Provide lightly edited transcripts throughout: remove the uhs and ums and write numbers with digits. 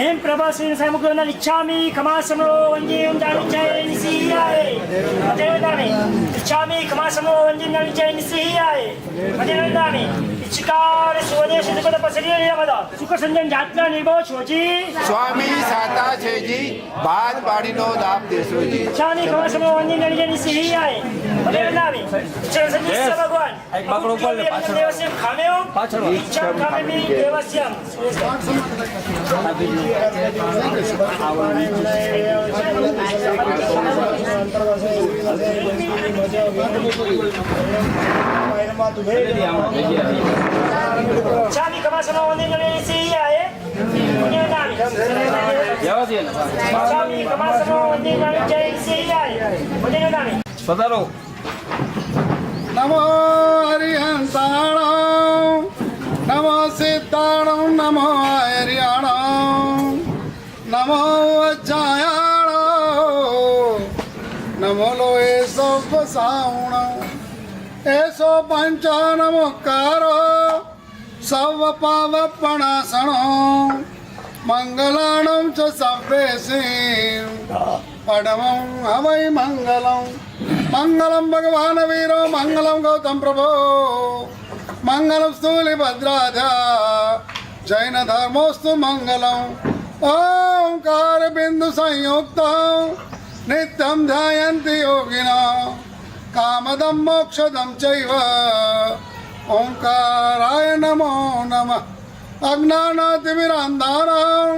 हेम प्रभासिन सामुग्रना इच्छामि कमासमो वंजीं दानिचै निसियाय मदेवदामि इच्छामि कमासमो वंजीं दानिचै निसियाय मदेवदामि इच्छकार स्वदेश दुपद पसरिय यमदा सुख संजन जात्रा निर्भव छोजी સ્વામી સાતા છેજી ભાત પાડીનો દાપ દેશોજી इच्छामि कमासमो वंजीं दानिचै निसियाय मदेवदामि इच्छा संजय भगवान એક બાકડો ઉપર લે, પાછળ. देवस्यम खामेओ પાછળ. इच्छा खामेमि देवस्यम चाबी कमासनो वंदे सियाए पुण्यदानी જવા દે ને चाबी कमासनो वंदे जय सियाए पुण्यदानी પધારો. नमो हरिहंसाणं नमो सिद्धाणं नमो हरियाणं नमो वज्रायाणं नमो लोहे सौपसावणं एसो पंचानमुक्कारो सौवपावपणासणं मंगलाणं च सव्येसिं पडवं हवै मंगलं मंगलं भगवान वीरो मंगलं गौतम प्रभो मंगलं स्थूलिभद्राध्या जैन धर्मोस्तु मंगलं ओंकार बिंदु संयुक्तं नित्यं ध्यायन्ति योगिनः कामदं मोक्षदं चैव ओंकाराय नमो नमः अज्ञानातिमिरान्धानां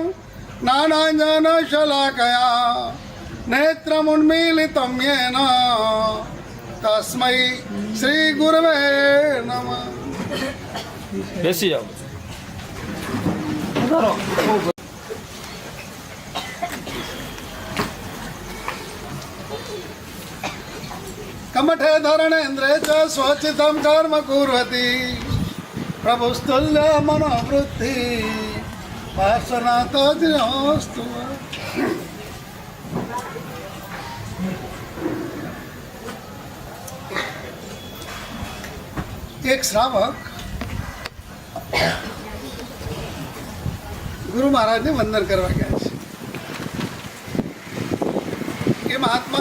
ज्ञानाञ्जनशलाकया नेत्रमुन्मीलितं येन तस्मै श्रीगुरवे नमः। બેસી જાઓ. પધારો. कमठे धरणेन्द्रे च स्वचितं कर्म कुर्वति प्रभुस्तुल्य मनोवृत्ति पार्श्वनाथोऽस्तु। एक श्रावक गुरु महाराज ने वंदन करवा गया है। ये महात्मा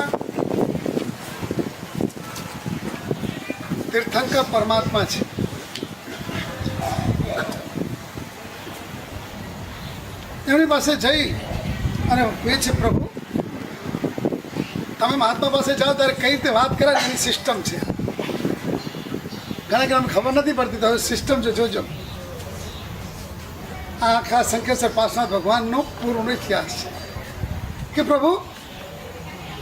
तीर्थंकर परमात्मा છે. એમની પાસે જઈ અને પૂછે પ્રભુ તમે મહાત્મા પાસે જાઓ ત્યારે કઈ રીતે વાત કરે એની સિસ્ટમ છે. ઘણા ઘણા ખબર નથી પડતી તો સિસ્ટમ છે જોજો. આ આખા શંકરેશ્વર પાર્શ્વનાથ ભગવાનનો પૂર્ણ ઇતિહાસ છે કે પ્રભુ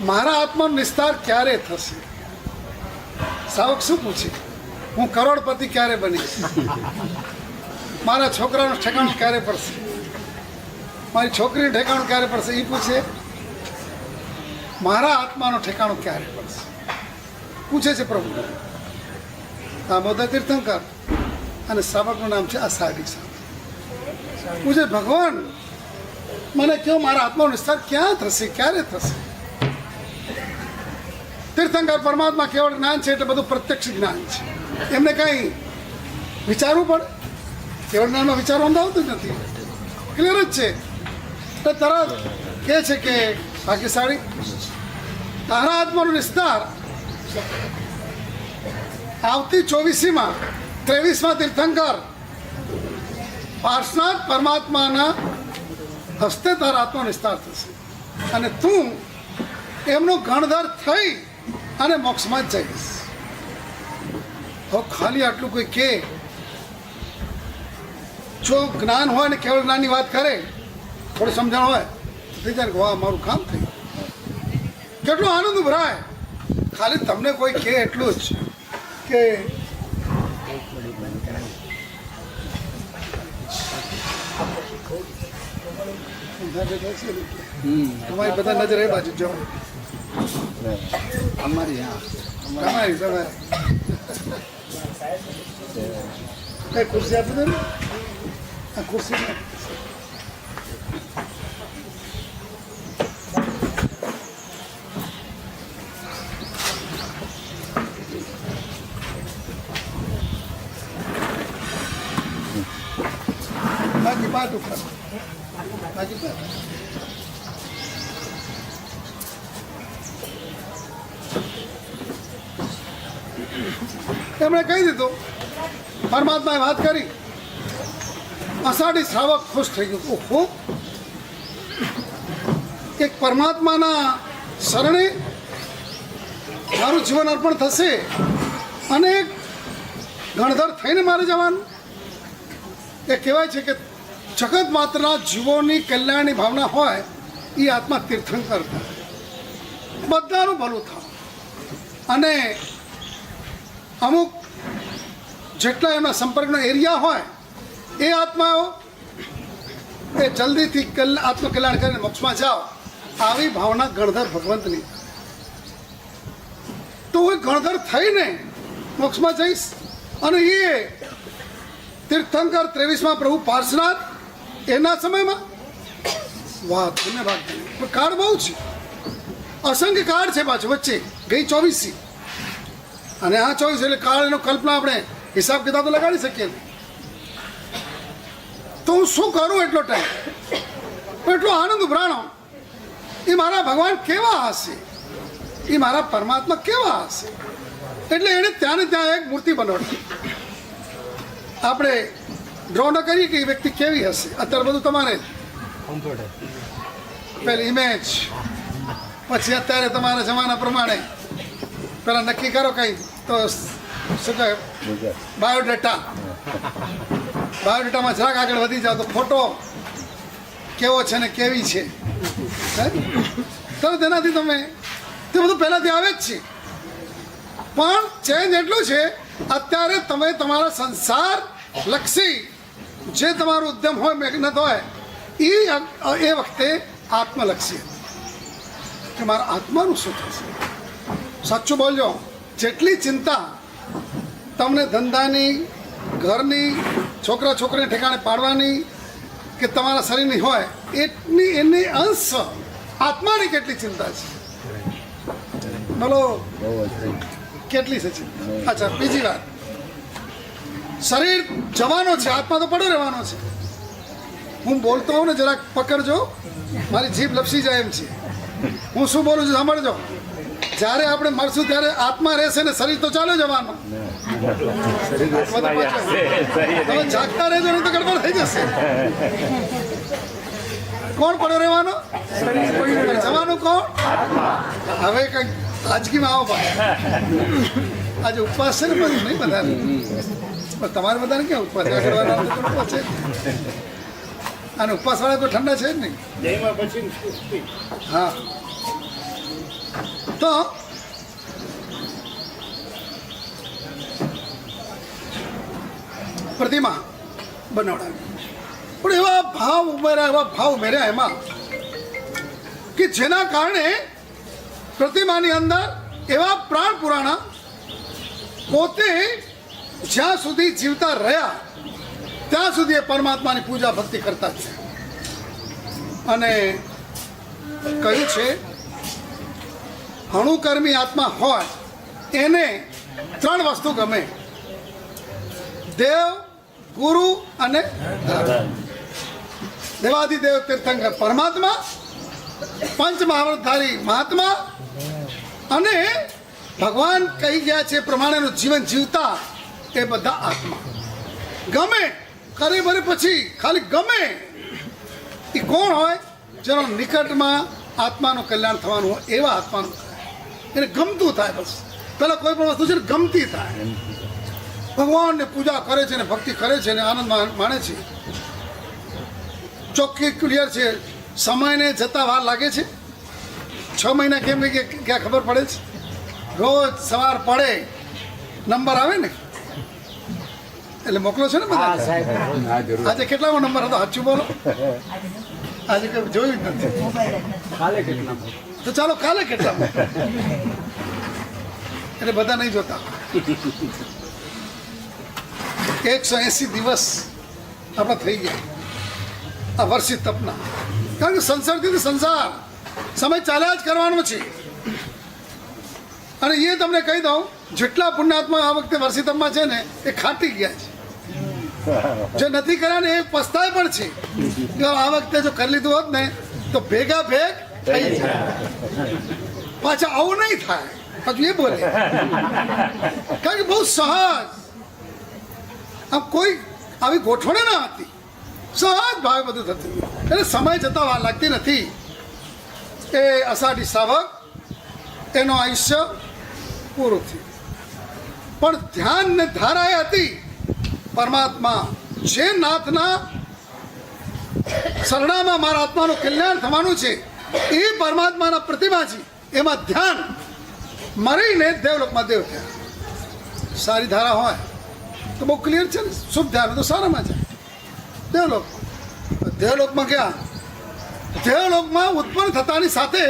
મારા આત્માનો નિસ્તાર ક્યારે થશે. સાવક શું પૂછે હું કરોડપતિ ક્યારે બનીશ, મારા છોકરાનું ઠેકાણું ક્યારે પડશે, મારી છોકરીનું ઠેકાણું ક્યારે પડશે એ પૂછે. મારા આત્માનું ઠેકાણું ક્યારે પડશે પૂછે છે પ્રભુ. દામોદર તીર્થંકર અને શ્રાવકનું નામ છે અષાઢી સાધુ. પૂછે ભગવાન મને કહો મારા આત્માનો વિસ્તાર ક્યાં થશે ક્યારે થશે. તીર્થંકર પરમાત્મા કેવળ જ્ઞાન છે એટલે બધું પ્રત્યક્ષ જ્ઞાન છે. એમને કંઈ વિચારવું પડે. કેવળ જ્ઞાનમાં વિચારવાનું આવતું જ નથી, ક્લિયર જ છે. એટલે તરત કહે છે કે ભાગ્યશાળી તારા આત્માનો વિસ્તાર આવતી 24મીમાં 23માં તીર્થંકર પાર્શ્વનાથ પરમાત્માના હસ્તે તારા આત્માનો વિસ્તાર થશે અને તું એમનો ગણધર થઈ અને મોક્ષમાં જ જઈશ. હવે ખાલી આટલું કોઈ કે જો જ્ઞાન હોય ને કેવળ જ્ઞાનની વાત કરે થોડી સમજણ હોય તો થઈ જાય વાહ મારું કામ થયું. કેટલો આનંદ ઉભરાય ખાલી તમને કોઈ કે એટલું જ કે તમારી બધા નજર એ બાજુ જાઓ. અમારી તમારી તમારી કઈ ખુરશી આપી દો ને આ ખુરશી બાકી પાટ ઉપર બાકી તો એમણે કહી દીધું, પરમાત્માએ વાત કરી, અષાઢી શ્રાવક ખુશ થઈ ગયો. ઓહો, એક પરમાત્માના શરણે મારું જીવન અર્પણ થશે અને એક ગણધર થઈને મારે જવાનું. એ કહેવાય છે કે જગત માત્રના જીવોની કલ્યાણની ભાવના હોય એ આત્મા તીર્થંકર થાય, બધાનું ભલું થાય. અને અમુક જેટલા એમના સંપર્કનો એરિયા હોય એ આત્માઓ એ જલ્દીથી આત્મકલ્યાણ કરીને મોક્ષમાં જાઓ, આવી ભાવના ગણધર ભગવંતની. તો હું ગણધર થઈને મોક્ષમાં જઈશ. અને એ તીર્થંકર 23માં પ્રભુ પાર્શનાથ એના સમયમાં, વાહ, ધન્યવાદ. પણ કાર્ડ બહુ છે, અસંખ્ય કાર્ડ છે પાછું વચ્ચે. ગઈ 24 અને આ 24 એટલે કાર્ડ એનો કલ્પના આપણે હિસાબ કિતાબ તો લગાડી શકીએ. તો હું શું કરું એટલો ટાઈમ, એટલો આનંદ ઉભરાણો. એ મારા ભગવાન કેવા હશે, એ મારા પરમાત્મા કેવા હશે. એટલે એણે ત્યાં ને ત્યાં એક મૂર્તિ બનાવી. આપણે ડ્રો ન કરીએ કે એ વ્યક્તિ કેવી હશે. અત્યારે બધું તમારે પેલી ઇમેજ, પછી અત્યારે તમારા જમાના પ્રમાણે પેલા નક્કી કરો કંઈ તો શું કહે, બાયોડેટામાં જરાક આગળ વધી જાઓ તો ફોટો કેવો છે ને કેવી છે તરત એનાથી તમે તે બધું પહેલાંથી આવે જ છે. પણ ચેન્જ એટલું છે, અત્યારે તમે તમારા સંસાર લક્ષી જે તમારું ઉદ્યમ હોય, મહેનત હોય, એ વખતે આત્મલક્ષી કે મારા આત્માનું શું થશે. સાચું બોલજો, જેટલી ચિંતા તમને ધંધાની, ઘરની, છોકરા છોકરીને ઠેકાણે પાડવાની કે તમારા શરીરની હોય, એટલી એની અંશ આત્માની કેટલી ચિંતા છે. બોલો કેટલી છે ચિંતા. અચ્છા, બીજી વાત, શરીર જવાનો છે, આત્મા તો પડો રહેવાનો છે. હું બોલતો હોઉં ને જરાક પકડજો, મારી જીભ લપસી જાય એમ છે. હું શું બોલું છું સાંભળજો. જ્યારે આપણે મળશું ત્યારે આત્મા રહેશે ને શરીર તો ચાલ્યો જવાનો. તમે જાગતા રહેજો નહીં તો ગડબડ થઈ જશે. કોણ પડ્યો રહેવાનો? જવાનું કોણ? હવે કંઈક આજકીમાં આવો ભાઈ. આજે ઉપવાસ છે ને બધું નહીં બધાને, પણ તમારે બધાને ક્યાં ઉપવાસ છે? અને ઉપવાસવાળા કોઈ ઠંડા છે જ નહીં. હા, તો પ્રતિમા બનાવડાવી, પણ એવા ભાવ ઉમેર્યા એમાં કે જેના કારણે પ્રતિમાની અંદર એવા પ્રાણ પુરાણા પોતે જ્યાં સુધી જીવતા રહ્યા ત્યાં સુધી એ પરમાત્માની પૂજા ભક્તિ કરતા છે. અને કહ્યું છે, હણુકર્મી આત્મા હોય એને 3 વસ્તુ ગમે: દેવ, ગુરુ અને દેવાધિદેવ તીર્થંકર પરમાત્મા, પંચ મહાવૃતધારી મહાત્મા અને ભગવાન કહી ગયા છે પ્રમાણેનું જીવન જીવતા એ બધા આત્મા. ગમે કરે ભરે પછી ખાલી ગમે એ કોણ હોય? જેનો નિકટમાં આત્માનું કલ્યાણ થવાનું હોય એવા આત્માનું એને ગમતું થાય. બસ પેલા કોઈ પણ વસ્તુ છે ને ગમતી થાય. ભગવાનને પૂજા કરે છે ને ભક્તિ કરે છે ને આનંદ માણે છે. ચોખ્ખી ક્લિયર છે. સમયને જતા વાર લાગે છે. 6 મહિના કેમ કે ક્યાં ખબર પડે છે? રોજ સવાર પડે નંબર આવે ને એટલે મોકલો છે ને બધા. આજે કેટલામો નંબર હતો? સાચું બોલો. આજે કઈ જોયું જ નથી. તો ચાલો કાલે કેટલામો, એટલે બધા નહીં જોતા. 180 દિવસ આપણા થઈ ગયા આ વર્ષિત તપના. કારણ કે સંસારથી સંસાર સમય ચાલ્યા જ કરવાનો છે. અને એ તમને કહી દઉં, જેટલા પુણ્યાત્મા આ વખતે વર્ષિતપમાં છે ને એ ખાટી ગયા છે. જે નથી કર્યા ને એ પસ્તાય પણ છે કે આ વખતે જો કરી લીધું હોત ને તો ભેગા ભેગ થઈ જાય. પાછા આવું નહીં થાય, પાછું એ બોલે. કારણ કે બહુ સહજ, આમ કોઈ આવી ગોઠવણ ના હતી, સહજ ભાવે બધું થતું. એટલે સમય જતા વાર લાગતી નથી. એ અષાઢી શ્રાવક એનું આયુષ્ય પૂરું થયું, પણ ધ્યાન ને ધારા એ હતી પરમાત્મા જે નાથના શરણામાં મારા આત્માનું કલ્યાણ થવાનું છે એ પરમાત્માના પ્રતિમાજી એમાં ધ્યાન મરીને દેવલોકમાં દેવ થયા. સારી ધારા હોય તો બહુ ક્લિયર છે ને, શુભ ધ્યાન તો સારામાં જાય. દેવલોકમાં ગયા, દેવલોકમાં ઉત્પન્ન થતાની સાથે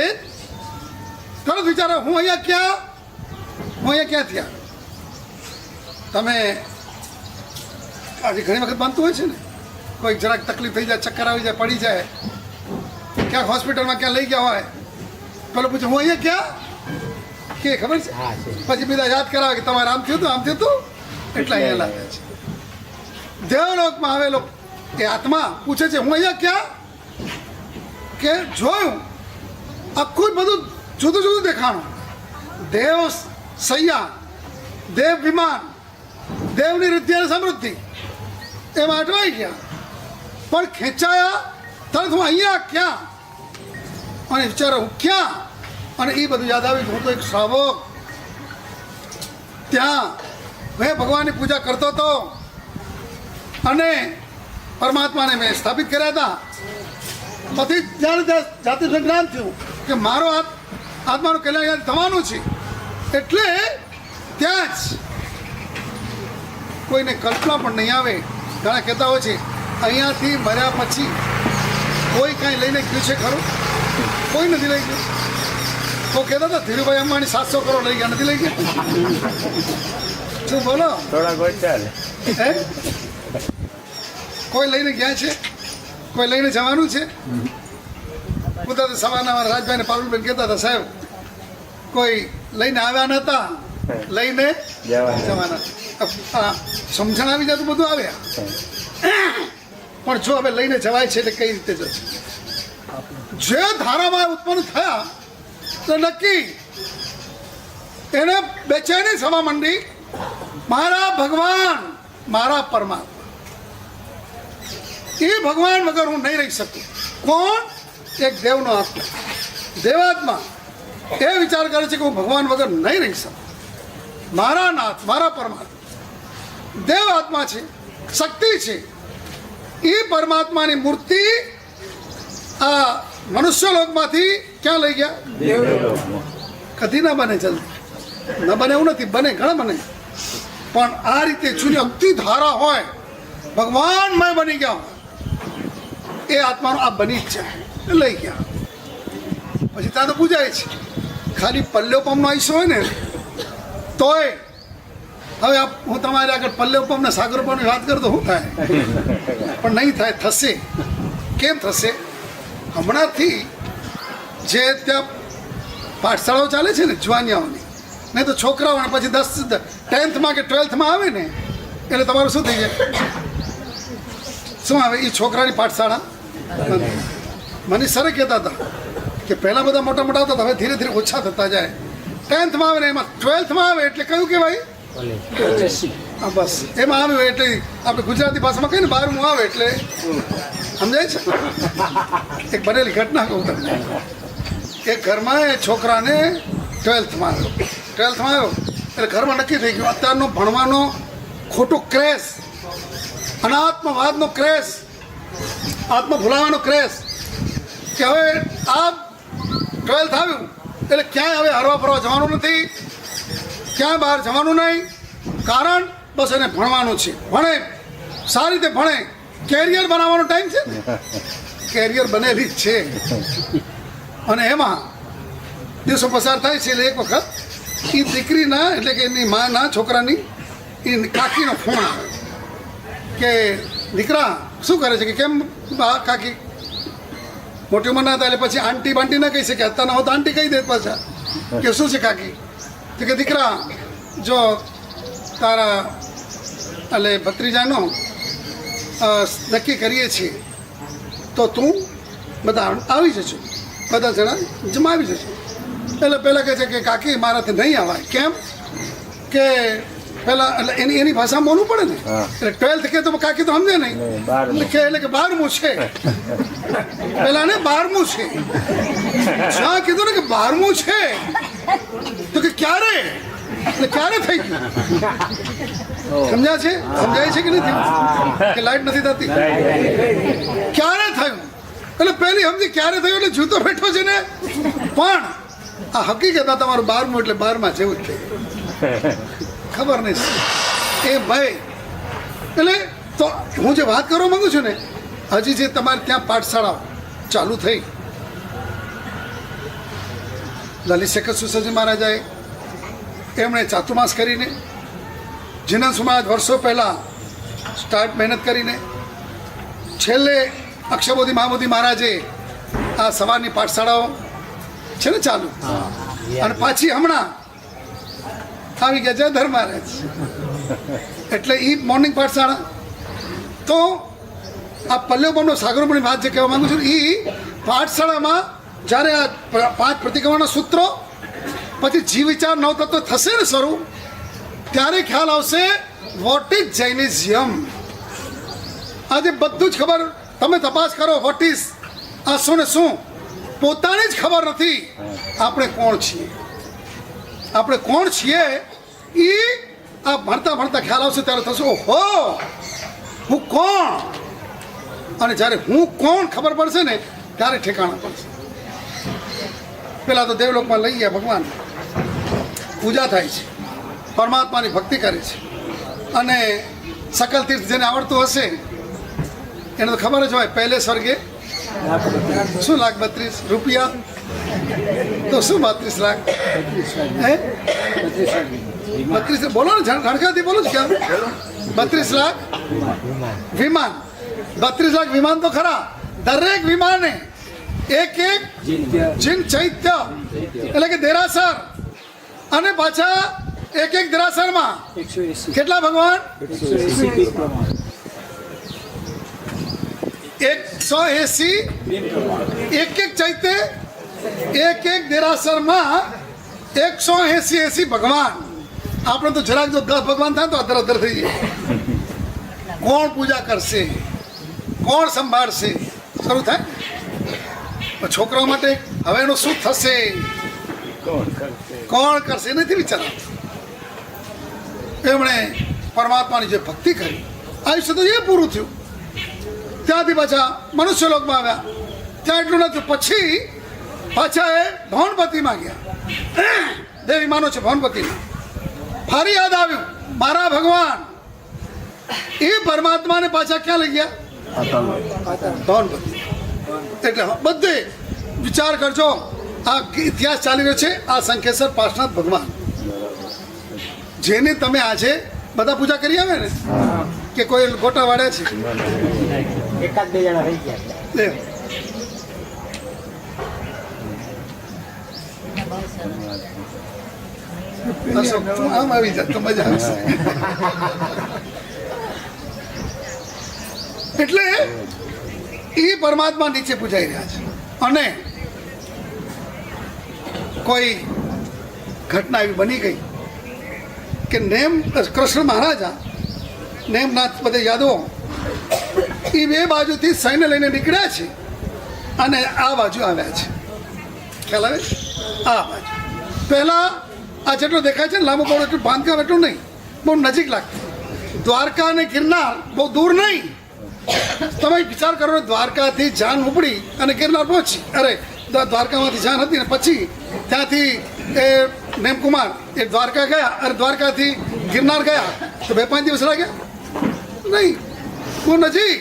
તરત વિચારો હું અહીંયા ક્યાં થયા. તમે આજે ઘણી વખત બનતું હોય છે ને, કોઈ જરાક તકલીફ થઈ જાય, ચક્કર આવી જાય, પડી જાય, ક્યાંક હોસ્પિટલમાં ક્યાં લઈ ગયા હોય, પેલો પૂછે હું અહીંયા ક્યાં કે ખબર છે, પછી બીજા યાદ કરાવે કે તમારે આમ થયું હતું એટલે અહીંયા લાગે છે. દેવલોકમાં આવેલો એ આત્મા પૂછે છે હું અહીંયા ક્યાં, કે જોયું આખું બધું જુદું જુદું દેખાણું. દેવ સૈયા, દેવ વિમાન, દેવની રિદ્ધિ અને સમૃદ્ધિ એમાં અટવાઈ ગયા, પણ ખેંચાયા તરત હું અહીંયા ક્યાં, અને વિચારો હું ક્યાં, અને એ બધું યાદ આવ્યું. હું તો એક શ્રાવક ત્યાં મેં ભગવાનની પૂજા કરતો હતો અને પરમાત્માને મેં સ્થાપિત કર્યા હતા. પછી જાણે જાતિ સંજ્ઞાન થયું કે મારો આત્માનું કલ્યાણ થવાનું છે, એટલે ત્યાં જ કોઈને કલ્પના પણ નહીં આવે. ઘણા કહેતા હોય છે અહીંયાથી મર્યા પછી કોઈ કાંઈ લઈને ગયું છે ખરું? કોઈ નથી લઈ ગયું. તો કહેતા હતા ધીરુભાઈ અંબાણી 700 કરોડ લઈ ગયા, નથી લઈ ગયા. શું બોલો? હે, કોઈ લઈને ગયા છે? કોઈ લઈને જવાનું છે? પોતા તો સવારના રાજભાઈને પાલુબેન કહેતા હતા સાહેબ કોઈ લઈને આવ્યા નહોતા, લઈને જવાના. સમજણ આવી જતું બધું આવ્યા, પણ જો હવે લઈને જવાય છે એટલે કઈ રીતે જશે? જે ધારામાં ઉત્પન્ન થયા તો નક્કી એને બેચેની થવા માંડી. મારા ભગવાન, મારા પરમાત્મા, એ ભગવાન વગર હું નહીં રહી શકું. કોણ? એક દેવનો આત્મા, દેવાત્મા એ વિચાર કરે છે કે હું ભગવાન વગર નહીં રહી શકું. મારા નાથ, મારા પરમાત્મા દેવ આત્મા છે, શક્તિ છે. એ પરમાત્માની મૂર્તિ આ મનુષ્ય લોકમાંથી ક્યાં લઈ ગયા? કદી ના બને, જલ્દી ન બને એવું નથી, બને ઘણા બને, પણ આ રીતે જૂની અતિ ધારા હોય, ભગવાનમય બની ગયા હોય, એ આત્માનો આ બની જ જાય, લઈ ગયા. પછી ત્યાં તો પૂજાય છે. ખાલી પલ્યોપમનો આયુષ્ય હોય ને તોય હવે હું તમારે આગળ પલ્યોપમના સાગરોપમની વાત કરું તો શું થાય? પણ નહીં થાય, થશે. કેમ થશે? હમણાંથી જે ત્યાં પાઠશાળાઓ ચાલે છે ને જુવાનિયાઓની, નહીં તો છોકરાઓને પછી 10th કે 12th આવે ને એટલે તમારું શું થઈ જાય? શું આવે? એ છોકરાની પાઠશાળા. મને સરે કહેતા હતા કે પહેલાં બધા મોટા મોટા હતા, હવે ધીરે ધીરે ઓછા થતા જાય. 10th આવે ને એમાં 12th આવે એટલે કયું કહેવાય? હા, બસ એમાં આવ્યું એટલે આપણે ગુજરાતી ભાષામાં કહીએ ને 12મું આવે એટલે સમજાય છે. એક બનેલી ઘટના કહું તમને. એક ઘરમાં એ છોકરાને 12th આવ્યો એટલે ઘરમાં નક્કી થઈ ગયું અત્યારનો ભણવાનો ખોટો ક્રેઝ, અનાત્મવાદનો ક્રેઝ, આત્મ ભૂલાવાનો ક્રેઝ, કે હવે આ 12th આવ્યું એટલે ક્યાંય હવે હરવા ફરવા જવાનું નથી, ક્યાંય બહાર જવાનું નહીં. કારણ બસ એને ભણવાનું છે. ભણે, સારી રીતે ભણે, કેરિયર બનાવવાનો ટાઈમ છે ને, કેરિયર બનેલી જ છે. અને એમાં દિવસો પસાર થાય છે એટલે એક વખત એ દીકરીના એટલે કે એની માના છોકરાની એ કાકીનો ફોન આવે કે દીકરા શું કરે છે? કે કેમ કાકી? મોટી ઉંમરના હતા એટલે પછી આંટી બાંટી ના કહી શકે, અત્યારના હોત આંટી કહી દે પાછા. કે શું છે કાકી? તો કે દીકરા જો તારા એટલે ભત્રીજાનો નક્કી કરીએ છીએ તો તું બધા આવી જજો, બધા જણા જમા આવી જજો. એટલે પહેલાં કહે છે કે કાકી મારાથી નહીં આવાય. કેમ કે પહેલાં એટલે એની ભાષામાં બોલવું પડે ને. એટલે 12th કે તો કાકી તો સમજે નહીં. એટલે કે 12મું છે પહેલાં ને 12મું છે. જ્યાં કીધું ને કે 12મું છે તો કે ક્યારે, એટલે ક્યારે થઈ ગયું? સમજાય છે કે નથી? કે લાઈટ નથી થતી? ક્યારે થયું? એટલે પહેલી સમજી ક્યારે થયું એટલે જૂતો બેઠો છે ને. પણ આ હકીકત તમારું 12મું એટલે 12માં જેવું જ થયું. ખબર નહીં એ ભાઈ. એટલે તો હું જે વાત કરવા માંગુ છું ને, હજી જે તમારે ત્યાં પાઠશાળાઓ ચાલુ થઈ, લલિત શેખર સુસરજી મહારાજાએ એમણે ચાતુર્માસ કરીને, જીનન સમાજ વર્ષો પહેલાં સ્ટાર્ટ મહેનત કરીને, છેલ્લે અક્ષરબોધિ મહાબોધિ મહારાજે આ સવારની પાઠશાળાઓ છે ને ચાલુ, અને પાછી હમણાં આવી ગયા જયધર મહારાજ, એટલે એ મોર્નિંગ પાઠશાળા. તો આ પલ્લવબમનો સાગરોબમની વાત જે કહેવા માંગુ છું, એ પાઠશાળામાં જ્યારે આ 5 પ્રતિક્રમણના સૂત્રો પછી જીવ વિચાર નવતત્વ થશે ને શરૂ, ત્યારે ખ્યાલ આવશે વોટ ઇઝ જૈનિઝમ. આજે બધું જ ખબર, તમે તપાસ કરો વોટ ઇઝ આ શું ને શું, પોતાને જ ખબર નથી આપણે કોણ છીએ. આપણે કોણ છીએ એ આ ભણતા ભણતા ખ્યાલ આવશે ત્યારે થશે ઓહો હું કોણ. અને જ્યારે હું કોણ ખબર પડશે ને ત્યારે ઠેકાણા પડશે. પેલા તો દેવલોકમાં લઈ ગયા ભગવાન, પૂજા થાય છે, પરમાત્માની ભક્તિ કરે છે, અને સકલ તીર્થ જેને આવડતું હશે એને તો ખબર જ હોય. પહેલે સ્વર્ગે શું $1,32,000 રૂપિયા, તો શું 32 લાખ હે 32 બોલો ને, ધડકાથી બોલો જ ક્યાં 32 લાખ વિમાન. 32 લાખ વિમાન તો ખરા, દરેક વિમાને એક જીન ચૈત્ય એટલે કે દેરાસર, અને પાછા એક દેરાસરમાં કેટલા ભગવાન? 180. એક ચૈત્ય, એક દેરાસરમાં 180 ભગવાન. આપણે તો જરાક જો 10 ભગવાન થાય તો અધર થઈ જાય. કોણ પૂજા કરશે, કોણ સંભાળશે, શરૂ થાય. છોકરાઓ માટે હવે એનું શું થશે, કોણ કરશે નથી વિચારતું. એમણે પરમાત્માની જે ભક્તિ કરી, આયુષ્ય તો એ પૂરું થયું. ત્યાંથી પાછા મનુષ્ય લોકમાં આવ્યા, ત્યાં એટલું નથી. પછી પાછા એ ભવનપતિમાં ગયા, દેવી માનો છે ભવનપતિમાં. ફરી યાદ આવ્યું મારા ભગવાન, એ પરમાત્માને પાછા ક્યાં લઈ ગયા? ભવનપતિ. એટલે બધે વિચાર કરજો, આ ઇતિહાસ ચાલી રહ્યો છે. આ શંખેશ્વર પાર્શ્વનાથ ભગવાન જેને તમે આજે બધા પૂજા કરી આવે ને, કે કોઈ ગોટા વાળ્યા છે? એકાદ બે જણા રહી ગયા. અશોક તું આમ આવી જા તો મજા આવશે. એટલે એ પરમાત્મા નીચે પૂજાઈ રહ્યા છે. અને કોઈ ઘટના એવી બની ગઈ કે કૃષ્ણ મહારાજા નેમનાથ બધે યાદવો એ બે બાજુથી સૈન્ય લઈને નીકળ્યા છે અને આ બાજુ આવ્યા છે. ખ્યાલ આવે? આ બાજુ પહેલા આ જેટલો દેખાય છે ને લાંબો પહોળો એટલું બાંધકામ એટલું નહીં, બહુ નજીક લાગતું. દ્વારકા અને ગિરનાર બહુ દૂર નહીં. તમે વિચાર કરો, દ્વારકાથી જાન ઉપડી અને ગિરનાર પહોંચી, અરે દ્વારકામાંથી જાન હતી ને પછી ત્યાંથી એ નેમકુમાર એ દ્વારકા ગયા, અરે દ્વારકાથી ગિરનાર ગયા તો 2-5 દિવસ લાગ્યા નહીં. બહુ નજીક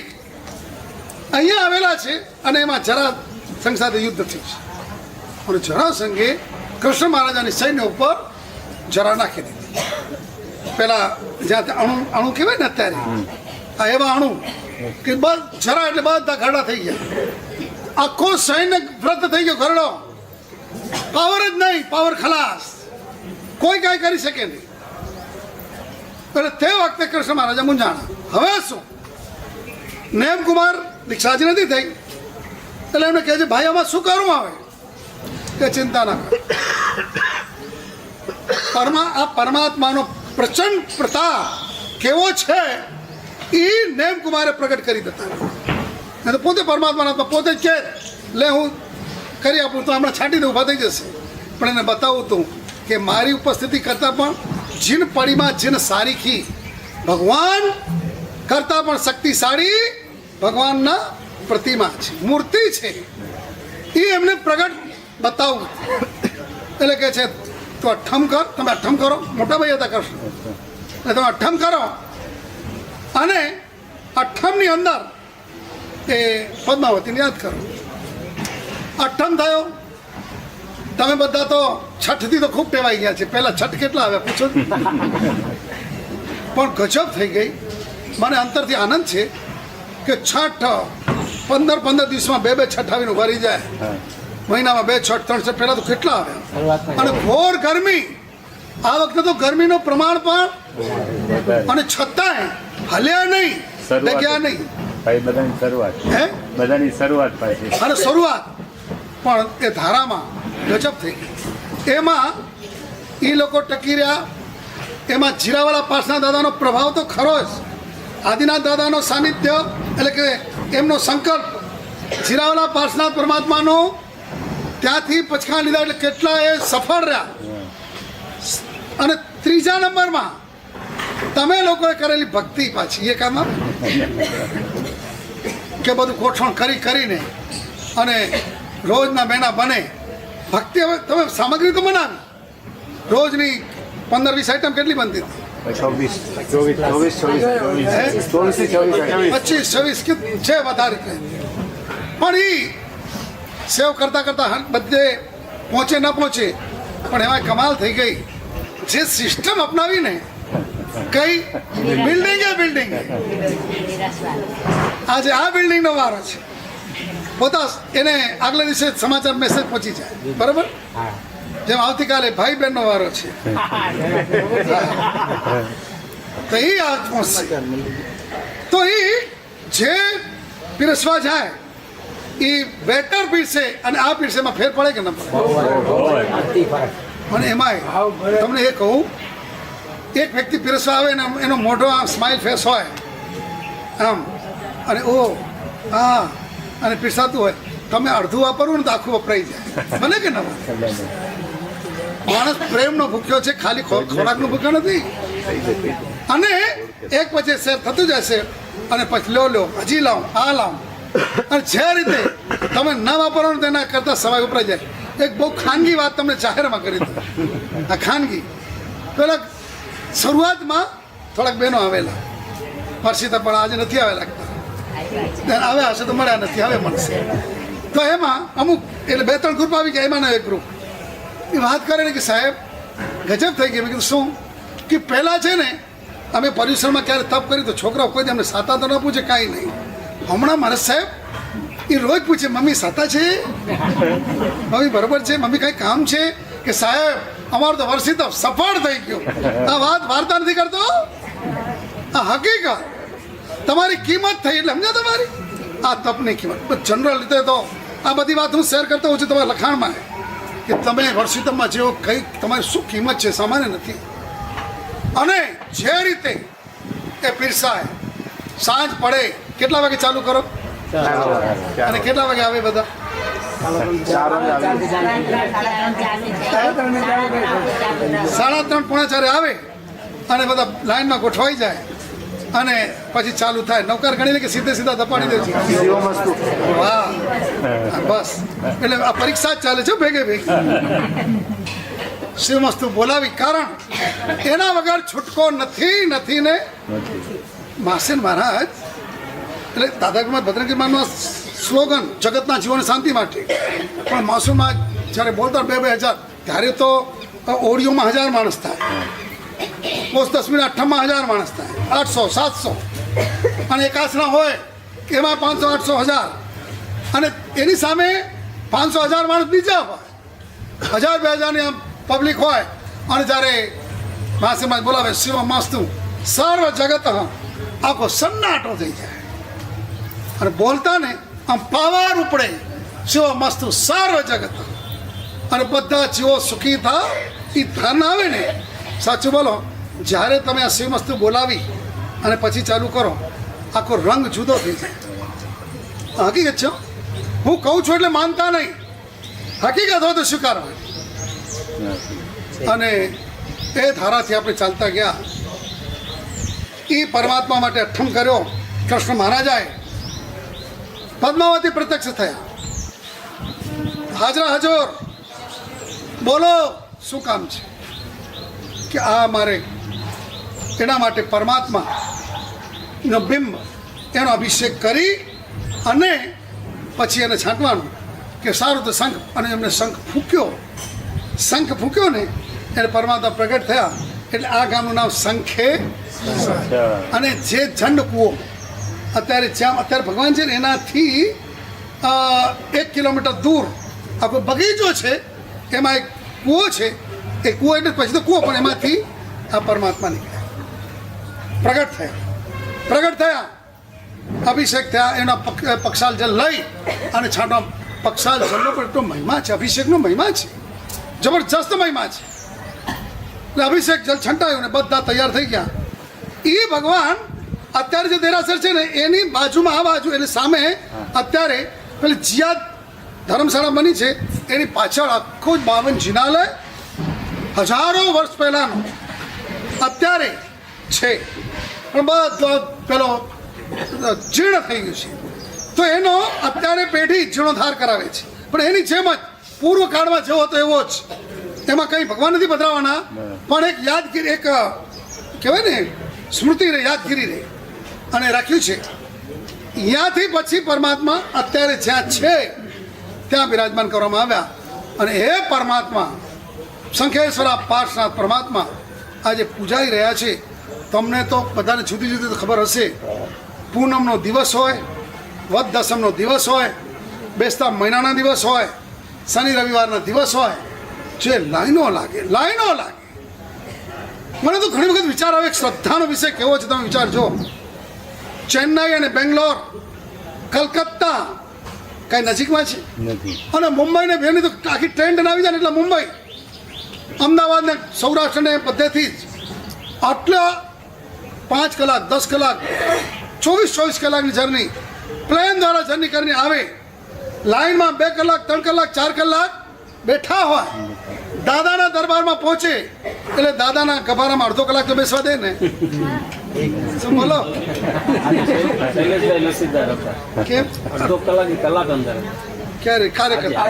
અહીંયા આવેલા છે. અને એમાં જરાસંઘ સાથે યુદ્ધ થયું છે, અને જરાસંઘે કૃષ્ણ મહારાજાની સૈન્ય ઉપર જરા નાખી દીધી. પેલા જ્યાં અણુ કહેવાય ને અત્યારે, આ એવા અણુ કે જરા એટલે બધા ઘરડા થઈ ગયા. આખો સૈન્ય વ્રત થઈ ગયો, ઘરડો. પાવર જ નહીં, પાવર ખલાસ, કોઈ કાંઈ કરી શકે નહીં. એટલે તે વખતે કૃષ્ણ મહારાજા મૂંઝાણા, હવે શું? નેમકુમાર દીક્ષાજી નથી થઈ એટલે એમને કહે છે ભાઈ આમાં શું કરવું આવે કે ચિંતા ના કરો. આ પરમાત્માનો પ્રચંડ પ્રતાપ કેવો છે એ નેમકુમારે પ્રગટ કરી દેતા. તો પોતે પરમાત્માના પોતે જ કે લે હું કરી આપું તો હમણાં છાંટી દે ઊભા થઈ જશે. પણ એને બતાવું તું કે મારી ઉપસ્થિતિ કરતાં પણ જીન પડીમાં જીન સારીખી ભગવાન કરતાં પણ શક્તિશાળી ભગવાનના પ્રતિમા છે, મૂર્તિ છે. એ એમને પ્રગટ બતાવું એટલે કે છે તો અઠ્ઠમ કર, તમે અઠ્ઠમ કરો, મોટા ભાઈ હતા કરશો એટલે તમે અઠ્ઠમ કરો અને અઠ્ઠમની અંદર એ પદ્માવતીને યાદ કરો. અઠ્ઠમ થયો. તમે બધા તો છઠથી તો ખૂબ ટેવાઈ ગયા છે. પહેલા છઠ કેટલા આવ્યા પૂછો. પણ ગજબ થઈ ગઈ. મને અંતરથી આનંદ છે કે છઠ 15 દિવસમાં બે છઠ આવીને ઉભા રહી જાય. મહિનામાં 2 છઠ 3 છઠ પહેલા તો કેટલા આવ્યા. અને ઘોર ગરમી. આ વખતે તો ગરમીનું પ્રમાણ પણ અને છતાંય હલ્યા નહીં, ડગ્યા નહીં. બધાની શરૂઆત હે બધાની શરૂઆત પાછી અને શરૂઆત પણ એ ધારામાં ગજબ થઈ ગઈ. એમાં એ લોકો ટકી રહ્યા. એમાં જીરાવાળા પાસના દાદાનો પ્રભાવ તો ખરો જ. આદિનાથ દાદાનો સાનિધ્ય એટલે કે એમનો સંકલ્પ જીરાવાળા પાસના પરમાત્માનો ત્યાંથી પછાણ લીધા એટલે કેટલા એ સફળ રહ્યા. અને ત્રીજા નંબરમાં તમે લોકોએ કરેલી ભક્તિ પાછી એ કામ આવે કે બધું ગોઠવણ કરીને અને રોજના મહિના બને ભક્તિ. હવે તમે સામગ્રી તો બનાવી રોજની 15-20 આઈટમ કેટલી બનતી હતી? 25-26 કે છે વધારે. પણ એ સેવ કરતા કરતા બધે પહોંચે ન પહોંચે પણ એમાં કમાલ થઈ ગઈ. જે સિસ્ટમ અપનાવીને કઈ બિલ્ડિંગ આજે આ બિલ્ડિંગનો વારો છે. પોતા એને આગલા દિવસે સમાચાર મેસેજ પહોંચી જાય બરાબર. જેમ આવતીકાલે ભાઈ બહેનનો વારો છે તો એ આ પહોંચશે. તો એ જે પીરસવા જાય એ બેટર પીરસે અને આ પીરસેમાં ફેર પડે કે ન પડે. અને એમાંય તમને એ કહું, એક વ્યક્તિ પીરસવા આવે ને એનો મોઢો આમ સ્માઇલ ફેસ હોય આમ અને ઓ હા અને પીરસાતું હોય, તમે અડધું વાપરવું ને તો આખું વપરાઈ જાય. બને કે ન બને? માણસ પ્રેમનો ભૂખ્યો છે, ખાલી ખોરાકનો ભૂખ્યો નથી. અને એક પછી શેર થતું જશે અને પછી લો હજી લાવ આ લાવ અને જે રીતે તમે ન વાપરવાનું તેના કરતાં સમય વપરાઈ જાય. એક બહુ ખાનગી વાત તમને જાહેરમાં કરી દઉં. આ ખાનગી પેલા શરૂઆતમાં થોડાક બહેનો આવેલા પરસીતા પણ આજે નથી આવે લાગતા. આવ્યા હશે તો મળ્યા નથી, હવે મળશે. તો એમાં અમુક એટલે 2-3 ગ્રુપ આવી ગયા. એમાંનો એક ગ્રુપ એ વાત કરે ને કે સાહેબ ગજબ થઈ ગઈ. મેં કીધું શું? કે પહેલાં છે ને અમે પર્યુષણમાં ક્યારે તપ કરી તો છોકરાઓ કોઈ અમને સાતા તો ન પૂછે, કાંઈ નહીં. હમણાં મારા સાહેબ એ રોજ પૂછે મમ્મી સાતા છે, મમ્મી બરાબર છે, મમ્મી કાંઈ કામ છે કે સાહેબ અમારું તો વર્ષી તો સફળ થઈ ગયું. આ વાત વાર્તા નથી કરતો, આ હકીકત. તમારી કિંમત થઈ એટલે સમજ્યા તમારી આ તપની કિંમત. જનરલ રીતે તો આ બધી વાત હું શેર કરતો હોઉં છું તમારા લખાણમાં કે તમે વર્ષિતમમાં જેવો કઈ તમારી શું કિંમત છે સામાન્ય નથી. અને જે રીતે એ પીરસાય સાંજ પડે કેટલા વાગે ચાલુ કરો અને કેટલા વાગે આવે બધા? 3:30-4 આવે અને બધા લાઈનમાં ગોઠવાઈ જાય અને પછી ચાલુ થાય. નૌકર ગણી લે કે સીધા દપાડી દે છે. વાહ બસ એટલે આ પરીક્ષા જ ચાલે છે ભેગે શિવમસ્તુ બોલાવી. કારણ એના વગર છૂટકો નથી ને. માસેન મહારાજ એટલે દાદાગીમાં ભદ્રગીમાનો સ્લોગન જગતના જીવન શાંતિ માટે. પણ માસુમાં જ્યારે બોલતા 2,000 ત્યારે તો ઓડિયોમાં 1000 માણસ થાય, પોસ્ટ 10 મિનિટ 8માં 1000 માણસ થાય, 800-700 અને એકાસના હોય એમાં 500-800-1000 અને એની સામે 500-1000 માણસ બીજા હોય, 1000-2000 આમ પબ્લિક હોય. અને જ્યારે માસેમાં બોલાવે શિવ મસ્તુ સર્વ જગત આખો સન્નાટો થઈ જાય. અને બોલતા ને આમ પાવાર ઉપડે જેવો મસ્ત સારો જગત અને બધા જેવો સુખી થા એ ધ્યાન આવે ને સાચું બોલો જ્યારે તમે આ શિવ મસ્તુ બોલાવી અને પછી ચાલુ કરો આખો રંગ જુદો થઈ જાય હકીકત છે હું કહું છું એટલે માનતા નહીં હકીકત હોય તો સ્વીકારો અને એ ધારાથી આપણે ચાલતા ગયા એ પરમાત્મા માટે અઠ્ઠમ કર્યો કૃષ્ણ મહારાજાએ પદ્માવતી પ્રત્યક્ષ થયા હાજરા હજોર બોલો શું કામ છે કે આ મારે એના માટે પરમાત્મા નો બિંબ એનો અભિષેક કરી અને પછી એને છાંટવાનું કે સારું તો શંખ અને એમને શંખ ફૂંક્યો ને એટલે પરમાત્મા પ્રગટ થયા એટલે આ ગામનું નામ શંખે અને જે જંડ કૂવો અત્યારે ભગવાન છે ને એનાથી 1 કિલોમીટર દૂર આખો બગીચો છે એમાં એક કૂવો છે એ કૂવો એટલે પછી તો કૂવો પણ એમાંથી આ પરમાત્મા નીકળ્યા પ્રગટ થયા અભિષેક થયા એના પક્ષાલ જલ લઈ અને છાંટવા પક્ષાલ જલનો પણ એટલો મહિમા છે અભિષેકનો મહિમા છે જબરજસ્ત મહિમા છે એટલે અભિષેક જલ છંટાયું ને બધા તૈયાર થઈ ગયા એ ભગવાન અત્યારે જે દેરાસર છે ને એની બાજુમાં આ બાજુ એટલે સામે અત્યારે પેલી જિયાદ ધર્મશાળા બની છે એની પાછળ આખું જ 52 જિનાલય હજારો વર્ષ પહેલાંનું અત્યારે છે પણ બધો પેલો જીર્ણ થઈ ગયું છે તો એનો અત્યારે પેઢી જીર્ણોદ્ધાર કરાવે છે પણ એની જેમ જ પૂર્વ કાળમાં જેવો હતો એવો જ એમાં કંઈ ભગવાન નથી બદલાવાના પણ એક યાદગીરી એક કહેવાય ને સ્મૃતિ રહે યાદગીરી રહે અને રાખ્યું છે ત્યાંથી પછી પરમાત્મા અત્યારે જ્યાં છે ત્યાં બિરાજમાન કરવામાં આવ્યા અને એ પરમાત્મા શંખેશ્વર પાર્શનાથ પરમાત્મા આજે પૂજાઈ રહ્યા છે તમને તો બધાને જુદી જુદી ખબર હશે પૂનમનો દિવસ હોય વદ દસમનો દિવસ હોય બેસતા મહિનાના દિવસ હોય શનિ રવિવારના દિવસ હોય જે લાઈનો લાગે મને તો ઘણી વખત વિચાર આવે શ્રદ્ધાનો વિષય કેવો છે તમે વિચારજો ચેન્નાઈ અને બેંગ્લોર કલકત્તા કઈ નજીકમાં છે અને મુંબઈ ને બેની તો આખી ટ્રેન આવી જાય ને એટલે મુંબઈ અમદાવાદ ને સૌરાષ્ટ્ર ને બધેથી જ આટલા 5 કલાક 10 કલાક 24 કલાકની જર્ની પ્લેન દ્વારા જર્ની કરીને આવે લાઈનમાં 2 કલાક 3 કલાક 4 કલાક બેઠા હોય દાદાના દરબારમાં પહોંચે એટલે દાદાના ગભારામાં અડધો કલાક તો બેસવા દે ને શું બોલો કેમ અડધો કલાક અંદર ક્યારે કાર્યકર્તા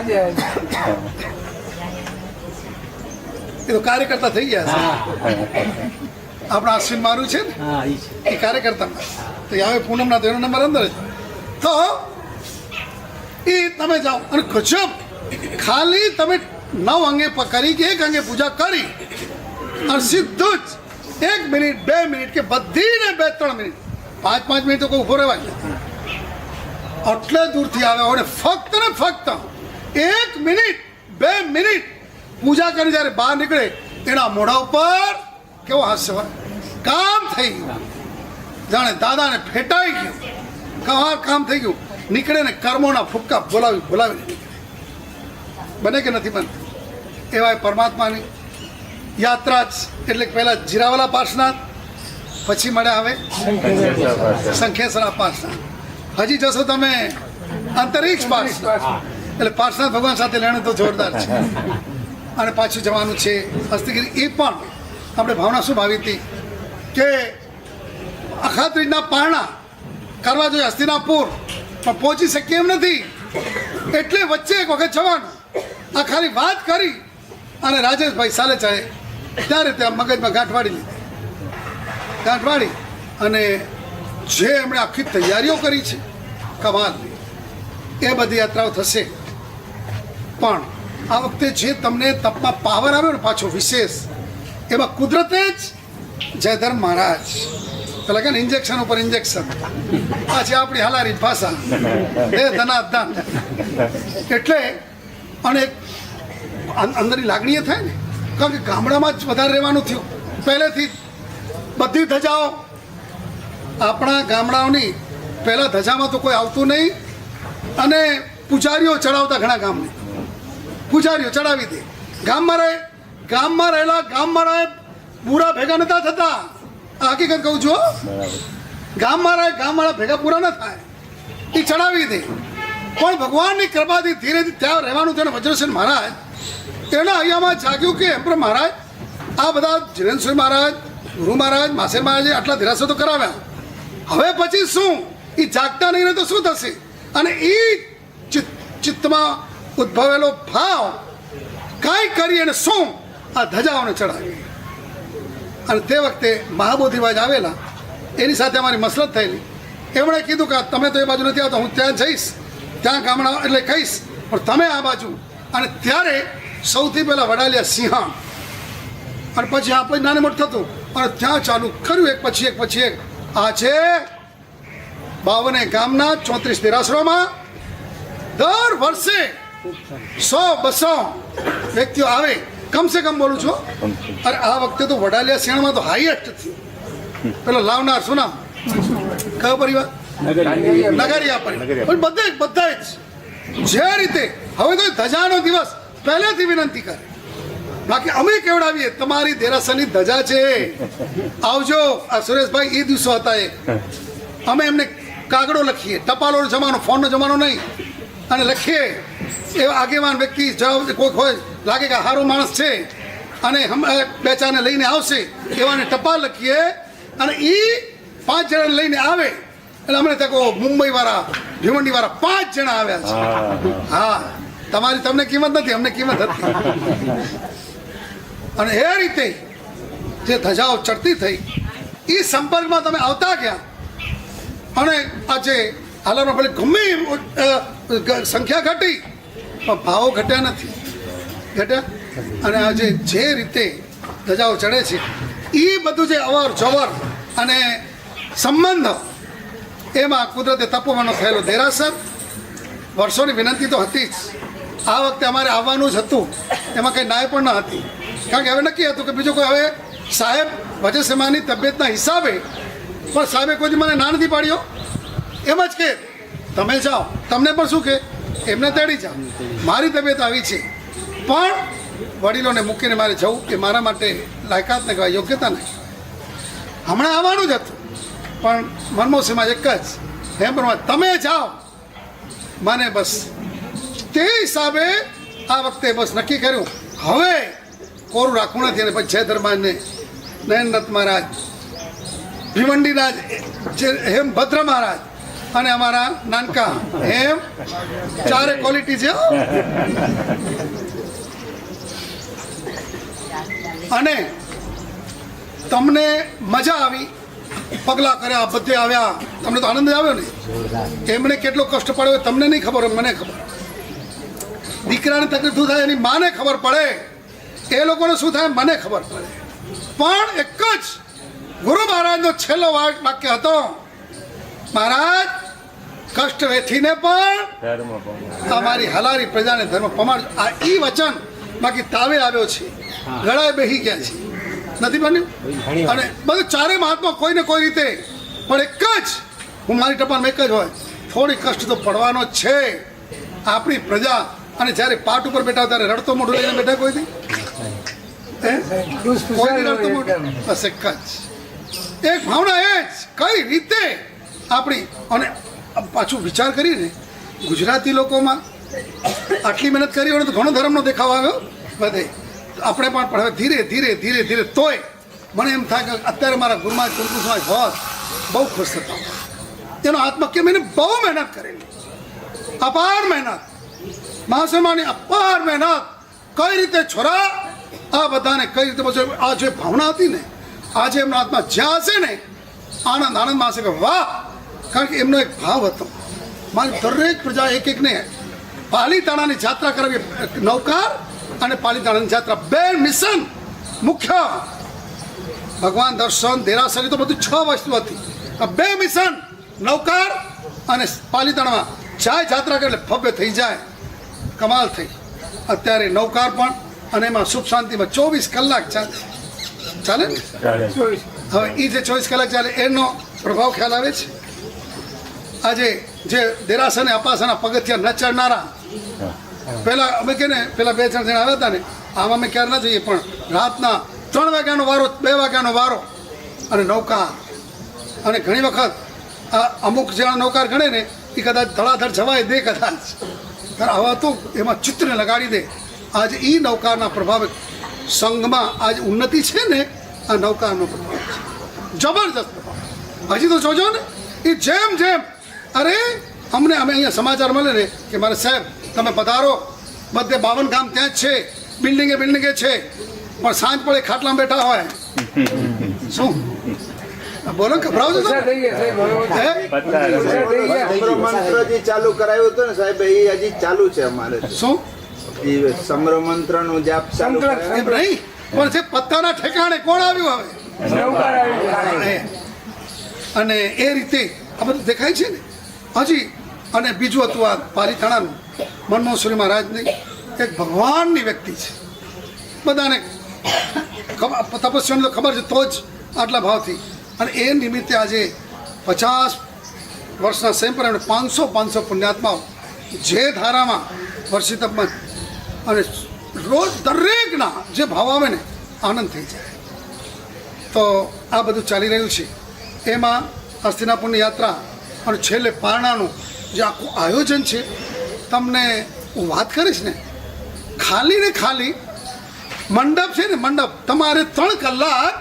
એ તો કાર્યકર્તા થઈ ગયા છે આપણા અશ્વિન મારું છે ને એ કાર્યકર્તા તો હવે પૂનમના તો એનો નંબર અંદર જ તો એ તમે જાઓ અને ગજબ ખાલી તમે 9 અંગે કરી કે 1 અંગે પૂજા કરી અને સીધું જ 1 મિનિટ 2 મિનિટ કે બધીને 2-3 મિનિટ 5-5 મિનિટ તો કોઈ ઊભો રહેવાય આટલે દૂરથી આવ્યા હોય ફક્ત ને ફક્ત 1 મિનિટ 2 મિનિટ પૂજા કરી જ્યારે બહાર નીકળે એના મોઢા ઉપર કેવો હાસ્ય હોય કામ થઈ ગયું જાણે દાદાને ફેટાઈ ગયું કામ થઈ ગયું નીકળે ને કર્મોના ફૂક્કા બોલાવી બને કે નથી બનતી એવા પરમાત્માની યાત્રા જ એટલે પહેલા જીરાવાલા પાર્શનાથ પછી મળે હવે શંખેશ્વર પાર્શનાથ હજી જશો તમે અંતરિક્ષ પાર્શનાથ એટલે પાર્શનાથ ભગવાન સાથે લેણું તો જોરદાર છે અને પાછું જવાનું છે હસ્તિગીરી એ પણ આપણે ભાવના શું ભાવી હતી કે અખાત્રીજના પારણા કરવા જોઈએ હસ્તિનાપુર પણ પહોંચી શકીએ એમ નથી એટલે વચ્ચે એક વખત જવાનું આ ખાલી વાત કરી અને રાજેશભાઈ સાલેચાએ ત્યારે ત્યાં મગજમાં ગાંઠવાડી અને જે એમણે આખી તૈયારીઓ કરી છે કમાલની એ બધી યાત્રાઓ થશે પણ આ વખતે જે તમને તપમાં પાવર આવ્યો ને પાછો વિશેષ એમાં કુદરતે જ જયધર્મ મહારાજ પેલા કે ઇન્જેક્શન ઉપર ઇન્જેક્શન પાછી આપણી હાલારી ભાષા એ ધનાધન એટલે અને અંદરની લાગણીએ થાય ને કારણ કે ગામડામાં જ વધારે રહેવાનું થયું પહેલેથી બધી ધજાઓ આપણા ગામડાઓની પહેલાં ધજામાં તો કોઈ આવતું નહીં અને પૂજારીઓ ચડાવતા ઘણા ગામને પૂજારીઓ ચડાવી દે. ગામમાં રહેલા ગામવાળા પૂરા ભેગા નતા થતા. આ હકીકત કહું છું. ગામવાળા ભેગા પૂરા ન થાય, એ ચડાવી દે. પણ ભગવાનની કૃપાથી ધીરે ધીરે ત્યાં રહેવાનું થયું. વજ્રસેન મહારાજ એના અહીંયામાં જાગ્યું કે એમ પણ મહારાજ આ બધા જીરેન્દ્ર મહારાજ, ગુરુ મહારાજ, માસે મહારાજે આટલા ધીરાસો તો કરાવ્યા, હવે પછી શું? એ જાગતા નહીં રહે તો શું થશે? અને એ ચિત્તમાં ઉદ્ભવેલો ભાવ કાંઈ કરી અને શું આ ધજાઓને ચડાવી. અને તે વખતે મહાબોધિવાજ આવેલા, એની સાથે અમારી મસલત થયેલી. એમણે કીધું કે તમે તો એ બાજુ નથી આવતા, હું ત્યાં જઈશ, ત્યાં ગામડા એટલે કહીશ, પણ તમે આ બાજુ. અને ત્યારે સૌથી પહેલાં વડાલિયા સિંહણ અને પછી આપણે નાને મોટું થતું અને ત્યાં ચાલુ કર્યું એક પછી એક. આ છે 52 ગામના 34 દેરાસરોમાં દર વર્ષે 100-200 વ્યક્તિઓ આવે, કમસે કમ બોલું છું. અરે આ વખતે તો વડાલિયા સિંહણમાં તો હાઈએસ્ટ થયું. પેલો લાવનાર શું નામ? કયો પરિવાર? નગરિયા પરિવાર. પણ બધા જ જે રીતે હવે તો ધજાનો દિવસ પહેલેથી વિનંતી કરે. બાકી અમે કેવડાવીએ તમારી દેરાસરની ધજા છે, આવજો. આ સુરેશભાઈ એ દિવસો હતા એ અમે એમને કાગડો લખીએ, ટપાલોનો જમાનો, ફોનનો જમાનો નહીં, અને લખીએ એવા આગેવાન વ્યક્તિ કોઈ હોય લાગે કે સારો માણસ છે અને બે ચારને લઈને આવશે એવાને ટપાલ લખીએ અને એ 5 જણાને લઈને આવે. એટલે અમને ત્યાં મુંબઈ વાળા, ભીવંડી વાળા 5 જણા આવ્યા છે. હા, તમને કિંમત નથી, અમને કિંમત હતી. અને એ રીતે જે ધજાઓ ચડતી થઈ એ સંપર્કમાં તમે આવતા ગયા અને આજે હાલમાં ભલે ગમે સંખ્યા ઘટી પણ ભાવો ઘટ્યા નથી, ઘટ્યા. અને આજે જે રીતે ધજાઓ ચડે છે એ બધું જે અવર જવર અને સંબંધ એમાં કુદરતે તપોવનનો થયેલો દેરાસર. વર્ષોની વિનંતી તો હતી જ. આ વખતે અમારે આવવાનું જ હતું, એમાં કંઈ નાય પણ ન હતી. કારણ કે હવે નક્કી હતું કે બીજું કોઈ હવે સાહેબ વજસેમાની તબિયતના હિસાબે, પણ સાહેબે કોઈ મને ના નથી પાડ્યો. એમ જ કે તમે જાઓ, તમને પણ શું કે એમને તેડી જાઓ, મારી તબિયત આવી છે. પણ વડીલોને મૂકીને મારે જવું એ મારા માટે લાયકાત ને કહેવાય, યોગ્યતા નહીં. હમણાં આવવાનું જ હતું પણ મનમોસીમાં એક જ એમ પણ તમે જાઓ. મને બસ તે હિસાબે આ વખતે બસ નક્કી કર્યું હવે કોરું રાખવું નથી. અને પછી જય ધર્માજને, નયનરથ મહારાજ, ભીવંડીના જે હેમ ભદ્ર મહારાજ અને અમારા નાનકા હેમ, ચારે ક્વોલિટી છે. અને તમને મજા આવી, પગલાં કર્યા, બધે આવ્યા, તમને તો આનંદ આવ્યો ને. એમણે કેટલો કષ્ટ પડ્યો તમને નહીં ખબર, મને ખબર. દીકરાને તકલીફ શું થાય એની માને ખબર પડે, એ લોકોને શું થાય મને ખબર પડે. પણ એક જ ગુરુ મહારાજનો છેલ્લો વાક્ય હતો, મહારાજ કષ્ટ વેઠીને પણ અમારી હલારી પ્રજાને ધર્મ પમાડ. આ ઈ વચન બાકી તાવે આવ્યો છે, ગળાએ બેસી ગયા છે, નથી બન્યું. અને બધું ચારે મહાત્મા કોઈને કોઈ રીતે, પણ એક જ હું મારી ટપાલમાં એક જ હોય, થોડી કષ્ટ તો પડવાનો જ છે આપણી પ્રજા. અને જ્યારે પાટ ઉપર બેઠા ત્યારે રડતો મોઢું લઈને બેઠા કોઈ દી? કોઈ રડતો મોઢું? બસ એક જ એક ભાવના એ જ કઈ રીતે આપણી. અને પાછું વિચાર કરીને ગુજરાતી લોકોમાં આટલી મહેનત કરી હોય તો ઘણો ધર્મનો દેખાવ આવ્યો બધે આપણે પણ. પણ હવે ધીરે ધીરે ધીરે ધીરે તોય મને એમ થાય કે અત્યારે મારા ગુરુમાં કુલકુસમાં હોત બહુ ખુશ થતા. એનો આત્મા કેમ એને બહુ મહેનત કરેલી, અપાર મહેનત, મહાસમાની અપાર મહેનત. કઈ રીતે છોરા આ બધાને કઈ રીતે પછી આ જે ભાવના હતી ને, આજે એમનો આત્મા જ્યાં હશે ને આનંદમાં હશે કે વાહ. કારણ કે એમનો એક ભાવ હતો, મારી દરેક પ્રજા એક એકને પાલીતાણાની જાત્રા કરાવી. નૌકાર અને પાલીતાણાની જાત્રા, 2 મિશન મુખ્ય. ભગવાન દર્શન, દેરાસરી તો બધું 6 વસ્તુ હતી. 2 મિશન નૌકાર અને પાલીતાણામાં જાય જાત્રા કરે એટલે ભવ્ય થઈ જાય, કમાલ થઈ. અત્યારે નૌકાર પણ અને એમાં સુખ શાંતિમાં 24 કલાક ચાલે ને. હવે એ જે 24 કલાક ચાલે એનો પ્રભાવ ખ્યાલ આવે છે. આજે જે દેરાસર ને અપાસરના પગથિયા ન ચડનારા, પહેલાં અમે કે ને પેલા 2-3 જણા આવ્યા હતા ને, આમ અમે ક્યારે ના જઈએ, પણ રાતના 3 વાગ્યાનો વારો, 2 વાગ્યાનો વારો, અને નૌકા, અને ઘણી વખત અમુક જણા નૌકાર ગણે ને એ કદાચ ધડાધડ જવાય દે કદાચ, આવા તો એમાં ચિત્રને લગાડી દે. આજે એ નૌકારના પ્રભાવે સંઘમાં આજે ઉન્નતિ છે ને, આ નૌકાનો પ્રભાવ છે, જબરજસ્ત પ્રભાવ. હજી તો જોજો ને એ જેમ જેમ, અરે અમે અહીંયા સમાચાર મળે ને કે મારે સાહેબ તમે પધારો, બધે 52 ગામ ત્યાં જ છે, બિલ્ડિંગે છે, પણ સાંજ પડે ખાટલામાં બેઠા હોય. શું બોલો, ગભરાવ છો તમે? મંત્ર જે ચાલુ કરાયું હતું ને સાહેબ, એ હજી ચાલુ છે અમારે. શું સમર મંત્ર નું જાપ ચાલુ એમ નહીં, પણ જે પત્તાના ઠેકાણે કોણ આવ્યું હવે? અને એ રીતે આ બધું દેખાય છે ને હજી. અને બીજું હતું આ પાલીતાણાનું મનમોહન મહારાજની એક ભગવાનની વ્યક્તિ છે, બધાને તપસ્યાની તો ખબર છે, તો જ આટલા ભાવથી. અને એ નિમિત્તે આજે 50 વર્ષના સેમ પર 500 પુણ્યાત્માઓ જે ધારામાં વર્ષિતપમાં, અને રોજ દરેકના જે ભાવ આવે ને આનંદ થઈ જાય. તો આ બધું ચાલી રહ્યું છે. એમાં હસ્તિનાપુરની યાત્રા અને છેલ્લે પારણાનું જે આખું આયોજન છે, તમને હું વાત કરીશ ને, ખાલી ને ખાલી મંડપ છે ને, મંડપ તમારે 3 કલાક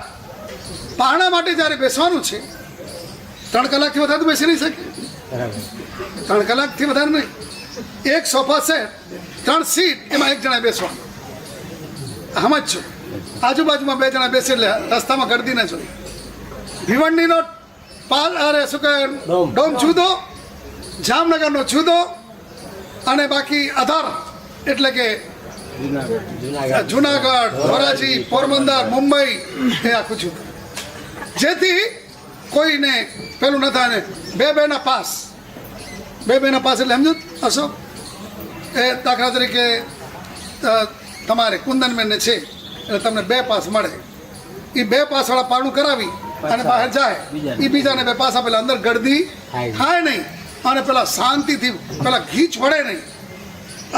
પારણા માટે જ્યારે બેસવાનું છે, 3 કલાકથી વધારે તો બેસી નહીં શકે. 3 કલાકથી વધારે નહીં. એક સોફા સેટ, 3 સીટ, એમાં 1 જણા બેસવાનું. સમજો, આજુબાજુમાં 2 જણા બેસે એટલે રસ્તામાં ગળદી ના જોઈએ. ભિવંડીનો શું કહે ડોમ જુદો, જામનગરનો જુદો, અને બાકી અધાર એટલે કે જુનાગઢ, ધોરાજી, પોરબંદર, મુંબઈ, એ આખું જુદું. જેથી કોઈને પેલું ન થાય ને. 2 ના પાસ, 2 પાસ એટલે સમજો અશોક, એ દાખલા તરીકે તમારે કુંદનબેનને છે એટલે તમને 2 પાસ મળે. એ 2 પાસવાળા પારણું કરાવી અને બહાર જાય, એ બીજાને 2 પાસ આપેલા અંદર ગળદી થાય નહીં, અને પેલા શાંતિથી પેલા ગીચ વળે નહીં.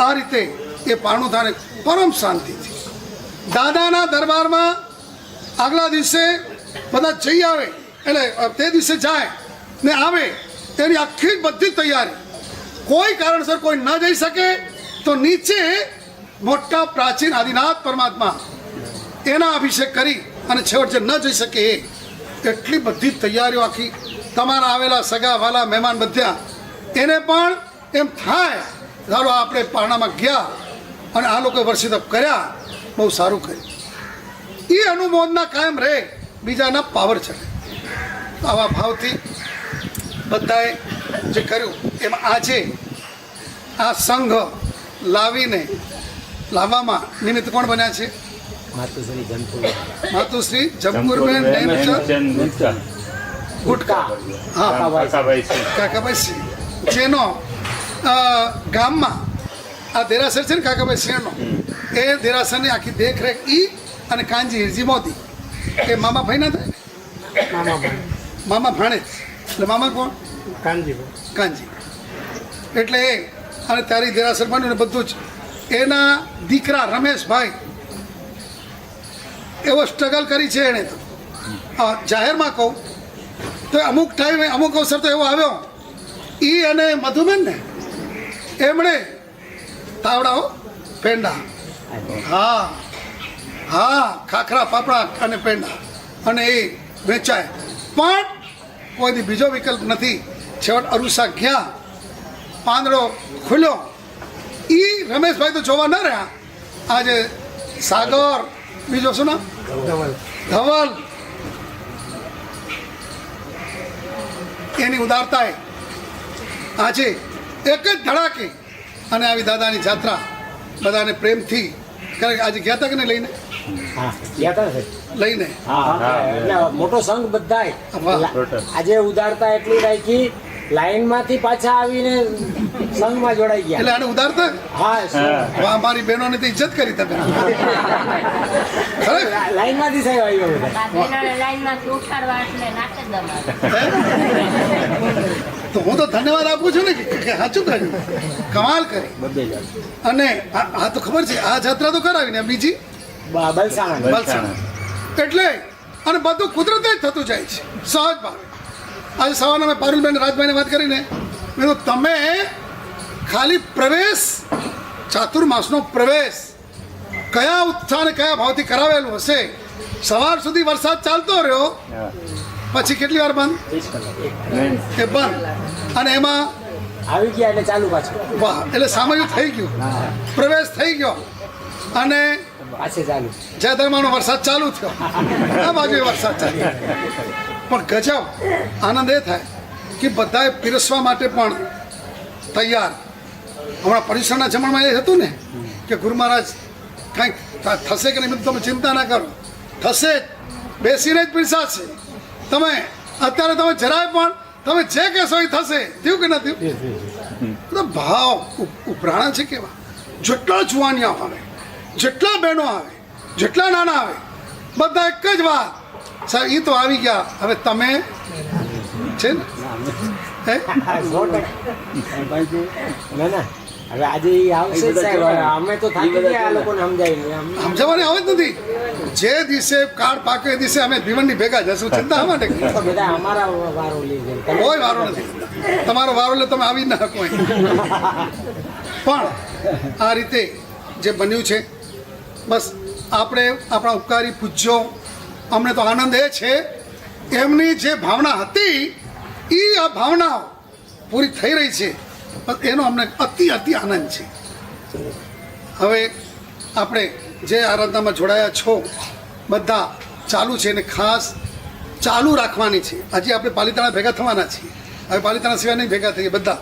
આ રીતે એ પારણું થાય પરમ શાંતિથી. દાદાના દરબારમાં આગલા દિવસે બધા જઈ આવે, એટલે તે દિવસે જાય ને આવે, તેની આખી બધી તૈયારી. કોઈ કારણસર કોઈ ન જઈ શકે તો નીચે મોટા પ્રાચીન આદિનાથ પરમાત્મા એના અભિષેક કરી, અને છેવટ જે ન જઈ શકે એ એટલી બધી તૈયારીઓ આખી. તમારા આવેલા સગા વાલા મહેમાન બધા એને પણ એમ થાય ચાલો આપણે પારણામાં ગયા અને આ લોકોએ વર્ષિતપ કર્યા, બહુ સારું કર્યું. એ અનુમોદના કાયમ રહે, બીજાના પાવર ચડે. આવા ભાવથી બધાએ જે કર્યું એમાં આજે આ સંઘ લાવવામાં નિમિત્ત કોણ બન્યા છે? માતુશ્રી જમકુરબેન ગુટકા, હા, કાકાભાઈ સિંહ, જેનો ગામમાં આ દેરાસર છે ને કાકાભાઈ સિંહનો, એ દેરાસરની આખી દેખરેખ ઈ અને કાનજી હિરજી મોદી, એ મામા ભાઈ ના થાય, મામા ભાણેજ, એટલે મામા કોણ? કાનજી. એટલે એ અને તારી દેરાસર બન્યું ને બધું જ. એના દીકરા રમેશભાઈ એવો સ્ટ્રગલ કરી છે એણે, તો જાહેરમાં કહું તો અમુક ટાઈમે અમુક અવસર તો એવો આવ્યો, એ અને મધુબેન ને એમણે તાવડાઓ પેંડા, હા હા, ખાખરા પાપડા અને પેંડા, અને એ વેચાય. પણ કોઈ બીજો વિકલ્પ નથી. છેવટ અરુસા ગયા, પાંદડો ખુલ્યો. એ રમેશભાઈ તો જોવા ન રહ્યા. આજે સાગર, બીજો શું નામ? ધવલ. એની ઉદારતાએ આજે એક જ ધડાકે અને આવી દાદાની જાત્રા બધાને પ્રેમથી કરે. આજે ગયા હતા કે નહીં લઈને? લઈને મોટો સંઘ બધાય આજે ઉદારતા એટલી રાખી, લાઈન માંથી પાછા આવીને સંઘમાં જોડાઈ ગયા. એટલે આને ઉદારતા. હા, અમારી બહેનોને તો ઇજ્જત કરી તમે. લાઈન માંથી સાહેબ આવી લાઈન માંથી ઉઠાડવા એટલે નાટક તો હું તો ધન્યવાદ આપું છું ને કે સાચું કર્યું, કમાલ કરી. બધે જ અને આ તો ખબર છે, આ જાત્રા તો કરાવી ને બીજી બલસાણા વલસાડ. એટલે અને બધું કુદરતે જ થતું જાય છે, સહજ ભાવે. આજે સવારના મેં પારુલબેન રાજભાઈને વાત કરીને મેં કીધું તમે ખાલી પ્રવેશ, ચાતુર્માસનો પ્રવેશ કયા ઉત્સાહ અને કયા ભાવથી કરાવેલું હશે. સવાર સુધી વરસાદ ચાલતો રહ્યો, હા. પછી કેટલી વાર બંધ? 30 કલાક એ બંધ. અને એમાં આવી ગયા એટલે ચાલુ પાછું વાહ, એટલે સામયું થઈ ગયું, પ્રવેશ થઈ ગયો અને પાછે ચાલુ. જય ધર્માનો વરસાદ ચાલુ થયો. આ બાજુ વરસાદ ચાલુ. પણ ગજબ આનંદ એ થાય કે બધાએ પીરસવા માટે પણ તૈયાર. હમણાં પરીક્ષાના જમણમાં એ હતું ને કે ગુરુ મહારાજ કંઈક થશે કે નહીં, તમે ચિંતા ના કરો, થશે જ, બેસીને જ પીરસાશે. તમે અત્યારે તમે જરાય પણ તમે જે કહેશો એ થશે. થયું કે નથી? તો ભાવ ઉપરાણા છે કેવા. જેટલા જુવાનિયા આવે, જેટલા બહેનો આવે, જેટલા નાના આવે, બધા એક જ વાત, સાહેબ એ તો આવી ગયા, હવે તમે છે ને હે? 100%. ના ના, હવે આજે ઈ આવશે જ સાહેબ. હવે અમે તો થાકી ગયા આ લોકોને સમજાવીને. સમજાવવાની આવે જ નથી. જે દિવસે કાર્ડ પાકે એ દિવસે અમે ભીવંડી ભેગા જશું, ચિંતા માટે તો બધા અમારા વારો લે છે. તમે કોઈ વારો નથી. તમારો વારો એટલે તમે આવી જ ના શકો અહીં. પણ આ રીતે જે બન્યું છે, બસ આપણે આપણા ઉપકારી પૂજ્યો, અમને તો આનંદ એ છે એમની જે ભાવના હતી એ આ ભાવના પૂરી થઈ રહી છે, એનો અમને અતિ આનંદ છે. હવે આપણે જે આરાધનામાં જોડાયા છો બધા ચાલુ છે અને ખાસ ચાલુ રાખવાની છે. હજી આપણે પાલિતાણા ભેગા થવાના છીએ, હવે પાલિતાણા સિવાય નહીં ભેગા થઈએ બધા.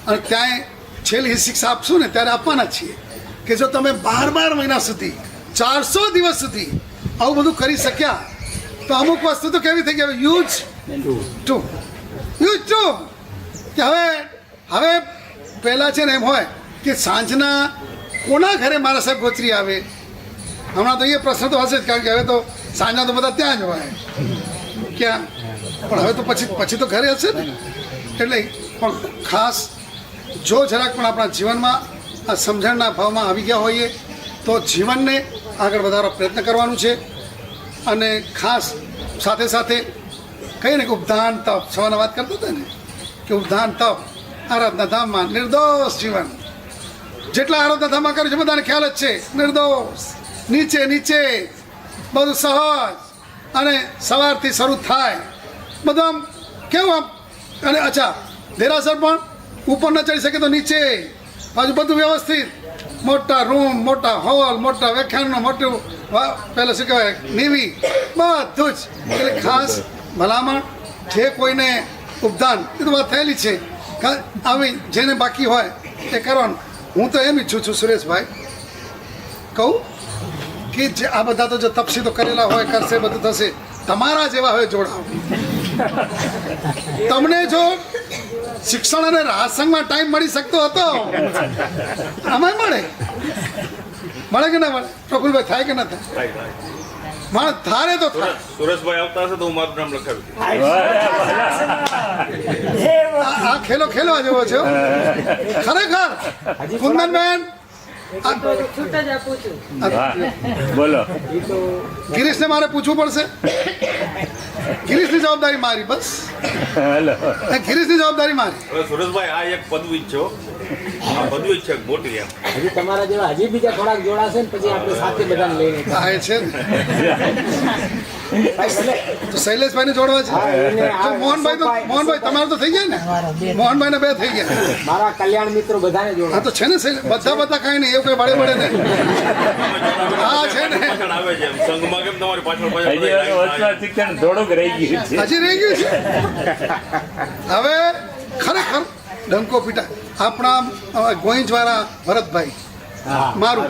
અને ત્યાં છેલ્લી શિક્ષા આપશું ને ત્યારે આપવાના છીએ કે જો તમે 12 મહિના સુધી 400 દિવસ સુધી આવું બધું કરી શક્યા તો અમુક વસ્તુ તો કેવી થઈ ગઈ, યુઝ ટુ કે હવે પહેલાં છે ને એમ હોય કે સાંજના કોના ઘરે મારા સાહેબ ગોચરી આવે. હમણાં તો એ પ્રશ્ન તો હશે જ, કારણ કે હવે તો સાંજના તો બધા ત્યાં જ હોય. ક્યાં? પણ હવે તો પછી તો ઘરે હશે ને. એટલે પણ ખાસ જો જરાક પણ આપણા જીવનમાં આ સમજણના ભાવમાં આવી ગયા હોઈએ તો જીવનને આગળ વધારવા પ્રયત્ન કરવાનું છે. અને ખાસ સાથે સાથે કહીએ ને કે ઉપધાન તપ, સવારના વાત કરતા હતા ને કે ઉપધાન તપ, આરાધના ધામમાં નિર્દોષ જીવન. જેટલા આરાધના ધામમાં કર્યું છે બધાને ખ્યાલ જ છે, નિર્દોષ, નીચે બધું સહજ. અને સવારથી શરૂ થાય બધું આમ કેવું આમ. અને અચ્છા, દેરાસર પણ ઉપર ન ચડી શકે તો નીચે, બાજુ બધું વ્યવસ્થિત, મોટા રૂમ, મોટા હોલ, મોટા વ્યાખ્યાનનો મોટું પહેલાં શું કહેવાય નીવી, બધું જ. એટલે ખાસ ભલામણ જે કોઈને ઉપદાન એ તો વાત થયેલી છે, આવી જેને બાકી હોય એ કરવાનું. હું તો એમ ઈચ્છું છું સુરેશભાઈ, કહું કે જે આ બધા તો જો તપસી તો કરેલા હોય, કરશે, બધું થશે. તમારા જેવા હવે જોડાઓ. તમને જો શિક્ષણ અને રાહસંગમાં ટાઈમ મળી શકતો હતો, આમાં મળે કે ના મળે? પ્રફુલભાઈ, થાય કે ના થાય? માણસ ધારે તો થાય. સુરેશભાઈ આવતા હશે તો હું મારું નામ લખાવી દઈશ. આ ખેલવા જેવો છે હો. ખરેખર કુંદનબેન, બોલો. ગિરીશને મારે પૂછવું પડશે. ગિરીશની જવાબદારી મારી, બસ હેલો. ગિરીશની જવાબદારી મારી. હવે સુરેશભાઈ આ એક પદવી જ છે હો. આ પદવી જ છે મોટી એમ. હજી તમારા જેવા હજી બીજા થોડાક જોડાશે ને પછી આપણે સાથે બધાને લઈને આ એ છે ને. તો શૈલેષભાઈને જોડવા છે. તો મોહનભાઈ તમારે તો થઈ ગયા ને? મોહનભાઈ ને 2 થઈ ગયા. મારા કલ્યાણ મિત્રો બધાને હા જોડા. તો છે ને બધા કઈ નહીં, એવું કઈ બળે ને. હા છે ને, પાછળ આવે છે એમ. સંઘમાં કેમ તમારી પાછળ હજી બધા વચમાં શિક્ષણ થોડુંક રહી ગયું છે. હજી રહી ગયું છે. હવે ખરેખર ડંકો પીટા. આપણા ગોઈંજવાળા ભરતભાઈ મારું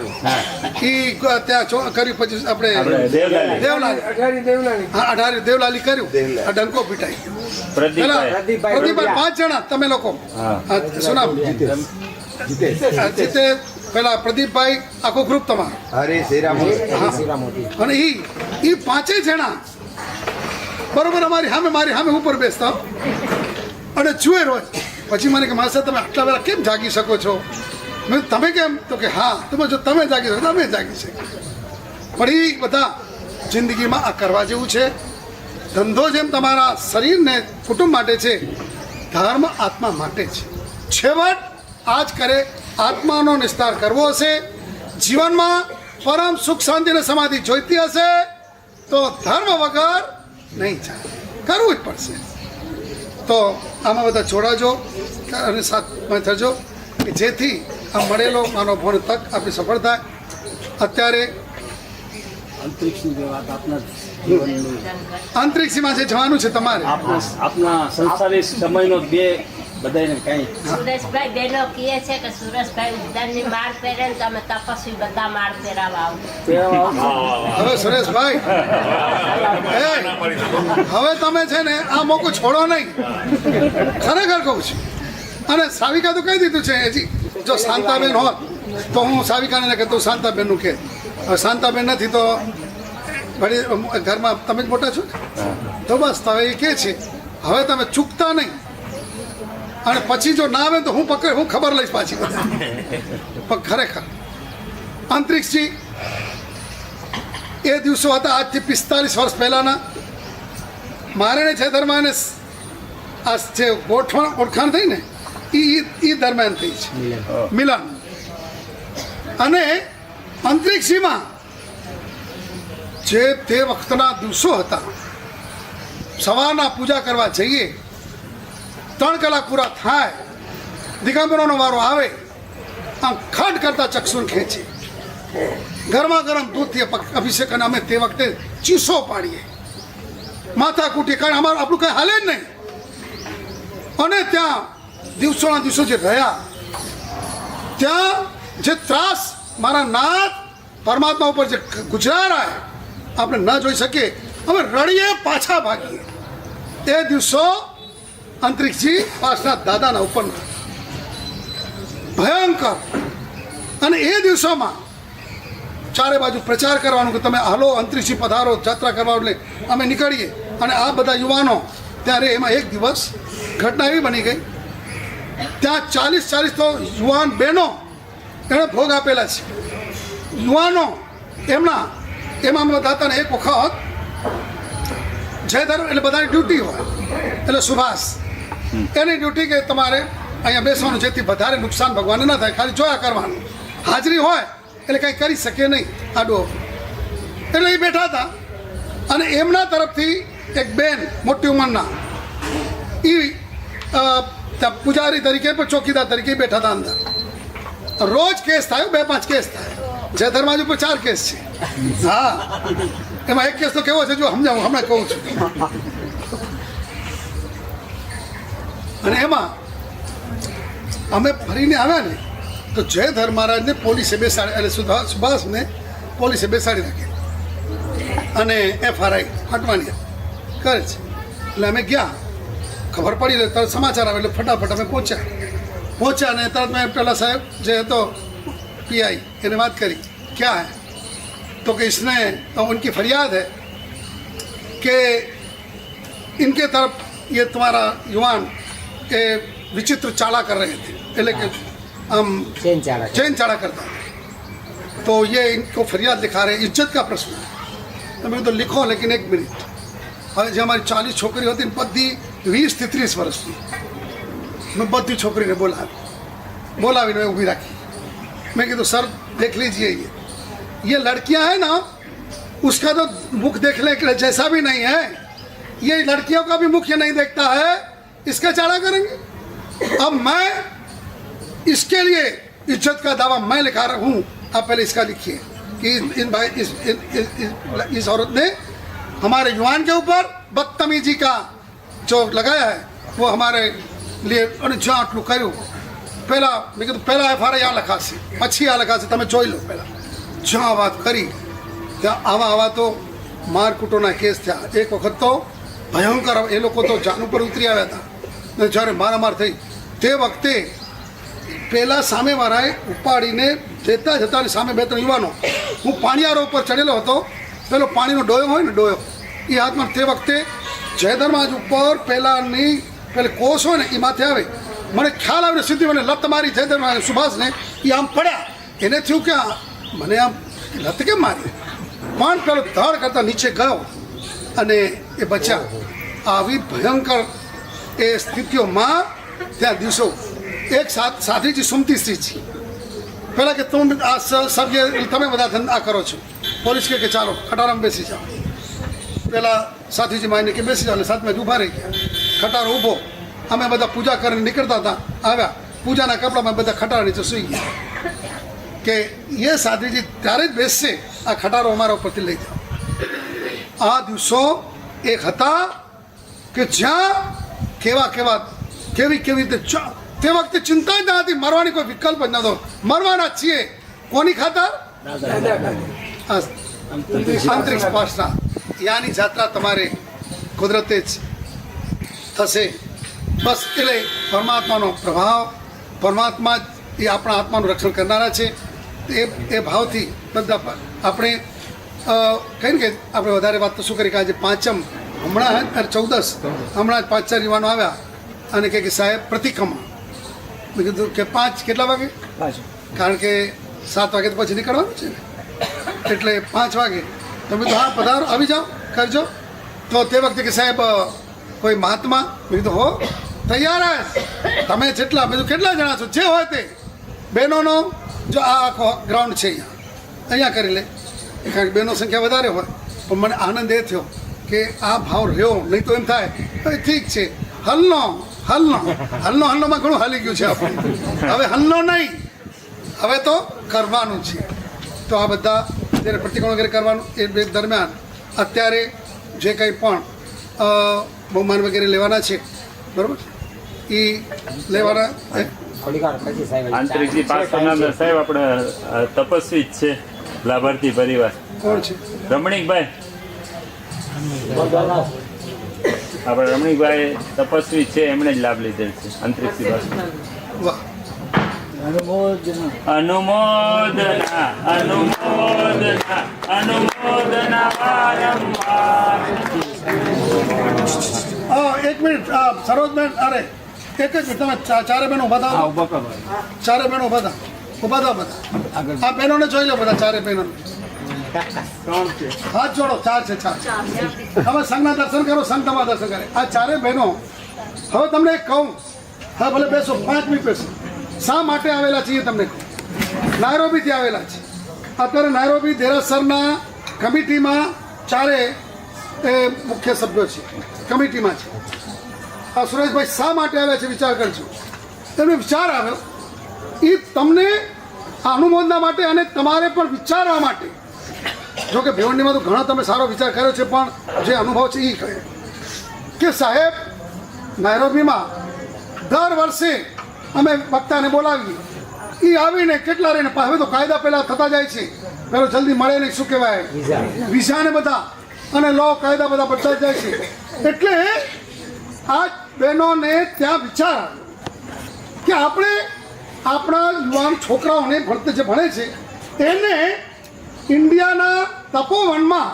ઈ ત્યાં કર્યું, પછી આપણે દેવલાલી, હા અઢારી દેવલાલી કર્યું, આ ડંકો પીટાઈ ગયો. પેલા પ્રદીપભાઈ 5 જણા તમે લોકો, શું નામ? જીતે, પેલા પ્રદીપભાઈ, આખું ગ્રુપ તમારું. હરે શ્રીરામ. અને ઈ 5 જણા બરોબર મારી સામે ઉપર બેસતા. અને જુએ રોજ. પછી મને કે મારા સાહેબ તમે આટલા વેળા કેમ જાગી શકો છો? મેં તમે કેમ? તો કે હા તમે જાગી શકો તમે જાગી શકો. પણ એ બધા જિંદગીમાં આ કરવા જેવું છે. ધંધો જેમ તમારા શરીરને કુટુંબ માટે છે, ધર્મ આત્મા માટે છે. છેવટ આજ કરે આત્માનો નિસ્તાર કરવો હશે, જીવનમાં પરમ સુખ શાંતિ અને સમાધિ જોઈતી હશે તો ધર્મ વગર નહીં ચાલે, કરવું જ પડશે. તો આમાં બધા જોડાજો અને સાથમાં થજો કે જેથી આ મળેલો માનવ ભણ તક આપણી સફળ થાય. અત્યારે અંતરિક્ષની જે વાત આપના જીવનની અંતરિક્ષમાં જે જવાનું છે તમારે, આપના સંસારી સમયનો બે બધાને કઈ સુરેશભાઈ બહેનો કહે છે કે સુરેશભાઈ ઉદ્યાનની માળ પહેરે ને તમે તપસ્વી બધા માળ પહેરાવા આવો. હવે સુરેશભાઈ હવે તમે છે ને આ મોકો છોડો નહીં, ખરેખર કહું છું. અને સાવિકા તો કહી દીધું છે હજી, જો શાંતાબેન હોત તો હું સાવિકાને કહેતો શાંતાબેનનું કે. હવે શાંતાબેન નથી તો વળી ઘરમાં તમે જ મોટા છો ને, તો બસ હવે એ કહે છે હવે તમે ચૂકતા નહીં. અને પછી જો ના આવે તો હું ખબર લઈશ પાછી બધા. પણ ખરેખર અંતરિક્ષજી એ દિવસો હતા આજથી 45 વર્ષ પહેલાના. મારે ને છે ધર્માને આ જે ઓળખાણ થઈ ને એ દરમિયાન થઈ છે મિલન. અને અંતરિક્ષમાં જે તે વખતના દિવસો હતા, સવારના પૂજા કરવા જઈએ, 3 કલાક પૂરા થાય, દિગંબરોનો વારો આવે, આમ ખડ કરતા ચક્ષુર ખેંચે, ગરમા ગરમ દૂધથી અભિષેક. અને અમે તે વખતે ચીસો પાડીએ, માથા કૂટી, કારણ અમારું આપણું કંઈ હાલે જ નહીં. અને ત્યાં દિવસોના દિવસો જે રહ્યા, ત્યાં જે ત્રાસ મારા નાથ પરમાત્મા ઉપર જે ગુજરારાય આપણે ન જોઈ શકીએ, અમે રડીએ પાછા ભાગીએ. એ દિવસો અંતરિક્ષજી પાસના દાદાના ઉપરના ભયંકર. અને એ દિવસોમાં ચારે બાજુ પ્રચાર કરવાનું કે તમે હાલો અંતરિક્ષી પધારો, જાત્રા કરવા. એટલે અમે નીકળીએ અને આ બધા યુવાનો ત્યારે એમાં એક દિવસ ઘટના એવી બની ગઈ, ત્યાં 40 તો યુવાન બહેનો એણે ભોગ આપેલા છે. યુવાનો એમાં બધા હતા ને. એક વખત જયધર્મ એટલે બધાની ડ્યુટી હોય, એટલે સુભાષ એની ડ્યુટી કે તમારે અહીંયા બેસવાનું, જેથી વધારે નુકસાન ભગવાનને ન થાય, ખાલી જોયા કરવાનું. હાજરી હોય એટલે કંઈ કરી શકે નહીં આડો. એટલે એ બેઠા હતા અને એમના તરફથી એક બેન મોટી ઉંમરના એ પૂજારી તરીકે પણ ચોકીદાર તરીકે બેઠા હતા અંદર. રોજ કેસ થાય, 2-5 કેસ થાય. જયધર્માજ ઉપર 4 કેસ છે. હા, એમાં એક કેસ તો કેવો છે જો સમજાવું, હમણાં કહું છું. અને એમાં અમે ફરીને આવ્યા ને તો જયધર મહારાજને પોલીસે બેસાડી, એટલે સુભાષને પોલીસે બેસાડી રાખી અને FRI હટવાની કરે છે. એટલે અમે ગયા, ખબર પડી એટલે તરત સમાચાર આવે એટલે ફટાફટ અમે પહોંચ્યા અને તરત મેં પેલા સાહેબ જે હતો PI એને વાત કરી, क्या है तो कि इसने उनकी फरियाद है कि इनके तरफ ये तुम्हारा युवान ये विचित्र चाला कर रहे थे, એટલે કે हम चैन चाला करता था, तो ये इनको फरियाद दिखा रहे, इज्जत का प्रश्न है. तो मैं तो लिखो, लेकिन 1 मिनट. હવે જે અમારી 40 છોકરીઓ હતી ને બધી 20 થી 30 વર્ષની, મેં બધી છોકરીને બોલાવીને ઊભી રાખી. मैं कहा तो सर देख लीजिए, ये लड़कियां हैं ना, उसका तो मुख देखने के जैसा भी नहीं है, ये लड़कियों का भी मुख ये नहीं देखता है, इसका चाड़ा करेंगे. अब मैं इसके लिए इज्जत का दावा मैं लिखा रहा हूँ, आप पहले इसका लिखिए कि इस औरत ने हमारे युवान के ऊपर बदतमीजी का जो लगाया है वो हमारे लिए જ્યાં આટલું કર્યું. પહેલાં મેં કીધું પહેલાં FRI આ લખાશે, પછી આ લખાશે, તમે જોઈ લો. પહેલાં જ્યાં વાત કરી ત્યાં આવા તો મારકૂટોના કેસ થયા. એક વખત તો ભયંકર, એ લોકો તો જાન ઉપર ઉતરી આવ્યા હતા. ને જ્યારે મારામાર થઈ તે વખતે પહેલાં સામેવાળાએ ઉપાડીને જતા સામે 2-3 યુવાનો, હું પાણીયારો ઉપર ચડેલો હતો, પેલો પાણીનો ડોયો હોય ને, ડોયો એ હાથમાં. તે વખતે જયધર્માજ ઉપર પહેલાંની પેલે કોષ હોય ને એ માથે આવે. મને ખ્યાલ આવ્યો સીધી મને લત મારી જયધર સુભાષને, એ આમ પડ્યા. એને થયું કે મને આમ લત કેમ મારી, પણ પેલો ધડ કરતા નીચે ગયો અને એ બચ્યા. આવી ભયંકર એ સ્થિતિઓમાં ત્યાં દિવસો એક સાધીજી સુમતી શ્રીજી પહેલાં કે તમે બધા ધંધા કરો છો. પોલીસ કે ચાલો ખટારામાં બેસી જાઓ. પેલા સાથીજી માઈને કે બેસી જાઓ, એટલે સાથમાં જ ઊભા રહી ગયા. ખટારો ઊભો, અમે બધા પૂજા કરીને નીકળતા હતા, આવ્યા પૂજાના કપડામાં બધા ખટારા નીચે સૂઈ ગયા કે એ સાથીજી ત્યારે જ બેસશે, આ ખટારો અમારા ઉપરથી લઈ જાઓ. આ દિવસો એક હતા કે જ્યાં કેવી રીતે તે વખતે ચિંતા જ ન હતી, મરવાની કોઈ વિકલ્પ જ નહોતો. મરવાના છીએ કોની ખાતર? આંતરિક સ્પર્શના. યાની જાત્રા તમારે કુદરતે જ થશે. બસ એટલે પરમાત્માનો પ્રભાવ, પરમાત્મા જ એ આપણા આત્માનું રક્ષણ કરનારા છે. એ ભાવથી બધા આપણે કહીને કે આપણે વધારે વાત તો શું કરી કે આજે પાંચમ હમણાં 14 હમણાં જ 5-4 યુવાનો આવ્યા અને કે સાહેબ પ્રતિક્રમણ. મેં કીધું કે 5 કેટલા વાગે? કારણ કે 7 વાગે તો પછી નીકળવાનું છે ને, એટલે 5 વાગે. તમે તો હા પધારો, આવી જાઓ, કરજો. તો તે વખતે કે સાહેબ કોઈ મહાત્મા? મેં કીધું હો તૈયાર જ, તમે જેટલા, મેં કીધું કેટલા જણા છો? જે હોય તે બહેનોનો જો આ આખો ગ્રાઉન્ડ છે અહીંયા કરી લે, કારણ કે બહેનો સંખ્યા વધારે હોય. પણ મને આનંદ એ થયો કે આ ભાવ રહ્યો, નહીં તો એમ થાય ઠીક છે હલનોમાં ઘણું હાલી ગયું છે આપણે. હવે હલનો નહીં, હવે તો કરવાનું છે. તો આ બધા જ્યારે પ્રતિક્રમણ વગેરે કરવાનું એ દરમિયાન અત્યારે જે કંઈ પણ બહુમાન વગેરે લેવાના છે, બરાબર, એ લેવાના. આંતરિકજી પાસ કરનાર સાહેબ આપણે તપસ્વી જ છે, લાભાર્થી પરિવાર. કોણ છે? રમણીકભાઈ. આપણે રમણીકભાઈ તપસ્વી છે, એમણે જ લાભ લીધેલ છે આંતરિકજી પાસ. વાહ. અનુમોદના વારંવાર. એક મિનિટ, સરોજબેન, અરે એક જ મિનિટ, તમે ચારે બહેનો ઉભા થાઓ. ચારે બહેનો ઉભા થાઓ, બધા આ બહેનોને જોઈ લો, બધા ચારે બહેનોને હાથ જોડો. 4 છે, 4. હવે સંઘના દર્શન કરો, સંઘ તમારા દર્શન કરે. આ ચારે બહેનો, હવે તમને એક કહું, હા ભલે બેસો, 5 મિનિટ બેસો. શા માટે આવેલા છીએ તમને કહું. નાયરોબીથી આવેલા છે. અત્યારે નાયરોબી દેરાસરના કમિટીમાં ચારે મુખ્ય સભ્યો છે, કમિટીમાં છે. આ સુરેશભાઈ શા માટે આવ્યા છે વિચાર કરજો. એમને વિચાર આવ્યો એ તમને અનુમોદના માટે અને તમારે પણ વિચારવા માટે. જો કે ભિવંડીમાં તો ઘણો તમે સારો વિચાર કર્યો છે, પણ જે અનુભવ છે એ કહે કે સાહેબ નાયરોબીમાં દર વર્ષે અમે વક્તાને બોલાવીએ, એ આવીને કેટલા રહીને, હવે તો કાયદા પહેલાં થતા જાય છે, પેલો જલ્દી મળે નહીં, શું કહેવાય, વિઝાને બધા, અને લો કાયદા બધા બદલાતા જાય છે. એટલે આ બહેનોને ત્યાં વિચાર આવ્યો કે આપણે આપણા યુવાન છોકરાઓને જે ભણે છે એને ઇન્ડિયાના તપોવનમાં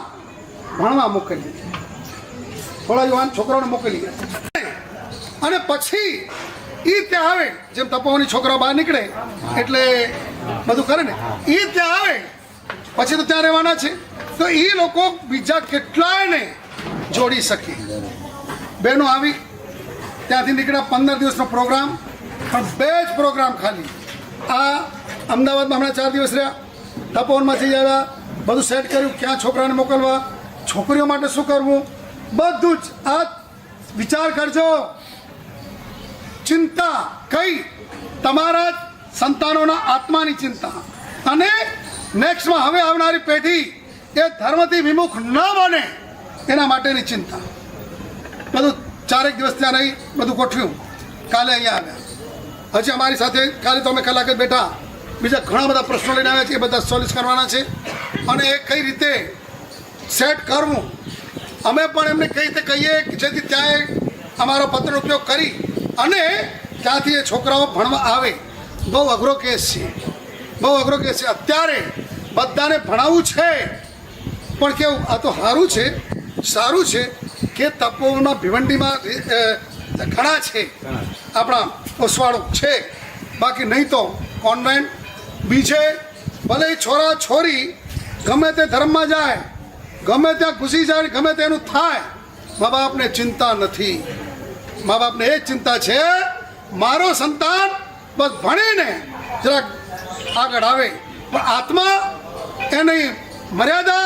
ભણવા મોકલીએ. થોડા યુવાન છોકરાઓને મોકલીએ અને પછી એ ત્યાં આવે, જેમ તપોવનની છોકરાઓ બહાર નીકળે એટલે બધું કરે ને, એ ત્યાં આવે પછી તો ત્યાં રહેવાના છે, તો એ લોકો બીજા કેટલાયને જોડી શકે. બહેનો આવી ત્યાંથી નીકળ્યા, 15 દિવસનો પ્રોગ્રામ, પણ 2 જ પ્રોગ્રામ ખાલી. આ અમદાવાદમાં હમણાં 4 દિવસ રહ્યા, તપોવનમાં જઈ આવ્યા, બધું સેટ કર્યું, ક્યાં છોકરાને મોકલવા, છોકરીઓ માટે શું કરવું, બધું જ. આ વિચાર કરજો. ચિંતા કઈ? તમારા જ સંતાનોના આત્માની ચિંતા, અને નેક્સ્ટમાં હવે આવનારી પેઢી એ ધર્મથી વિમુખ ન બને એના માટેની ચિંતા. બધું 4 દિવસ ત્યાં રહી, બધું ગોઠવ્યું, કાલે અહીંયા આવ્યા. હજી અમારી સાથે કાલે તો અમે કલાક જ બેઠા, બીજા ઘણા બધા પ્રશ્નો લઈને આવ્યા છે, એ બધા સોલ્વ કરવાના છે, અને એ કઈ રીતે સેટ કરવું અમે પણ એમને કઈ રીતે કહીએ કે જેથી ત્યાં અમારો પત્રનો ઉપયોગ કરી અને ત્યાંથી એ છોકરાઓ ભણવા આવે. બહુ અઘરો કેસ છે, બહુ અઘરો કેસ છે. અત્યારે બધાને ભણાવવું છે, પણ કેવું, આ તો સારું છે કે તપોવનમાં ભિવંડીમાં ઘણા છે આપણા ઓસવાળો છે, બાકી નહીં તો કોન્વેન્ટ બીજે ભલે છોરા છોરી ગમે તે ધર્મમાં જાય, ગમે ત્યાં ઘૂસી જાય, ગમે તેનું થાય, મા બાપને ચિંતા નથી. મા બાપને એ જ ચિંતા છે મારો સંતાન બસ ભણીને જરાક આગળ આવે, પણ આત્મા એની મર્યાદા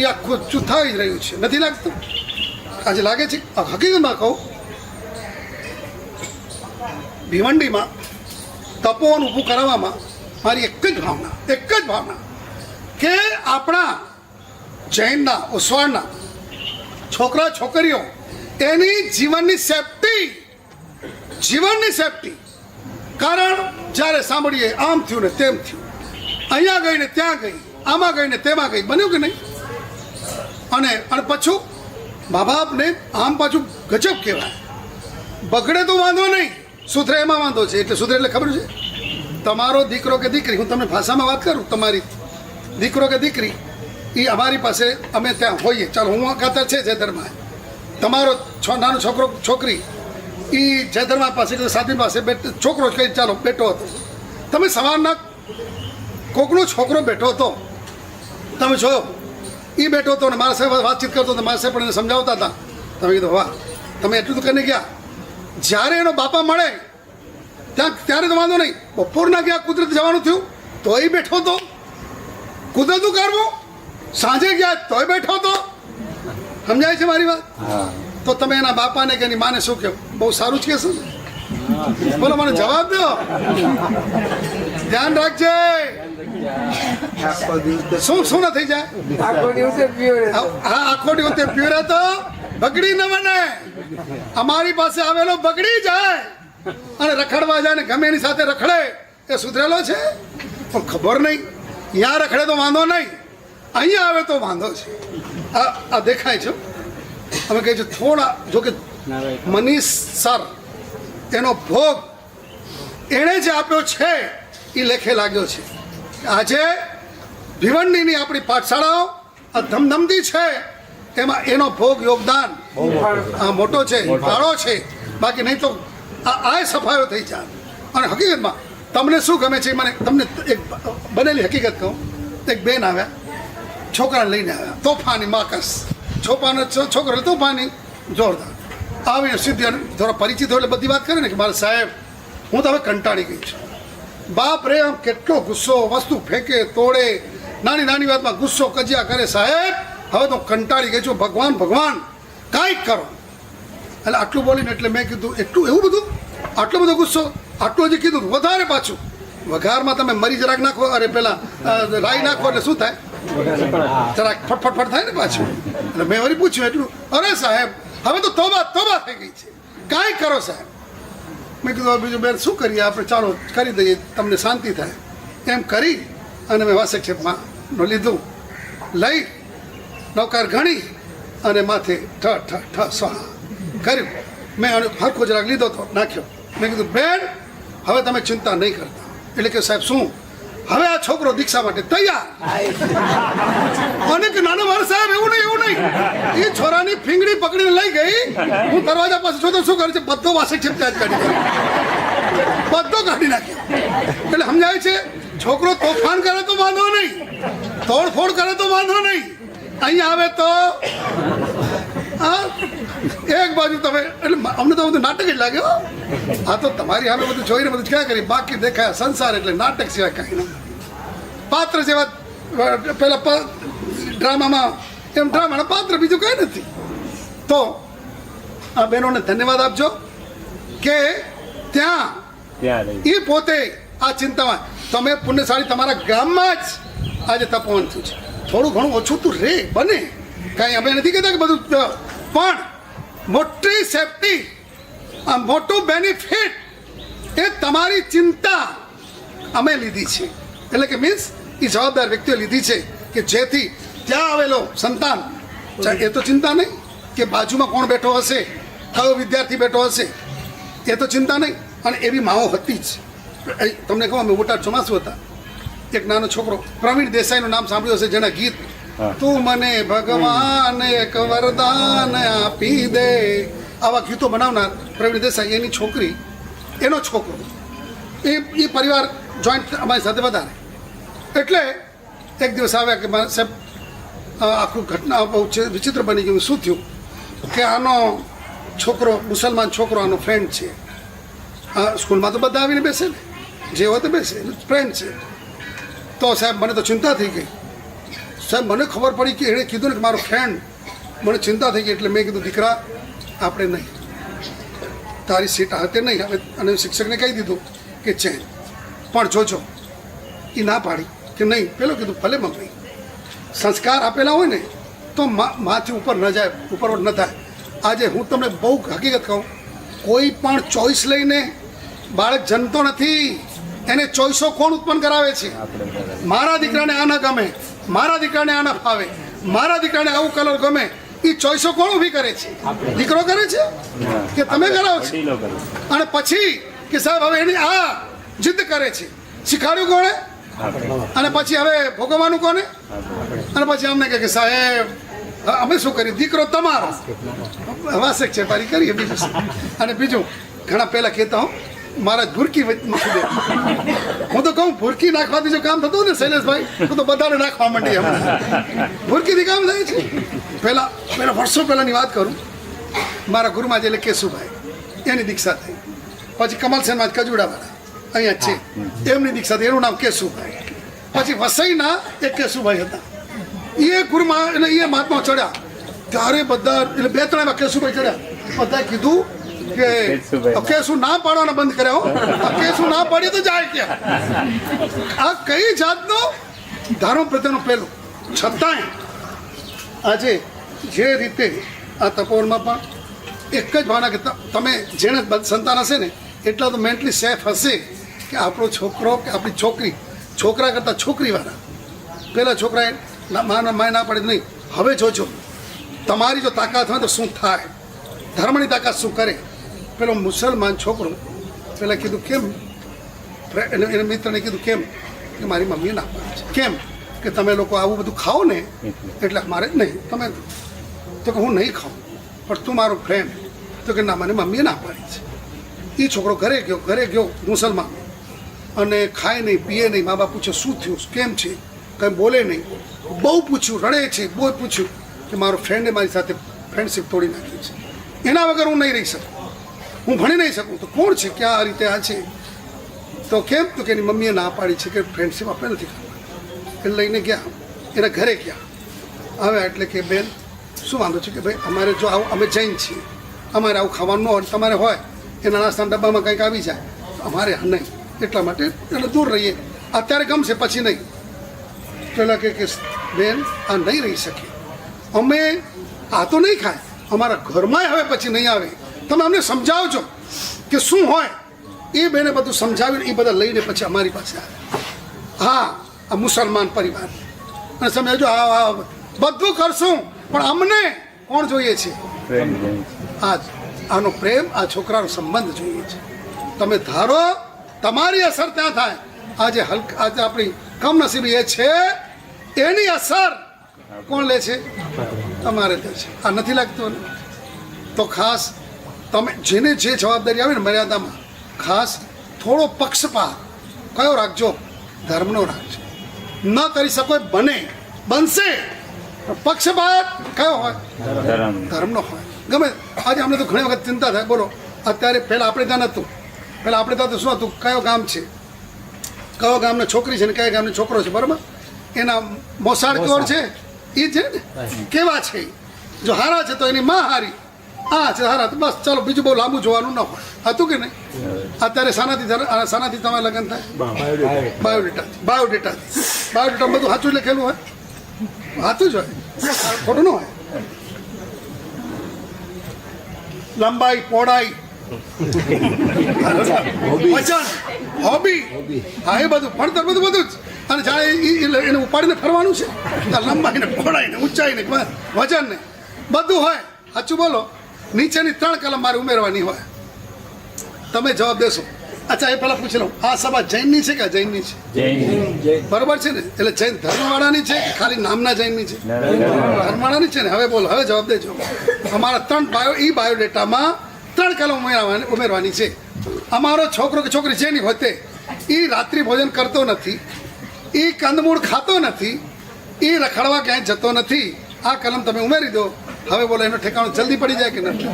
એ આખું ચૂથાઈ જ રહ્યું છે. નથી લાગતું? આજે લાગે છે. હકીકતમાં કહું, ભિવંડીમાં તપોવન ઊભું કરાવવામાં મારી એક જ ભાવના કે આપણા જૈનના ઓસવાળના છોકરા છોકરીઓ એની જીવનની સેફટી. કારણ જ્યારે સાંભળીએ આમ થયું ને તેમ થયું, અહીંયા ગઈ ને ત્યાં ગઈ, આમાં ગઈ ને તેમાં ગઈ, બન્યું કે નહીં? અને પાછું મા બાપને આમ પાછું ગજબ કહેવાય. બગડે તો વાંધો નહીં, સુધરે એમાં વાંધો છે. એટલે સુધરે એટલે ખબર છે, તમારો દીકરો કે દીકરી, હું તમને ભાષામાં વાત કરું, તમારી દીકરો કે દીકરી એ અમારી પાસે અમે ત્યાં હોઈએ, ચાલો હું ખાતર છે જયધરમાં, તમારો નાનો છોકરો છોકરી એ જયધરમાં પાસે સાધ્વી પાસે છોકરો કહી ચાલો બેઠો હતો, તમે સવારના કોકનો છોકરો બેઠો હતો, તમે જોયો એ બેઠો હતો ને મારા સાહેબ વાતચીત કરતો હતો, મારા સાહેબ પણ એને સમજાવતા હતા. તમે કીધું વાહ, તમે એટલું તો કરીને ગયા. જ્યારે એનો બાપા મળે ત્યારે તો વાંધો નહીં, બપોરના ગયા કુદરત જવાનું થયું તોય બેઠો હતો, કુદરતું કરવું, સાંજે ગયા તોય બેઠો હતો. સમજાય છે મારી વાત? તો તમે એના બાપાને કે એની માને શું કહો? બહુ સારું જ કહેશો ને? બોલો, મને જવાબ દો, ધ્યાન રાખજે. શું ના થઈ જાય? આખો દિવસે પ્યોર હતો, બગડી ન બને. અમારી પાસે આવેલો બગડી જાય અને રખડવા જાય ને ગમે એની સાથે રખડે એ સુધરેલો છે? પણ ખબર નહીં, ત્યાં રખડે તો વાંધો નહીં, અહીંયા આવે તો વાંધો છે. આ દેખાય છે. અમે કહીએ છીએ થોડા, જોકે મનીષ સર એનો ભોગ એણે જે આપ્યો છે એ લેખે લાગ્યો છે. આજે ભિવંડીની આપણી પાઠશાળાઓ આ ધમધમતી છે, એમાં એનો ભોગ યોગદાન મોટો છે, ફાળો છે. બાકી નહીં તો આ સફાયો થઈ જાય. અને હકીકતમાં તમને શું ગમે છે? મને તમને એક બનેલી હકીકત કહું. એક બેન આવ્યા, છોકરાને લઈને આવ્યા, તોફાની માકસ છોકરો તોફાની જોરદાર આવીને સીધી થોડા પરિચિત હોય એટલે બધી વાત કરે ને કે મારા સાહેબ હું તો હવે કંટાળી ગઈ છું. બાપ રે, આમ કેટલો ગુસ્સો, વસ્તુ ફેંકે તોડે, નાની નાની વાતમાં ગુસ્સો કજિયા કરે. સાહેબ હવે તો કંટાળી ગઈ છું, ભગવાન કાંઈક કરો. એટલે આટલું બોલીને એટલે મેં કીધું એટલું એવું બધું, આટલો બધો ગુસ્સો, આટલું હજી કીધું વધારે પાછું. વઘારમાં તમે મરી જરાક નાખો, અરે પેલા રાઈ નાખો એટલે શું થાય? જરાક ફટફટ થાય ને પાછું. એટલે મેં વળી પૂછ્યું એટલું, અરે સાહેબ હવે તો તોબા થઈ ગઈ છે, કાંઈ કરો સાહેબ. મેં કીધું બીજું બેન શું કરીએ આપણે, ચાલો કરી દઈએ, તમને શાંતિ થાય. એમ કરી અને મેં વાસક્ષેપમાં લીધું, લઈ નૌકાર ગણી અને માથે ઠ સ્વાહા કર્યું. મેં હરખો જરાક લીધો તો નાખ્યો. મેં કીધું બેન હવે તમે ચિંતા નહીં કરતા. એટલે કે સાહેબ શું? હવે આ છોકરો દીક્ષા માટે તૈયાર. અને કે નાનો મારો સાહેબ એવું નહીં, એ છોરાની ફીંગડી પકડીને લઈ ગઈ. હું દરવાજા પાસે જોતો શું કરે છે, બધો વાસક્ષેપ ત્યાં જ કાઢી નાખ્યો. એટલે સમજાય છે, છોકરો તોફાન કરે તો વાંધો નહીં, તોડફોડ કરે તો વાંધો નહીં, અહીંયા આવે તો એક બાજુ તમે. એટલે અમને તો બધું નાટક જ લાગે. આ તો તમારી સામે બધું જોઈને બધું ક્યાં કરી, બાકી દેખાય સંસાર એટલે નાટક સિવાય કાંઈ નહીં. પાત્ર જેવા પેલા ડ્રામામાં એમ ડ્રામાના પાત્ર, બીજું કાંઈ નથી. તો આ બહેનોને ધન્યવાદ આપજો કે ત્યાં એ પોતે આ ચિંતામાં. તમે પુણ્યશાળી તમારા ગામમાં જ આજે તપોવન થયું છે. થોડું ઘણું ઓછું તું રે બને, કાંઈ અમે નથી કહેતા કે બધું, પણ મોટી સેફટી, આ મોટું બેનિફિટ એ તમારી ચિંતા અમે લીધી છે. એટલે કે મીન્સ એ જવાબદાર વ્યક્તિઓ લીધી છે કે જેથી ત્યાં આવેલો સંતાન એ તો ચિંતા નહીં કે બાજુમાં કોણ બેઠો હશે, કયો વિદ્યાર્થી બેઠો હશે, એ તો ચિંતા નહીં. અને એવી માઓ હતી જ. તમને કહું, અમે મોટા ચોમાસું હતા, એક નાનો છોકરો પ્રવીણ દેસાઈનું નામ સાંભળ્યું હશે, જેના ગીત તું મને ભગવાન એક વરદાન આપી દે, આવા ગીતો બનાવનાર પ્રવીણ દેસાઈ, એની છોકરી, એનો છોકરો, એ પરિવાર જોઈન્ટ અમારી સાથે વધારે. એટલે એક દિવસ આવ્યા કે મારે સાહેબ આખું ઘટના બહુ વિચિત્ર બની ગયું. શું થયું કે આનો છોકરો, મુસલમાન છોકરો, આનો ફ્રેન્ડ છે. સ્કૂલમાં તો બધા આવીને બેસે ને, જે હોય તો બેસે, ફ્રેન્ડ છે. તો સાહેબ મને તો ચિંતા થઈ ગઈ. સાહેબ મને ખબર પડી કે એણે કીધું ને કે મારો ફ્રેન્ડ, મને ચિંતા થઈ ગઈ. એટલે મેં કીધું દીકરા આપણે નહીં, તારી સીટ હાથે નહીં. હવે અને શિક્ષકને કહી દીધું કે ચેન, પણ જોજો. એ ના પાડી કે નહીં. પેલો કીધું ભલે મમ્મી, સંસ્કાર આપેલા હોય ને તો માથી ઉપર ન જાય, ઉપર ન થાય. આજે હું તમને બહુ હકીકત કહું, કોઈ પણ ચોઈસ લઈને બાળક જન્મતો નથી. એને ચોઈસો કોણ ઉત્પન્ન કરાવે છે? મારા દીકરાને આ ન ગમે, મારા દીકરાને આ ન ફાવે, મારા દીકરાને આવું કલર ગમે, એ ચોઈસો કોણ ઊભી કરે છે? દીકરો કરે છે કે તમે કરાવો છો? અને પછી કે સાહેબ હવે એની આ જીદ કરે છે, શીખાડ્યું કોણે? અને પછી હવે ભોગવવાનું કોને? અને પછી અમને કહે કે સાહેબ અમે શું કરીએ, દીકરો તમારો વાસક છે પારી કરીએ બીજું. અને બીજું ઘણા પહેલા કહેતા હું મહારાજ ભૂરકી મૂકી દે. હું તો કહું ભૂરકી નાખવાથી જો કામ થતું ને શૈલેષભાઈ, હું તો બધાને નાખવા માંડી. હમણાં ભૂરકીથી કામ થાય છે. પહેલા વર્ષો પહેલાંની વાત કરું, મારા ગુરુમાં એટલે કેશુભાઈ, એની દીક્ષા થઈ. પછી કમલસેનમાં કજુડાવાળા અહીંયા છે, એમની દીક્ષા થઈ, એનું નામ કેશુભાઈ. પછી વસઈના એક કેશુભાઈ હતા, એ ગુરુમાં એટલે એ મહાત્મા ચડ્યા ત્યારે બધા, એટલે 2-3 એવા કેશુભાઈ ચડ્યા. બધાએ કીધું કે કેસુ ના પાડવાના બંધ કર્યા હો, કેસુ ના પાડીએ તો જાય ક્યાં? આ કઈ જાતનો ધર્મ પ્રત્યેનો પહેલું. છતાંય આજે જે રીતે આ તપોવનમાં પણ એક જ ભાવના કે તમે જેને સંતાન હશે ને એટલા તો મેન્ટલી સેફ હશે કે આપણો છોકરો કે આપણી છોકરી, છોકરા કરતાં છોકરીવાળા. પહેલાં છોકરાએ માય ના પડે નહીં. હવે જોજો તમારી જો તાકાત હોય તો શું થાય, ધર્મની તાકાત શું કરે. પેલો મુસલમાન છોકરો પેલા કીધું કેમ, એને મિત્રને કીધું કેમ, કે મારી મમ્મીએ ના પાડે છે. કેમ કે તમે લોકો આવું બધું ખાઓ ને એટલે મારે નહીં. તમે તો કે હું નહીં ખાઉં, પણ તું મારો ફ્રેન્ડ. તો કે ના, મને મમ્મીએ ના પાડી છે. એ છોકરો ઘરે ગયો મુસલમાન, અને ખાય નહીં, પીએ નહીં. મા બાપ પૂછે શું થયું, કેમ છે, કંઈ બોલે નહીં. બહુ પૂછ્યું, રડે છે, બહુ પૂછ્યું કે મારો ફ્રેન્ડે મારી સાથે ફ્રેન્ડશીપ તોડી નાખી છે, એના વગર હું નહીં રહી શકું, હું ભણી નહીં શકું. તો કોણ છે, ક્યાં આ રીતે આ છે? તો કેમ? તો કે એની મમ્મીએ ના પાડી છે કે ફ્રેન્ડશીપ આપણે નથી કરવાની. એટલે લઈને ગયા, એના ઘરે ગયા. હવે એટલે કે બેન શું વાંધો છે કે ભાઈ અમારે જો આવું, અમે જૈન છીએ, અમારે આવું ખાવાનું હોય, તમારે હોય એના નાસ્તાના ડબ્બામાં કંઈક આવી જાય, અમારે નહીં. એટલા માટે એટલે દૂર રહીએ. અત્યારે ગમશે, પછી નહીં. પેલા કે બેન આ નહીં રહી શકીએ, અમે આ તો નહીં ખાય, અમારા ઘરમાં હવે પછી નહીં આવે. તમે અમને સમજાવજો કે શું હોય. એ બેને બધું સમજાવ્યું, એ બધા લઈને પછી અમારી પાસે આવે. હા, આ મુસલમાન પરિવાર. અને સમજો હા બધું કરશું, પણ અમને કોણ જોઈએ છે? આનો પ્રેમ, આ છોકરાનો સંબંધ જોઈએ છે. તમે ધારો તમારી અસર ત્યાં થાય. આજે આપણી કમનસીબી એ છે, એની અસર કોણ લે છે? તમારે લે છે. આ નથી લાગતું ને? તો ખાસ તમે જેને જે જવાબદારી આવે ને મર્યાદામાં, ખાસ થોડો પક્ષપાત કયો રાખજો? ધર્મનો રાખજો. ન કરી શકો બનશે, પક્ષપાત કયો હોય? ધર્મનો હોય. ગમે આજે અમને તો ઘણી વખત ચિંતા થાય. બોલો અત્યારે પહેલાં આપણે ત્યાં નહોતું. પહેલાં આપણે ત્યાં તો શું હતું, કયો ગામ છે, કયો ગામનો છોકરી છે ને કયા ગામનો છોકરો છે, બરાબર? એના મોસાળ કોર છે એ છે ને, કેવા છે, જો હારા છે તો એની માં હારી, હા છે હારા તો બસ ચાલો, બીજું બહુ લાંબુ જોવાનું ન હોય. હતું કે નહીં? અત્યારે શાનાથી તમારે લગ્ન થાય? બાયોડેટા બધું સાચું લખેલું હોય, સાચું જ હોય, ખોટું ન હોય. લંબાઈ, પહોળાઈ, વજન, હોબી, હા એ બધું, ભણતર બધું જ. અને જાણે એને ઉપાડીને ફરવાનું છે, લંબાઈ ને પહોળાઈ ને ઊંચાઈ ને વજન ને બધું હોય. સાચું બોલો, નીચેની 3 કલમ મારે ઉમેરવાની હોય. તમે જવાબ દેશો અચ્છા એ પહેલા પૂછી લઉં, આ સભા જૈનની છે કે અજૈનની છે? જૈન બરોબર છે ને? એટલે જૈન ધર્મવાળાની છે કે ખાલી નામના જૈનની છે? ધર્મવાળાની છે ને? હવે બોલો, હવે જવાબ દેજો. અમારા 3 બાયોડેટામાં 3 કલમ ઉમેરવાની છે. અમારો છોકરો કે છોકરી જેની હોતે એ રાત્રિ ભોજન કરતો નથી, એ કંદમૂળ ખાતો નથી, એ રખડવા ક્યાંય જતો નથી. આ કલમ તમે ઉમેરી દો. હવે બોલો, એનો ઠેકાણો જલ્દી પડી જાય કે નથી?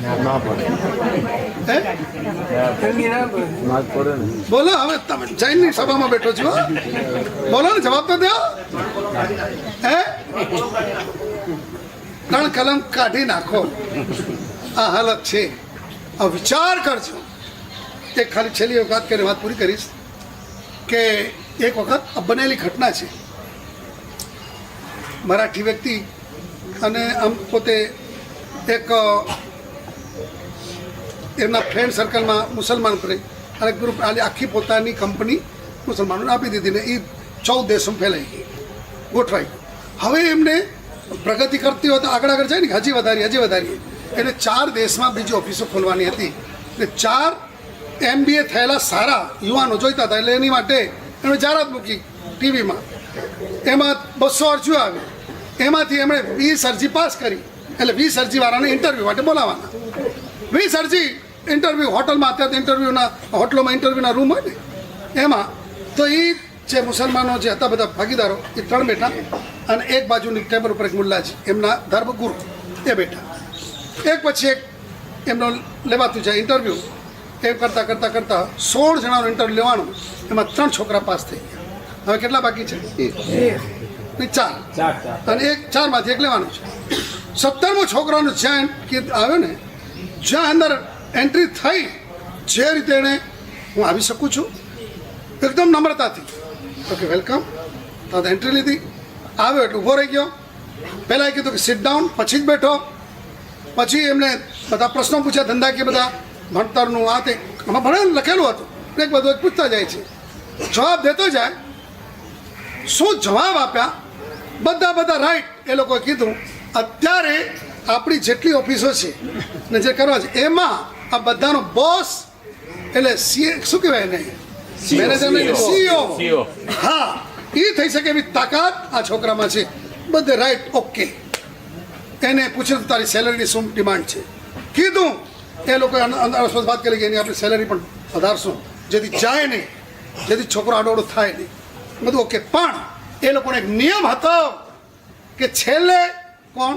બોલો, હવે તમે જૈનની સભામાં બેઠો છો, બોલો ને, જવાબ તો દો. હે 3 કલમ કાઢી નાખો. આ હાલત છે. આ વિચાર કરજો. એક ખાલી છેલ્લી વાત કરીને વાત પૂરી કરીશ કે એક વખત બનેલી ઘટના છે. મરાઠી વ્યક્તિ અને આમ પોતે એક એમના ફ્રેન્ડ સર્કલમાં મુસલમાન પર અને ગ્રુપ આખી પોતાની કંપની મુસલમાનોને આપી દીધી ને એ 14 દેશોમાં ફેલાઈ ગઈ, ગોઠવાઈ. હવે એમને પ્રગતિ કરતી હોય તો આગળ જાય ને, હજી વધારીએ. એટલે 4 દેશમાં બીજી ઓફિસો ખોલવાની હતી. એટલે 4 MBA થયેલા સારા યુવાનો જોઈતા હતા. એટલે એની માટે એમણે જાહેરાત મૂકી ટીવીમાં. એમાં 200 અરજીઓ આવી. એમાંથી એમણે 20 અરજી પાસ કરી. એટલે 20 અરજીવાળાને ઇન્ટરવ્યૂ માટે બોલાવવાના. 20 અરજી ઇન્ટરવ્યૂ હોટલમાં, અત્યારે ઇન્ટરવ્યૂના હોટલોમાં ઇન્ટરવ્યૂના રૂમ હોય ને એમાં. તો એ જે મુસલમાનો જે હતા બધા ભાગીદારો એ 3 બેઠા અને એક બાજુની ટેબલ ઉપર એક મુલ્લાજી એમના ધર્મગુરુ એ બેઠા. એક પછી એક એમનો લેવાતું જાય ઇન્ટરવ્યૂ. એમ કરતાં 16 જણાનો ઇન્ટરવ્યૂ લેવાનો. એમાં 3 છોકરા પાસ થઈ ગયા. હવે કેટલા બાકી છે? 4. અને 4માંથી 1 લેવાનું છે. 17મો છોકરાનો જ્યાં આવ્યો ને, જ્યાં અંદર એન્ટ્રી થઈ, જે રીતે એણે હું આવી શકું છું એકદમ નમ્રતાથી, ઓકે વેલકમ, તો એન્ટ્રી લીધી. આવ્યો એટલે ઊભો રહી ગયો. પહેલાં એ કીધું કે સિટ ડાઉન, પછી જ બેઠો. પછી એમને બધા પ્રશ્નો પૂછ્યા, ધંધાકીય બધા, ભણતરનું આ તે આમાં ભણે લખેલું હતું. એક બધું પૂછતા જાય છે, જવાબ દેતો જાય. શું જવાબ આપ્યા? બધા રાઈટ. એ લોકોએ કીધું અત્યારે આપણી જેટલી ઓફિસો છે ને જે કરવા છે એમાં આ બધાનો બોસ એટલે શું કહેવાય ને, મેનેજર નહીં, CEO. હા, એ થઈ શકે એવી તાકાત આ છોકરામાં છે. બધે રાઈટ, ઓકે. એને પૂછ્યું તારી સેલરીની શું ડિમાન્ડ છે? કીધું. એ લોકોએ અંદર વાત કરી કે એની આપણે સેલરી પણ વધારશું, જેથી જાય નહીં, જેથી છોકરો આડોડો થાય નહીં, બધું ઓકે. પણ એ લોકોને એક નિયમ હતો કે છેલ્લે કોણ?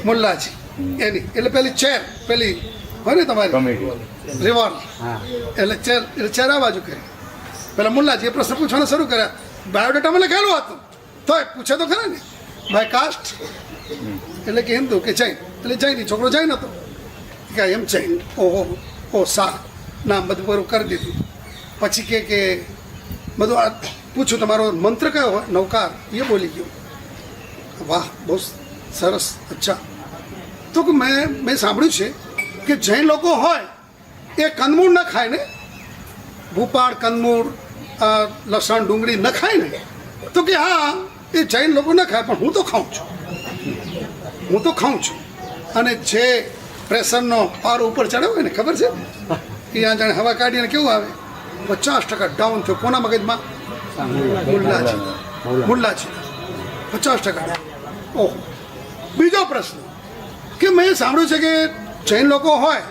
મુલ્લાજી. એની એટલે પેલી ચેર, પેલી હોય ને તમારી રિવોલ્વ, એટલે ચેર આ બાજુ કરી. પેલા મુલ્લાજી એ પ્રશ્ન પૂછવાના શરૂ કર્યા. બાયોડેટામાં લખેલું હતું તો પૂછે તો ખરા ને, ભાઈ કાસ્ટ એટલે કે હિન્દુ કે જૈન? એટલે જૈન. છોકરો જૈન હતો કે એમ જૈન. ઓહો સારું, નામ બધું બરું કરી દીધું. પછી કે બધું પૂછું તમારો મંત્ર કયો હોય? નૌકાર. એ બોલી ગયો. વાહ, બહુ સરસ. અચ્છા, તો કે મેં સાંભળ્યું છે કે જૈન લોકો હોય એ કંદમૂળ ન ખાય ને, ભૂપાળ, કંદમૂળ, લસણ, ડુંગળી ન ખાય ને? તો કે હા, એ જૈન લોકો ન ખાય, પણ હું તો ખાઉં છું. અને જે પ્રેશરનો પારો ઉપર ચડ્યો હોય ને, ખબર છે કે આ જાણે હવા કાઢીને કેવું આવે, 50% ડાઉન થયો. કોના મગજમાં? મુલ્લાજી. 50%. ઓહો. બીજો પ્રશ્ન કે મેં સાંભળ્યું છે કે જૈન લોકો હોય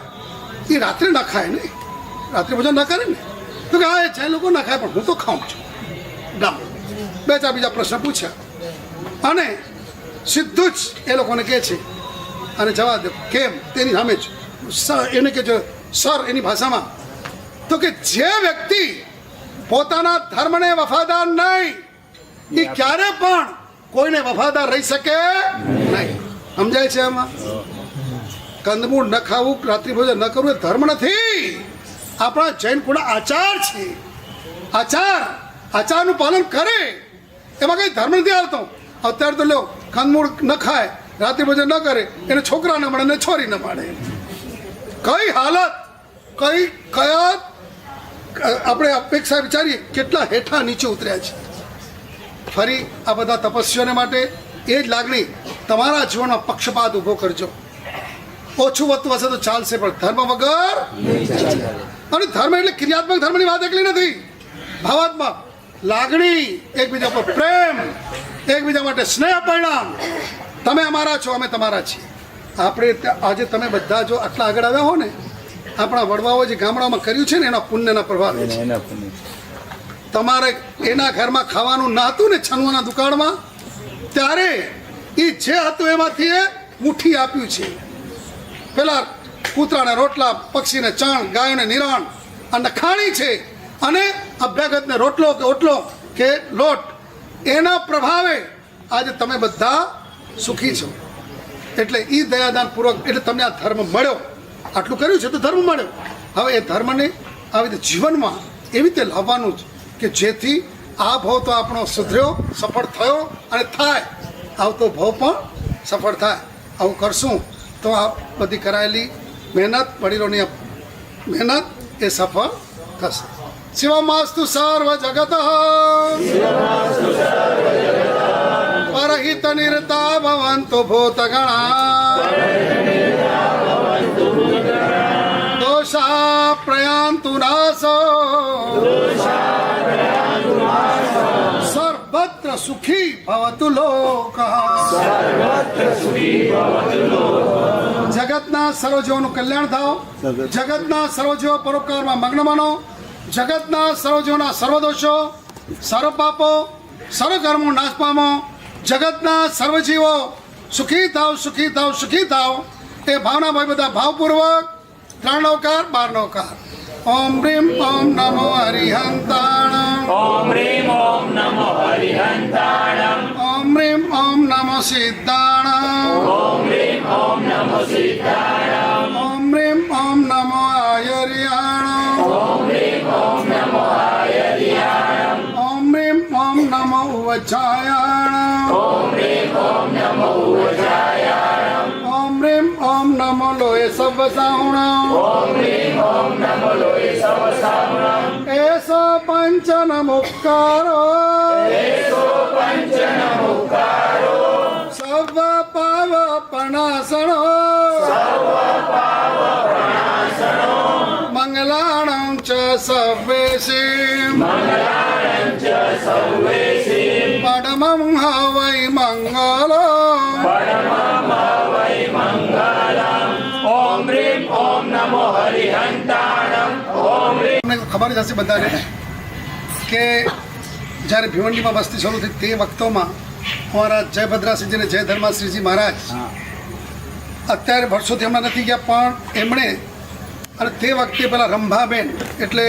એ રાત્રે ન ખાય ને, રાત્રે ભોજન ન કરે ને? તો કે હા, એ જૈન લોકો ન ખાય, પણ હું તો ખાઉં છું. ડાઉન. 2-4 બીજા પ્રશ્ન પૂછ્યા અને સીધું જ એ લોકોને કહે છે અને જવાબ દે કેમ તેની સામે જ એને કે સર એની ભાષામાં, તો કે જે વ્યક્તિ પોતાના ધર્મને વફાદાર નહીં એ ક્યારે પણ કોઈને વફાદાર રહી શકે નહીં. સમજાય છે આમાં? કંદમૂળ ન ખાવું, રાત્રિ ભોજન ન કરવું એ ધર્મ નથી. આપણા જૈન કુળ આચાર છે. આચારનું પાલન કરે એમાં કંઈ ધર્મ નથી આવતો. અત્યારે તો લો, કંદમૂળ ન ખાય, રાત્રિ ભોજન ન કરે, એને છોકરા ન મળે ને છોરી ન મળે. કઈ હાલત, કયા આપણે અપેક્ષા વિચારીએ કેટલા હેઠા નીચે ઉતર્યા છે. ફરી આ બધા તપસ્વીઓને માટે એ જ લાગણી, તમારા જીવનમાં પક્ષપાત ઊભો કરજો. ઓછું વધતું હશે તો ચાલશે, પણ ધર્મ વગર અને ધર્મ એટલે ક્રિયાત્મક ધર્મની વાત એકલી નથી, ભાવાત્મક લાગણી, એકબીજા પર પ્રેમ, એકબીજા માટે સ્નેહ પરિણામ. તમે અમારા છો, અમે તમારા છીએ. આપણે આજે તમે બધા જો આટલા આગળ આવ્યા હો ને, આપણા વડવાઓ જે ગામડામાં કર્યું છે ને એના પુણ્યના પ્રભાવે છે. એના પુણ્ય. તમારે એના ઘરમાં ખાવાનું ના હતું ને છનવાના દુકાળમાં, ત્યારે એ જે હતું એમાંથી એ મુઠ્ઠી આપ્યું છે. પેલા કૂતરાને રોટલા, પક્ષીને ચણ, ગાયોને નિરણ, અને ખાણી છે. અને અભ્યાગતને રોટલો કે ઓટલો કે લોટ, એના પ્રભાવે આજે તમે બધા સુખી છો. એટલે એ દયાદાન પૂર્વક એટલે તમને આ ધર્મ મળ્યો. આટલું કર્યું છે તો ધર્મ મળ્યો. હવે એ ધર્મને આવી રીતે જીવનમાં એવી રીતે લાવવાનું જ કે જેથી આ ભાવ તો આપણો સુધર્યો, સફળ થયો અને થાય, આવતો ભાવ પણ સફળ થાય. આવું કરશું તો આ બધી કરાયેલી મહેનત, વડીલોની મહેનત એ સફળ થશે. શિવમાસ્તુ સર્વ જગત પરહિત નિરતા ભવંતુ ભૂતગણા દોષા પ્રયાન્તુ નાશો સર્વત્ર સુખી ભવતુ લોકઃ. જગતના સર્વજીવોનું કલ્યાણ થાવ, જગતના સર્વજીવો પરોપકારમાં મગ્ન બનો, જગતના સર્વજીવોના સર્વદોષો, સર્વ પાપો, સર્વ કર્મો નાશ પામો, જગતના સર્વજીવો સુખી થાવ, સુખી થાવ, સુખી થાવ. એ ભાવના ભાઈ બધા ભાવપૂર્વક 3 નવકાર 12 નવકાર. ઓમ રીમ ઓમ નમો હરિહંતાણમ. ઓમ રીમ ઓમ નમો હરિહંતાણમ. ઓમ રીમ ઓમ નમો સિદ્ધાણમ. ઓમ રીમ ઓમ નમો સિદ્ધાણમ. ઓમ રીમ ઓમ નમો આયર્યાણમ. ઓમ રીમ ઓમ નમો આયર્યાણમ. ઓમ રીમ ઓમ નમો ઉવચાયાણમ. ઓમ રીમ ઓમ નમો ઉવચાયાણમ. ઓમ રીમ ઓમ નમો લોય સવસાહુણમ. ઓમ રીમ ઓમ નમો લોય સવસાવણમ. એસો પંચનમુક્કારો એસો પંચનમુક્કારો સર્વ પાવ પણાસણો મંગલાણં ચ સર્વેશી મંગલાણં ચ સર્વેશી પરમં હવૈ મંગલો પરમં વૈ મંગલમ. ઓમ રીમ ઓમ નમો હરિહંતાણમ. ઓમ રીમ. તમને ખબર જ હશે બધાને કે જ્યારે ભિવંડીમાં વસ્તી શરૂ થઈ તે વખતોમાં અમારા જયભદ્રાસિંહજીને જય ધર્માશ્રીજી મહારાજ અત્યારે વર્ષોથી હમણાં નથી ગયા, પણ એમણે અને તે વખતે પેલા રંભાબેન એટલે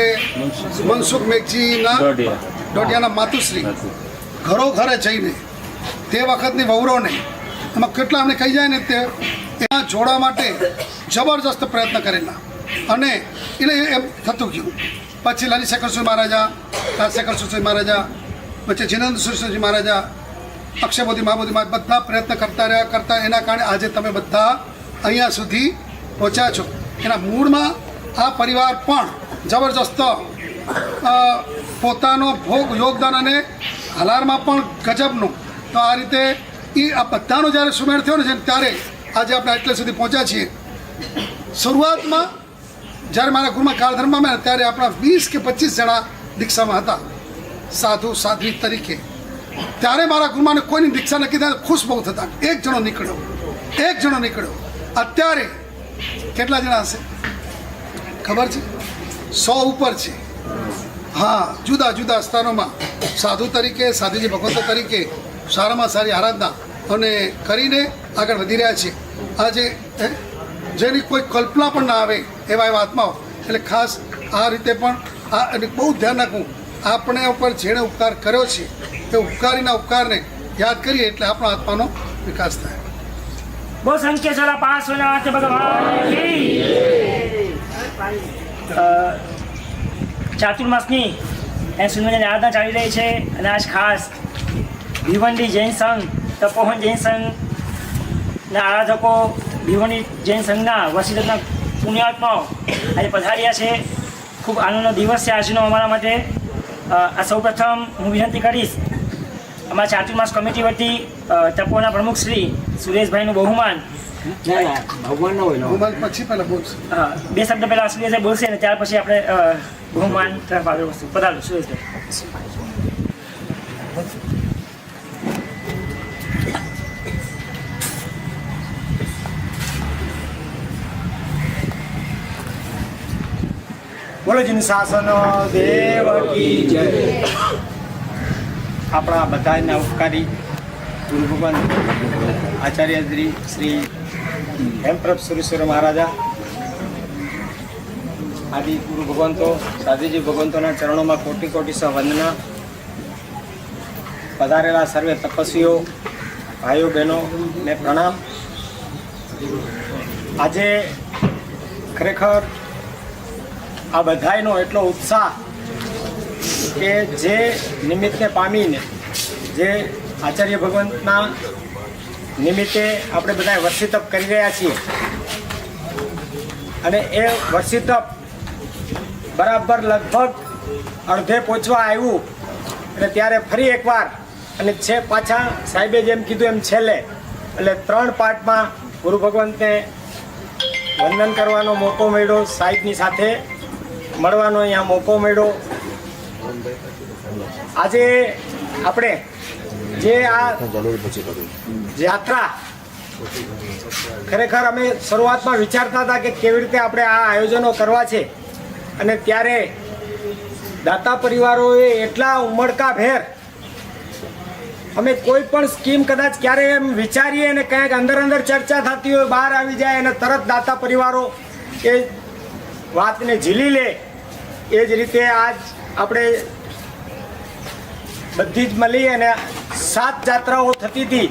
મનસુખ મેઘજીના ડોડિયાના માતુશ્રી ઘરો ઘરે જઈને તે વખતની વહુરોને એમાં કેટલા અમને કહી જાય ને તે એમાં જોડવા માટે જબરજસ્ત પ્રયત્ન કરેલા. અને એટલે એમ થતું ગયું. પછી લલિતશેખર સુરી મહારાજા, રાજશેખર સુરી મહારાજા, પછી જીનેન્દ્ર સુરી મહારાજા, અક્ષયબોધિ મહાબોધિ મહારાજ બધા પ્રયત્ન કરતા રહ્યા કરતા એના કારણે આજે તમે બધા અહીંયા સુધી પહોંચ્યા છો. એના મૂળમાં આ પરિવાર પણ જબરજસ્ત પોતાનો ભોગ યોગદાન અને હાલારમાં પણ ગજબનું. તો આ રીતે એ આ બધાનો જ્યારે સુમેળ થયો ને ત્યારે આજે આપણે એટલે સુધી પહોંચ્યા છીએ. શરૂઆતમાં જ્યારે મારા ગુરુમાં કાળધર્મમાં આવ્યા ત્યારે આપણા 20 કે 25 જણા દીક્ષામાં હતા સાધુ સાધ્વી તરીકે. ત્યારે મારા ગુરુમાને કોઈની દીક્ષા નક્કી થાય ખુશ બહુ થતા. એક જણો નીકળ્યો. અત્યારે કેટલા જણા હશે ખબર છે? 100 ઉપર છે. હા, જુદા જુદા સ્થાનોમાં સાધુ તરીકે, સાધુજી ભગવંતો તરીકે સારામાં સારી આરાધના અને કરીને આગળ વધી રહ્યા છે. આજે જેની કોઈ કલ્પના પણ ના આવે એવા આત્માઓ. એટલે ખાસ આ રીતે પણ આ અને બહુ ધ્યાન રાખવું, આપણે ઉપર જેણે ઉપકાર કર્યો છે એ ઉપકારીના ઉપકારને યાદ કરીએ એટલે આપણો આત્માનો વિકાસ થાય. બહુ સંખ્યા ચલા 5 નાથ ભગવાન કી. ચાતુર્માસની સુંદરની આરાધના ચાલી રહી છે અને આજ ખાસ ભિવંડી જૈન સંઘ, તપોવન જૈન સંઘના આરાધકો, ભિવંડી જૈન સંઘના વસીલતના પુણ્યાત્માઓ આજે પધાર્યા છે. ખૂબ આનંદનો દિવસ છે આજનો અમારા માટે. આ સૌપ્રથમ હું વિનંતી કરીશ અમારા ચાતુર્માસ કમિટી વતી તપોના પ્રમુખ શ્રી સુરેશભાઈનું બહુમાન ના ભગવાન ના હોય હું પછી પહેલા બોલશું. બે શબ્દ પહેલા સુરેશભાઈ બોલશે ને ત્યાર પછી આપણે બહુમાન તરફ આગળ વસ્તુ પધારો સુરેશભાઈ. બોલો જીન શાસન દેવ કી જય. આપણા બધાના ઉપકારી ગુરુ ભગવાન આચાર્ય શ્રી હેમપ્રભ સુરેશ્વર મહારાજા આદિ ગુરુ ભગવંતો સાધુજી ભગવંતોના ચરણોમાં કોટી કોટી વંદના. પધારેલા સર્વે તપસ્વીઓ ભાઈઓ બહેનો ને પ્રણામ. આજે ખરેખર આ બધાયનો એટલો ઉત્સાહ કે જે નિમિત્તને પામીને જે આચાર્ય ભગવંતના નિમિત્તે આપણે બધા વર્ષિતપ કરી રહ્યા છીએ અને એ વર્ષિતપ બરાબર લગભગ અડધે પહોંચવા આવ્યું એટલે ત્યારે ફરી એકવાર અને છે પાછા સાહેબે જેમ કીધું એમ છેલ્લે એટલે 3 પાર્ટમાં ગુરુ ભગવંતને વંદન કરવાનો મોકો મળ્યો, સાહેબની સાથે મળવાનો અહીંયા મોકો મળ્યો. આજે આપણે જે આ યાત્રા ખરેખર અમે શરૂઆતમાં વિચારતા હતા કે કેવી રીતે આપણે આ આયોજનો કરવા છે અને ત્યારે દાતા પરિવારોએ એટલા ઉમળકાભેર અમે કોઈ પણ સ્કીમ કદાચ ક્યારે એમ વિચારીએ અને ક્યાંક અંદર ચર્ચા થતી હોય બહાર આવી જાય અને તરત દાતા પરિવારો એ વાતને ઝીલી લે. એ જ રીતે આજ આપણે બધી જ મળી અને 7 જાત્રાઓ થતી હતી.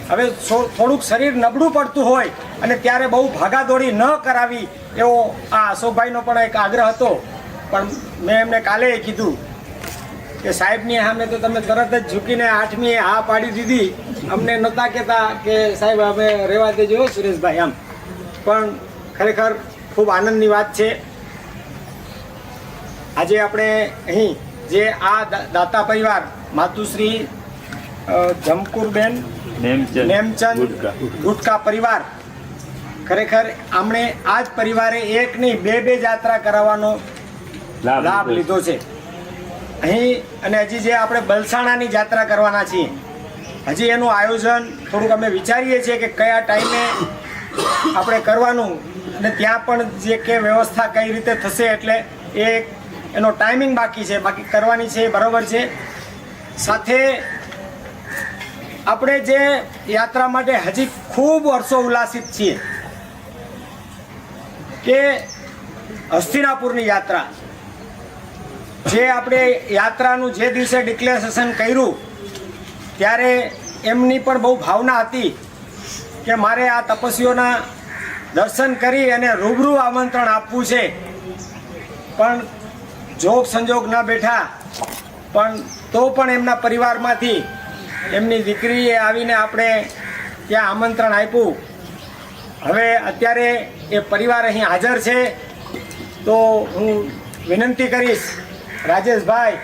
હવે થોડુંક શરીર નબળું પડતું હોય અને ત્યારે બહુ ભાગાદોડી ન કરાવી એવો આ અશોકભાઈનો પણ એક આગ્રહ હતો. પણ મેં એમને કાલે કીધું કે સાહેબની સામે તો તમે તરત જ ઝૂકીને 8મીએ હા પાડી દીધી. અમને નહોતા કહેતા કે સાહેબ અમે રહેવા દેજો સુરેશભાઈ આમ. પણ ખરેખર ખૂબ આનંદની વાત છે. આજે આપણે અહીં જે આ દાતા પરિવાર માતુશ્રી જમકુરબેન નેમચંદ ગુટકા પરિવાર ખરેખર આમણે આ જ પરિવારે એક નહીં બે જાત્રા કરાવવાનો લાભ લીધો છે અહીં. અને હજી જે આપણે બલસાણાની જાત્રા કરવાના છીએ હજી એનું આયોજન થોડુંક અમે વિચારીએ છીએ કે કયા ટાઈમે આપણે કરવાનું અને ત્યાં પણ જે કે વ્યવસ્થા કઈ રીતે થશે એટલે એનો ટાઈમિંગ બાકી છે, બાકી કરવાની છે બરાબર છે. સાથે આપણે જે યાત્રા માટે હજી ખૂબ વર્ષો ઉલ્લાસિત છીએ કે હસ્તિનાપુરની યાત્રા જે આપણે યાત્રાનું જે દિવસે ડિક્લેરેશન કર્યું ત્યારે એમની પણ બહુ ભાવના હતી કે મારે આ તપસ્વીઓના દર્શન કરી અને રૂબરૂ આમંત્રણ આપવું છે. પણ જોગ સંજોગ ન બેઠા પણ તો પણ એમના પરિવારમાંથી એમની દીકરીએ આવીને આપણે ત્યાં આમંત્રણ આપ્યું. હવે અત્યારે એ પરિવાર અહીં હાજર છે તો હું વિનંતી કરીશ રાજેશભાઈ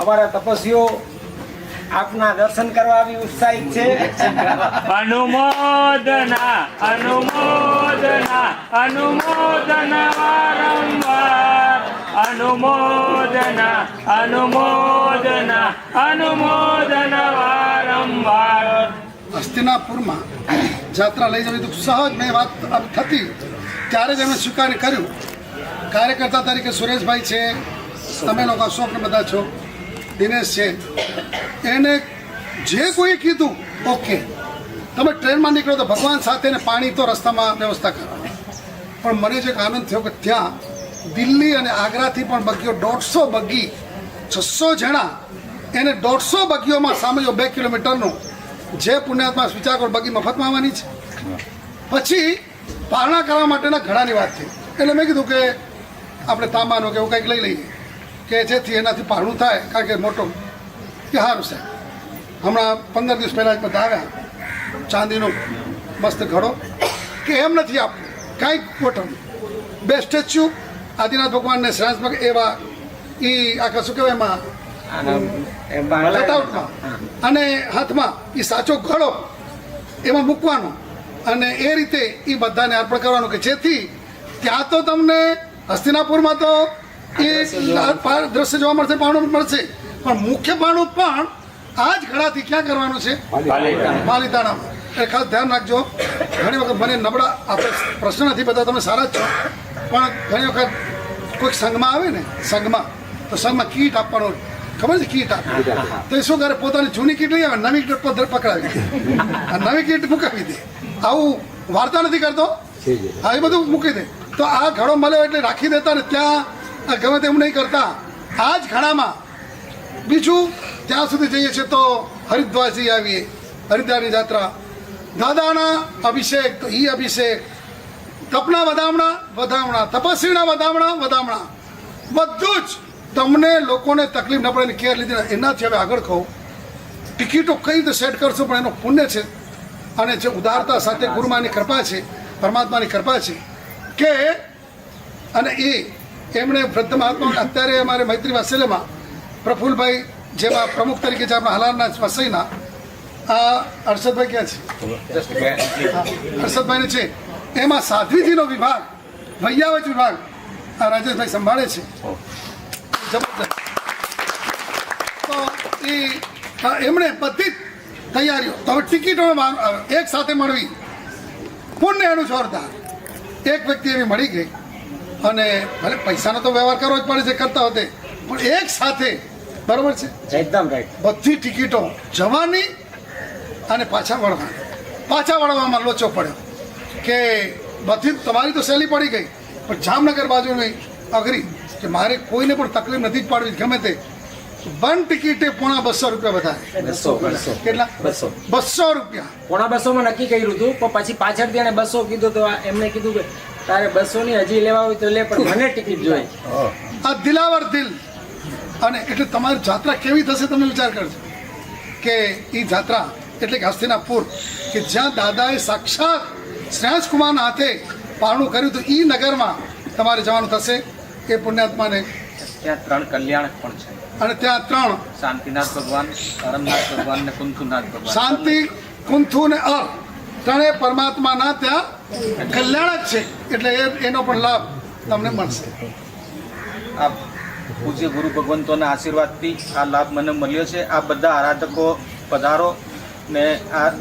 અમારા તપસ્વીઓ આપના દર્શન કરવા આવી ઉત્સાહિત છે. અનુમોદના અનુમોદના અનુમોદના વારંવાર અનુમોદના અનુમોદના અનુમોદના વારંવાર. હસ્તિનાપુરમાં જાત્રા લઈ જવી તો સહજ મેં વાત થતી ત્યારે જ એમણે સ્વીકાર કર્યું. કાર્યકર્તા તરીકે સુરેશભાઈ છે, તમે લોકો અશોકને બધા છો, દિનેશ છે, એને જે કોઈ કીધું ઓકે તમે ટ્રેનમાં નીકળો તો ભગવાન સાથે ને પાણી તો રસ્તામાં વ્યવસ્થા કરો. પણ મને જે એક આનંદ થયો કે ત્યાં દિલ્હી અને આગ્રાથી પણ બગીઓ 150 બગી 600 જણા એને 150 બગીઓમાં સામેયો 2 કિલોમીટરનું જે પુણ્યાત્મા વિચાર કરો બગી મફતમાં આવવાની છે. પછી પારણા કરવા માટેના ઘણાની વાત થઈ એટલે મેં કીધું કે આપણે તાંબાનો કે એવું કંઈક લઈ લઈએ કે જેથી એનાથી પારણું થાય કારણ કે મોટો કે સારું સાહેબ. હમણાં 15 દિવસ પહેલાં જ બધા આવ્યા ચાંદીનો મસ્ત ઘડો કે એમ નથી આપવું કાંઈક ગોઠવવું. 2 સ્ટેચ્યુ આદિનાથ ભગવાનને શ્રાંસમાં એવા એ આખા શું કહેવાય એમાં કટઆઉટમાં અને હાથમાં એ સાચો ઘડો એમાં મૂકવાનો અને એ રીતે એ બધાને અર્પણ કરવાનું કે જેથી ત્યાં તો તમને હસ્તિનાપુરમાં તો એ દ્રશ્ય જોવા મળશે, પાણું મળશે, પણ મુખ્ય પાણું પણ આ જ ઘડાથી ક્યાં કરવાનું છે? પાલીતાણામાં. એટલે ખાસ ધ્યાન રાખજો. ઘણી વખત મને નબળા આપણે પ્રશ્ન નથી, બધા તમે સારા જ છો, પણ ઘણી વખત કોઈક સંઘમાં આવે ને, સંઘમાં તો સંઘમાં કીટ આપવાનું ખબર છે? કીટ આપે તો એ શું કરે? પોતાની જૂની કીટ લઈ આવે, નવી કીટ પકડાવી દે, નવી કીટ મુકાવી દે. આવું વાર્તા નથી કરતો, હા, એ બધું મૂકી દે. તો આ ઘડો મળ્યો એટલે રાખી દેતા ને ત્યાં ગમે તેમ નહીં કરતા. આ જ ઘડામાં બીજું ત્યાં સુધી જઈએ છીએ તો હરિદ્વારથી આવીએ, હરિદ્વારની જાત્રા, દાદાના અભિષેક તો ઈ અભિષેક, તપના વધામણા, તપસ્વીના વધામણા, બધું જ તમને લોકોને તકલીફ ન પડે કેર લીધી. એનાથી હવે આગળ કહું, ટિકિટો કઈ રીતે સેટ કરશો, પણ એનો પુણ્ય છે અને જે ઉદારતા સાથે ગુરુમાની કૃપા છે, પરમાત્માની કૃપા છે કે અને એમણે વૃદ્ધ મહાત્મા અત્યારે અમારે મૈત્રી વાત્સલ્યમાં પ્રફુલભાઈ જેમાં પ્રમુખ તરીકે છે આપણા હાલારના વસઈના આ હર્ષદભાઈ ક્યાં છે? હર્ષદભાઈને છે. એમાં સાધ્વીજીનો વિભાગ, વૈયાવચ વિભાગ આ રાજેશભાઈ સંભાળે છે. જબરદસ્ત. તો એમણે બધી જ તૈયારીઓ, તો હવે ટિકિટો એક સાથે મળવી, પુણ્ય એનું જોરદાર. એક વ્યક્તિ એવી મળી ગઈ અને ભલે પૈસાનો તો વ્યવહાર કરવો જ પડે છે, કરતા હોતે, પણ એક સાથે, બરોબર છે, એકદમ રાઈટ, બધી ટિકિટો જવાની અને પાછા વળવામાં લોચો પડ્યો કે બધી તમારી તો સહેલી પડી ગઈ, પણ જામનગર બાજુની અઘરી કે મારે કોઈને પણ તકલીફ નથી જ પાડવી, ગમે તે. 1 ટિકિટે ₹200 વધારે. કેટલા? 200 રૂપિયા. ₹250 નક્કી કર્યું હતું, પણ પછી પાછળથી એને 200 કીધું તો એમને કીધું કે તારે 200 ની હજી લેવા હોય તો લે, પણ મને ટિકિટ જોઈએ. આ દિલાવર દિલ. અને એટલે તમારી જાત્રા કેવી થશે તમે વિચાર કરજો કે એ જાત્રા એટલે કે હસ્તિનાપુર કે જ્યાં દાદાએ સાક્ષાત શ્રેયાસકુમારના હાથે પારણું કર્યું હતું, એ નગરમાં તમારે જવાનું થશે. એ પુણ્યાત્માને ત્યાં 3 કલ્યાણક પણ છે, અને ત્યાં 3 શાંતિનાથ ભગવાન, અરમનાથ ભગવાન ને કુંથુનાથ ભગવાન. શાંતિ, કુંથુ ને અર ત્રણેય પરમાત્માના ત્યાં કલ્યાણક છે. એટલે એનો પણ લાભ તમને મળશે. આ પૂજ્ય ગુરુ ભગવંતોના આશીર્વાદથી આ લાભ મને મળ્યો છે. આ બધા આરાધકો પધારો ને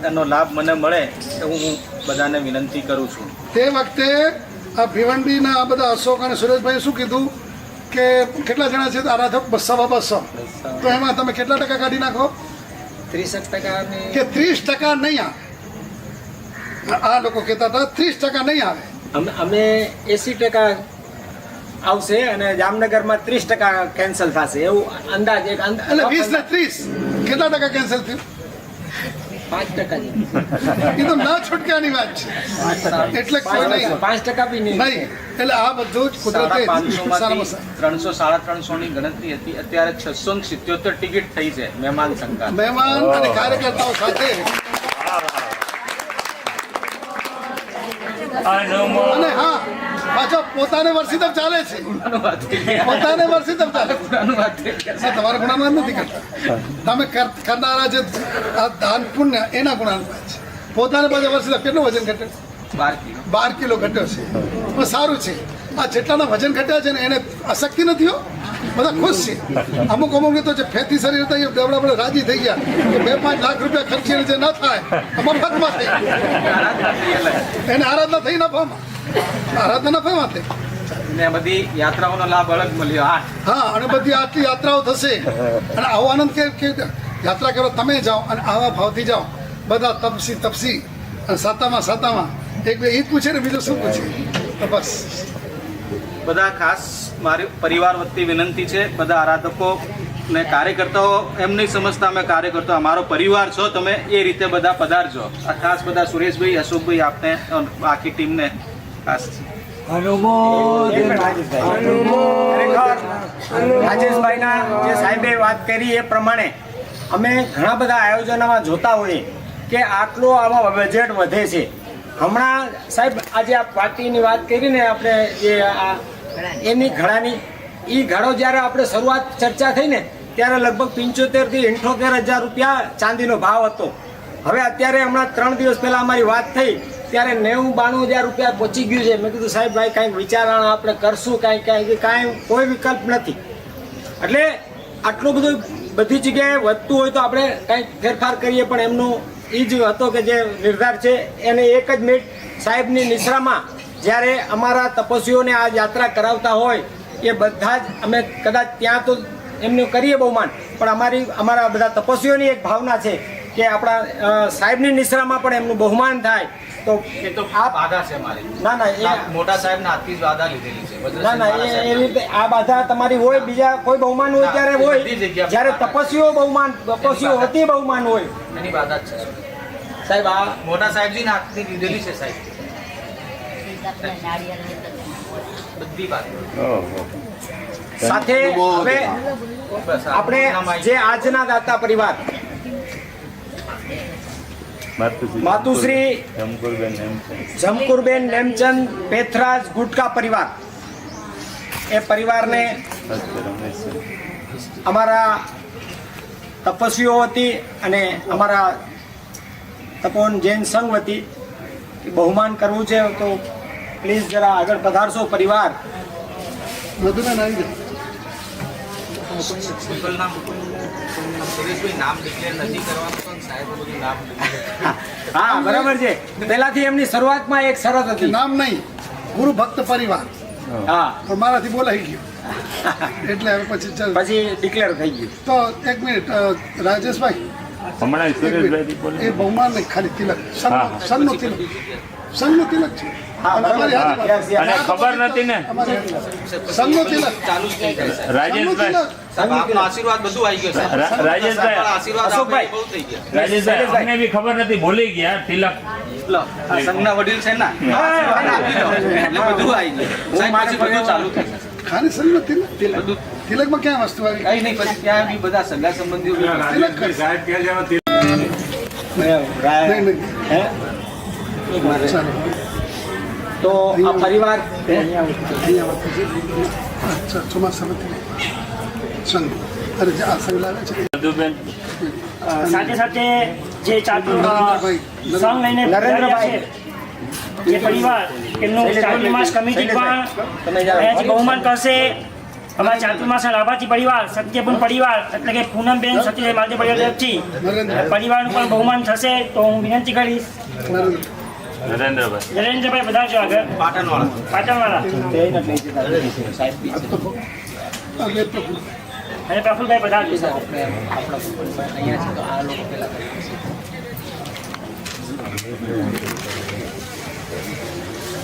એનો લાભ મને મળે એવું હું બધાને વિનંતી કરું છું. તે વખતે આ ભિવંડીના આ બધા અશોક અને સુરેશભાઈએ શું કીધું કે કેટલા જણા છે આરાધક? 200. તો એમાં તમે કેટલા ટકા કાઢી નાખો? 30% કે 30% નહીં આવે. આ લોકો કહેતા હતા 30% નહીં આવે. અમે 80% આવશે અને જામનગરમાં 30% કેન્સલ થશે એવું અંદાજ. એક એટલે 20 ને 30 કેટલા ટકા કેન્સલ થયું? 5% એ તો ના છૂટક્યાની વાત છે. એટલે કોઈ નહીં, 5% બી નહીં. એટલે આ બધું જ કુદરતે 300-350 ની ગણતરી હતી, અત્યારે 677 ટિકિટ થઈ છે મહેમાન સંખ્યા. મહેમાન અને કાર્યકર્તાઓ સાથે. અને હા, પાછો પોતાને વર્ષિતમ ચાલે છે, પોતાને વર્ષિતમ ચાલે છે. તમારા ગુણાનું નથી કરતા, તમે કરનારા જે આ દાન પુણ્ય એના ગુણાનું છે. પોતાને પાછા વર્ષિતમ કેટલું વજન ઘટ્યું? 12 કિલો ઘટ્યો છે. પણ સારું છે. આ જેટલાના વજન ઘટ્યા છે ને એને અશક્તિ નથી હો, બધા ખુશ છે. અમુક તો જે ફેતી શરીર હતા એ આપણે રાજી થઈ ગયા કે 2-5 લાખ રૂપિયા ખર્ચીને જે ન થાય મફતમાં થઈ એને આરાધના થઈ નફામાં, આરાધના નફામાં થઈ. ને બધી યાત્રાઓનો લાભ અલગ મળ્યો. 8 હા, અને બધી આટલી યાત્રાઓ થશે. અને આવો આનંદ કે યાત્રા કરો, તમે જાઓ અને આવા ભાવથી જાઓ. બધા તપસી અને સાતામાં એક બે ઈ પૂછે ને બીજું શું પૂછે? તો બસ બધા ખાસ મારી પરિવાર વતી વિનંતી છે, બધા આરાધકો ને કાર્યકર્તાઓ એમ નહીં સમજતા અમે કાર્યકર્તાઓ, અમારો પરિવાર છો તમે, એ રીતે બધા પધારજો. આ ખાસ બધા સુરેશભાઈ, અશોકભાઈ, આપને આખી ટીમને ખાસ રાજેશભાઈના જે સાહેબે વાત કરી એ પ્રમાણે અમે ઘણા બધા આયોજનોમાં જોતા હોઈએ કે આટલો આમાં બજેટ વધે છે. હમણાં સાહેબ આજે આ પાર્ટીની વાત કરી ને આપણે જે એની ઘડાની, એ ઘડો જ્યારે આપણે શરૂઆત ચર્ચા થઈ ને ત્યારે લગભગ 75,000 થી 78,000 રૂપિયા ચાંદીનો ભાવ હતો. હવે અત્યારે હમણાં 3 દિવસ પહેલાં અમારી વાત થઈ ત્યારે 90-92,000 રૂપિયા પહોંચી ગયું છે. મેં કીધું સાહેબ ભાઈ કાંઈક વિચારણા આપણે કરશું, કાંઈ કોઈ વિકલ્પ નથી. એટલે આટલું બધું બધી જગ્યાએ વધતું હોય તો આપણે કાંઈક ફેરફાર કરીએ, પણ એમનો એ જ હતો કે જે નિર્ધાર છે એને 1 જ મિનિટ સાહેબની નિશ્રામાં જ્યારે અમારા તપસ્વીઓને આ યાત્રા કરાવતા હોય એ બધા જ અમે કદાચ ત્યાં તો એમનું કરીએ બહુમાન, પણ અમારા બધા તપસ્વીઓની એક ભાવના છે કે આપણા સાહેબની નિશ્રામાં પણ એમનું બહુમાન થાય. તો એ તો આ બાધા છે મારી. ના મોટા સાહેબના હાથથી જ બાધા લીધેલી છે. ના એ રીતે આ બાધા તમારી હોય, બીજા કોઈ બહુમાન હોય ત્યારે હોય, જ્યારે તપસ્વીઓ હતી બહુમાન હોય એની બાધા જ છે સાહેબ. આ મોટા સાહેબજીના હાથથી લીધેલી છે સાહેબ, બધી બાધા. ઓહો. સાથે હવે આપણે જે આજના દાતા પરિવાર માતુશ્રી જમકુરબેન નેમચંદ પેથરાજ ગુટકા પરિવાર, એ પરિવારને અમારા તપસ્વીઓ વતી અને અમારા તપોવન જૈન સંઘ વતી બહુમાન કરવું છે. તો પ્લીઝ જરા આગળ પધારશો પરિવાર. મધુબેન આવી જાય. હા બરાબર છે. પહેલાથી એમની શરૂઆતમાં એક શરત હતી, નામ નહીં, ગુરુ ભક્ત પરિવાર. હા પણ મારાથી બોલાઈ ગયું એટલે હવે પછી ડિક્લેર થઈ ગયું. તો 1 મિનિટ રાજેશભાઈ, હમણાં સુરેશભાઈ બોલે. એ બહુમાન નહીં, ખાલી તિલક, સંઘનું તિલક, સંઘનું તિલક છે. અને અમારી હાજરી અને ખબર નથી ને સંઘનું તિલક, ચાલુ જ થઈ જાય સાહેબ. રાજેશભાઈ, આપનો આશીર્વાદ બધું આવી ગયો સાહેબ. રાજેશભાઈ, આશીર્વાદ અશોકભાઈ. બહુ થઈ ગયા. રાજેશભાઈ અમને બી ખબર નથી, ભૂલી ગયા તિલક. લો, આ સંઘના વડીલ છે ને, આશીર્વાદ આપી દો. એટલે બધું આવી ગયું સાહેબ. પછી બધું ચાલુ થઈ જશે. ખાલી સંઘનું તિલક. બધું તિલકમાં ક્યાં વસ્તુ આવી? કઈ નહીં, પછી ત્યાં બી બધા સગા સંબંધીઓ તિલક કરે. નહીં નહીં, હે? ચાલો. તો આ પરિવાર અહીંયા અચ્છા, ચોમાસામાં તિલક સંઘ. અરે આ સંઘ લાવે છે મધુબેન, સાથે સાથે જે ચાતુર સંઘ લઈને નરેન્દ્રભાઈ. છે એ પરિવાર એમનું ચાતુર્માસ કમિટી પણ અહીંયાથી બહુમાન કરશે. અમારા ચાતુર્માસના લાભાર્થી પરિવાર સત્યપૂર્ણ પરિવાર એટલે કે પૂનમબેન સત્યભાઈ માલદેવ પરિવાર તરફથી પરિવારનું પણ બહુમાન થશે. તો હું વિનંતી કરીશ નરેન્દ્રભાઈ, નરેન્દ્રભાઈ પધારજો આગળ, પાટણવાળા. પાટણવાળા, અને પ્રફુલભાઈ પધારજો સાથે.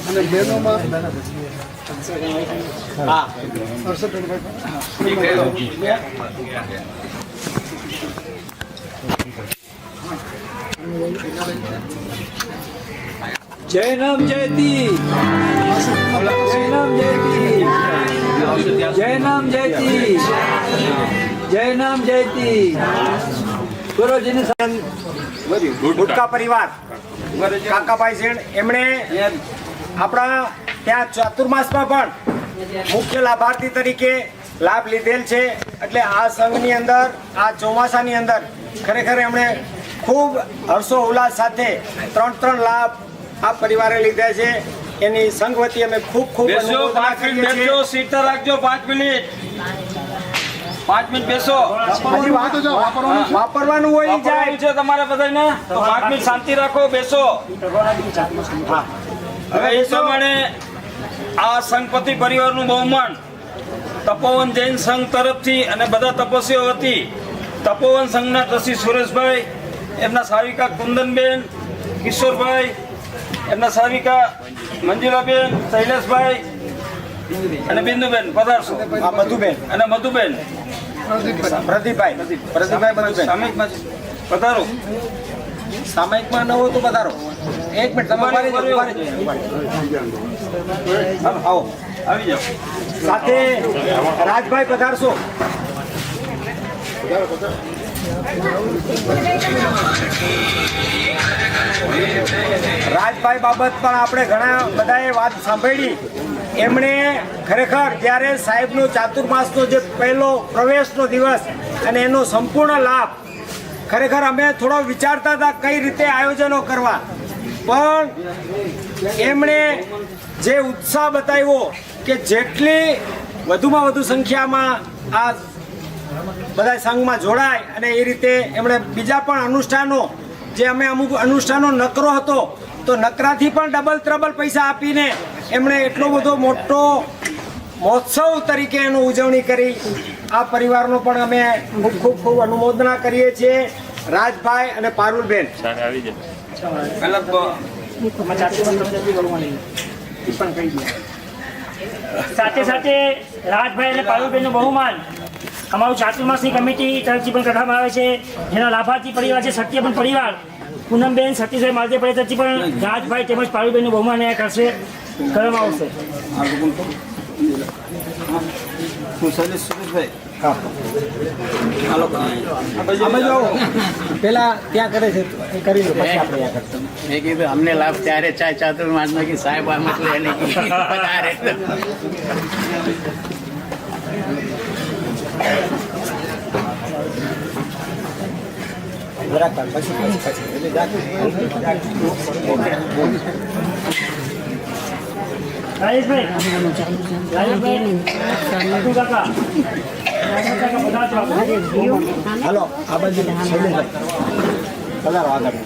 અને બહેનોમાં હા હર્ષદભાઈ જય નામ જયતી, જય નામ જયતી, જય નામ જયતી, જય નામ જયતી. ગુરુજીની ગુટકા પરિવાર કાકાભાઈ સેણ, એમણે આપણા ત્યાં ચાતુર્માસમાં પણ મુખ્ય લાભાર્થી તરીકે લાભ લીધેલ છે. એટલે આ સંઘની અંદર આ ચોમાસાની અંદર ખરેખર એમણે ખૂબ હર્ષો ઉલ્લાસ સાથે 3 લાભ આ પરિવારે લીધા છે. એની સંઘ વતી અમે ખૂબ અનુમોદના કરીએ છીએ. સીટર રાખજો 5 મિનિટ, 5 મિનિટ બેસો. હજી વાપરવાનું હોય ઈ જાય છે તમારે બધાને, તો 5 મિનિટ શાંતિ રાખો, બેસો. હવે એ પ્રમાણે આ સંઘપતિ પરિવારનું બહુમાન તપોવન જૈન સંઘ તરફથી અને બધા તપસ્વીઓ વતી તપોવન સંઘના ટ્રસ્ટી સુરેશભાઈ, એમના સાવિકા કુંદનબેન, કિશોરભાઈ, એમના સાવિકા મંજુલાબેન, શૈલેષભાઈ અને બિંદુબેન પધારશો. મધુબેન અને મધુબેન, પ્રદીપભાઈ મધુબેન સામયિકમાં પધારો. સામાયિકમાં ન હોય તો પધારો. 1 મિનિટ તમારે આવો. આવી જાઓ. સાથે રાજભાઈ પધારશો. રાજભાઈ બાબત પણ આપણે ઘણા બધાએ વાત સાંભળી. એમણે ખરેખર જ્યારે સાહેબનો ચાતુર્માસનો જે પહેલો પ્રવેશનો દિવસ અને એનો સંપૂર્ણ લાભ, ખરેખર અમે થોડો વિચારતા હતા કઈ રીતે આયોજનો કરવા. પણ એમણે જે ઉત્સાહ બતાવ્યો કે જેટલી વધુમાં વધુ સંખ્યામાં આ બધા સંઘમાં જોડાય અને એ રીતે એમણે બીજા પણ અનુષ્ઠાનો જે અમે અમુક અનુષ્ઠાનો નકરો હતો તો નકરાથી પણ ડબલ ત્રબલ પૈસા આપીને એમણે એટલો બધો મોટો મહોત્સવ તરીકે એનું ઉજવણી કરી. આ પરિવારનો પણ અમે ખૂબ ખૂબ ખૂબ અનુમોદના કરીએ છીએ. રાજભાઈ અને પારુલબેન આવી જાય સાથે સાથે રાજભાઈ અને પારુલબેનનું બહુમાન અમારું ચાતુર્માસની કમિટી તરફથી પણ કરવામાં આવે છે, જેના લાભાર્થી પરિવાર છે સત્યબન પરિવાર, પૂનમબેન સતીશભાઈ માલદેવ પરિવાર તરફથી પણ રાજભાઈ તેમજ પારુલબેનનું બહુમાન કરશે કરવામાં આવશે. પેલા ત્યાં કરે છે કરી લો પછી આપણે ત્યાં કરતા. મેં કીધું અમને લાભ ત્યારે ચાય ચાતુર્માસ માં સાહેબ આમ એટલે એને વધારે જરાક પછી હાલો આ બાજુ પધારો આગળ.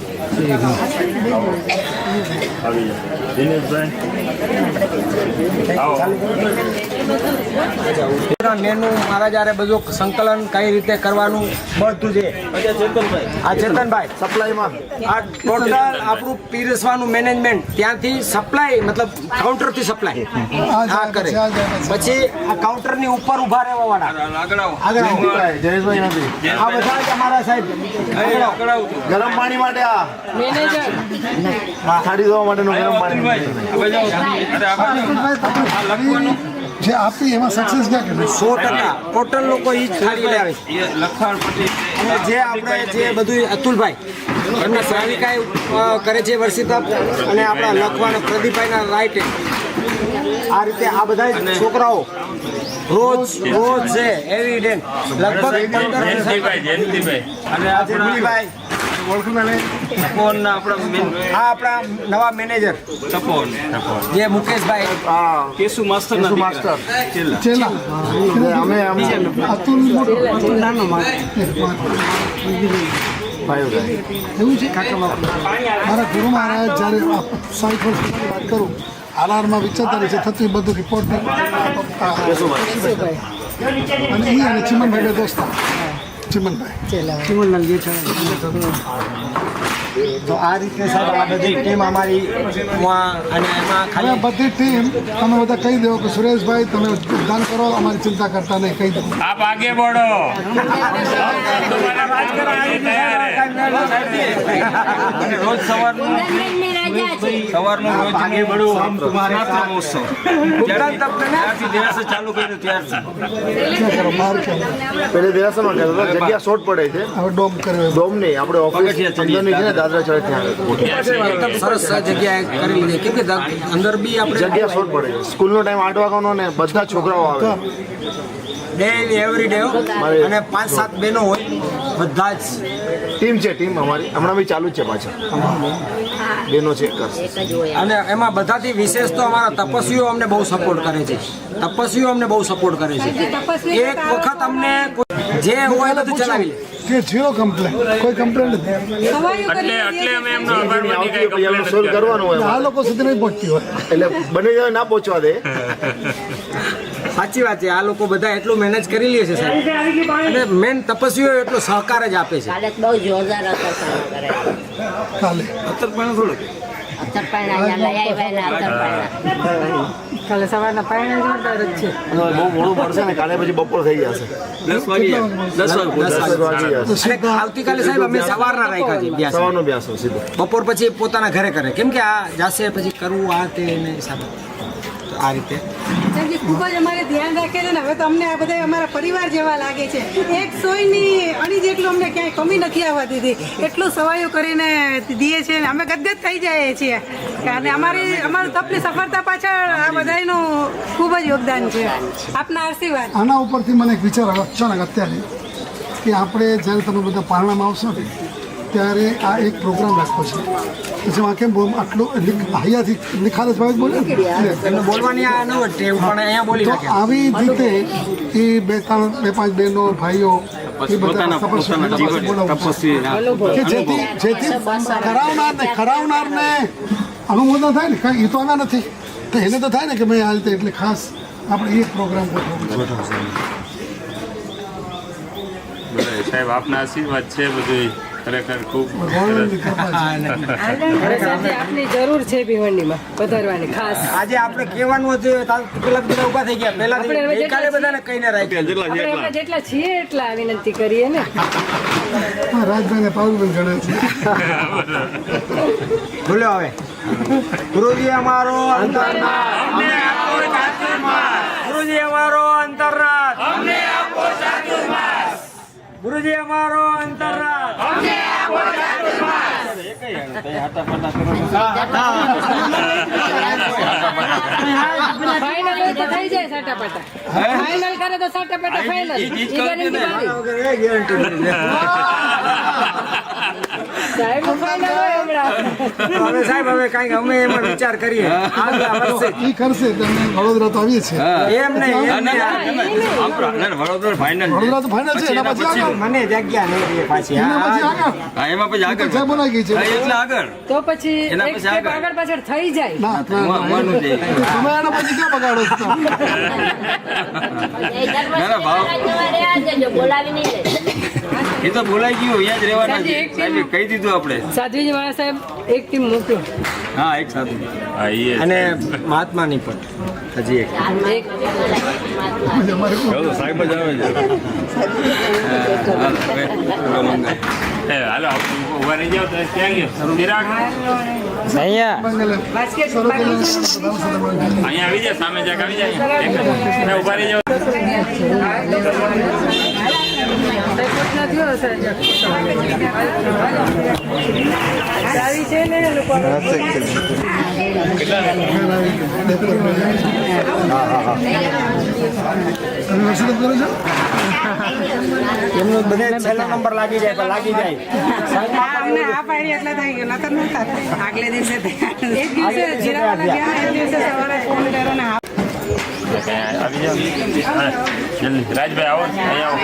આવી જાય દિનેશભાઈ મેનું મારા જ્યારે બધું સંકલન કઈ રીતે કરવાનું બધું છે. આ ચેતનભાઈ સપ્લાયમાં આ ટોટલ આપણું પીરસવાનું મેનેજમેન્ટ ત્યાંથી સપ્લાય મતલબ કાઉન્ટરથી સપ્લાય આ કરે. પછી આ કાઉન્ટરની ઉપર ઊભા રહેવા વાળા આગળ જયેશભાઈ નથી આ બધા જ અમારા સાહેબ ગરમ પાણી માટે આ મેનેજર થાળી ધોવા માટેનું ગરમ પાણી. જે આપી એમાં સક્સેસ ગયા કે 100% ટોટલ લોકો ઈ જ થાળી લાવે છે. અને જે આપણે જે બધું અતુલભાઈ એમના શ્રાવિકાએ કરે છે વર્ષિત અને આપણા લખવાના પ્રદીપભાઈના રાઈટે આ રીતે આ બધા છોકરાઓ રોજ છે એવરી ડે લગભગ 15 જયંતિભાઈ અને આ જયંતિભાઈ આપણા નવા મેનેજર જે મુકેશભાઈ કેશુ માસ્ટર ચેલા અમે અતુલ નાનો એવું છે કાકા બાપુ મારા ગુરુ મહારાજ જ્યારે 60 વર્ષની વાત કરું આરઆરમાં વિચારતા છે થતું બધું રિપોર્ટ અને એ અને ચિમનભાઈ બે દોસ્ત ચિમનલાલ તો આ રીતે સાહેબ આ બધી ટીમ અમારી અને એમાં ખાલી બધી ટીમ તમે બધા કહી દો કે સુરેશભાઈ તમે દાન કરો, અમારી ચિંતા કરતા નહીં, કહી દો. આપ આગે બઢો. રોજ સવારનું રોજ આગે બઢો મહોત્સવ ત્યારથી દેરાસર ચાલુ કર્યું ત્યારથી શું કરો માર કે પેલે દેરાસરમાં કરતા હતા, જગ્યા શોર્ટ પડે છે. હવે ડોમ કર્યો ડોમ નહીં, આપણે ઓફિસ અંદરની છે ને દાદરા ચડે ત્યાં સરસ જગ્યાએ કરી લીધી કેમ કે અંદર બી આપણે જગ્યા શોર્ટ પડે છે. સ્કૂલનો ટાઈમ 8 વાગ્યાનો ને બધા છોકરાઓ આવે. ડેલી એવરી ડે અને 5-7 બહેનો હોય બધા જ ટીમ છે, ટીમ અમારી હમણાં બી ચાલુ જ છે પાછળ બેનો છે કરશે. અને એમાં બધાથી વિશેષ તો અમારા તપસ્વીઓ અમને બહુ સપોર્ટ કરે છે. તપસ્વીઓ અમને બહુ સપોર્ટ કરે છે. એક વખત અમને જે હોય બધું ચલાવી લે કે ઝીરો કમ્પ્લેન, કોઈ કમ્પ્લેન નથી. એટલે અમે એમનો આભાર માની કઈ એનું સોલ્વ કરવાનું હોય આ લોકો સુધી નહીં પહોંચતી હોય એટલે બને જાય ના પહોંચવા દે. સાચી વાત છે. આ લોકો બધા એટલું મેનેજ કરી લે છે સાહેબ અને મેન તપસ્વીઓ એટલો સહકાર જ આપે છે. કાલે તો બહુ જોરદાર હતા કરે કાલે કાલે સવારના પાણી જોરદાર જ છે. બહુ મોડું પડશે ને કાલે પછી બપોર થઈ જશે. 10 વાગી જશે. અને આવતીકાલે સાહેબ અમે સવારના રાખ્યા છે અભ્યાસ. સવારનો અભ્યાસ સીધો બપોર પછી પોતાના ઘરે કરે કેમ કે આ જાશે પછી કરવું આ તે ને હિસાબે તો આ રીતે ખૂબ જ અમારે ધ્યાન રાખે છે ને હવે તો અમને આ બધા અમારા પરિવાર જેવા લાગે છે. એક સોયની અણી જેટલું અમને ક્યાંય કમી નથી આવવા દીધી, એટલું સવાયો કરીને દઈએ છીએ ને અમે ગદગદ થઈ જઈએ છીએ. અને અમારું તપની સફળતા પાછળ આ બધાનું ખૂબ જ યોગદાન છે. આપના આશીર્વાદ. આના ઉપરથી મને એક વિચાર આવ્યો અચાનક અત્યારે કે આપણે જ્યારે તમે બધા પારણામાં આવશો ને ત્યારે આ એક પ્રોગ્રામ રાખ્યો છે પછી વાં કેમ આટલું હૈયાથી નિખાલસ ભાવે બોલે ને એમને બોલવાની આ ન ટેવ પણ અહીંયા બોલી તો શકે. આવી જ રીતે એ બે પાંચ બહેનો ભાઈઓ એ બધા કે જેથી ખરાવનારને અનુમોદન થાય ને કાંઈ એ તો આના નથી તો એને તો થાય ને કે ભાઈ આ રીતે એટલે ખાસ આપણે એ પ્રોગ્રામ ગોઠવવો. સાહેબ આપના આશીર્વાદ છે બધું ખરેખર ખૂબ ભગવાનની કૃપા છે. આપની જરૂર છે ભિવંડીમાં પધારવાની ખાસ. આજે આપણે કહેવાનું હતું પેલા બધા ઉભા થઈ ગયા પહેલા ગઈકાલે બધાને કહીને રાખ્યા. આપણે જેટલા છીએ એટલા વિનંતી કરીએ ને. હા, રાજભાઈને પાવરબેન ગણે છે. બોલ્યો હવે ગુરુજી અમારો અંતરનાથ ગુરુજી અમારો અંતરનાથ ગુરુજી અમારો અંતરનાથ ફાઇનલ તો થઈ જાય સાટાપાટા. ફાઇનલ કરે તો સાટાપાટા ફાઇનલ. સાહેબ ફાઇનલ હોય હમણાં. હવે સાહેબ હવે કાંઈક અમે એમાં વિચાર કરીએ આગલા વર્ષે. એ કરશે તમે વડોદરા તો આવીએ છીએ. એમ નહીં વડોદરા ફાઇનલ વડોદરા તો ફાઇનલ છે એના પછી આગળ મને જગ્યા નહીં રહે પાછી. એના પછી આગળ એમાં પછી આગળ જગ્યા બોલાઈ ગઈ છે. એટલે આગળ તો પછી એના એક પછી step આગળ. આગળ પાછળ થઈ જાય. ના માનું છે. તમે આના પછી ક્યાં બગાડો છો? બોલાવી નહીં લે. એ તો બોલાઈ ગયું અહીંયા જ રહેવાના છે સાહેબે કહી દીધું આપણે. સાધ્વીજી મહારાજ સાહેબ એક ટીમ મોકલો. હા એક સાથે હા એ અને મહાત્માની પણ હજી એક સાહેબ જ આવે છે હાલો ઉભા રહી જાઓ તો ક્યાં ગયો ચિરાગ બાસ્કેટ અહીંયા આવી જાય સામે જાગ આવી જાય ઉભા રહી જાઓ આવી છે ને લોકો એમનો બધે છેલ્લો નંબર લાગી જાય પણ લાગી જાય. અમને આ પાડી એટલે થઈ ગયું નતર નતા આગલે દિવસે એક દિવસે જીરાવાલા ગયા એક દિવસે સવારે ફોન કર્યો ને આવી જાઓ જલ્દી રાજભાઈ આવો અહીંયા આવો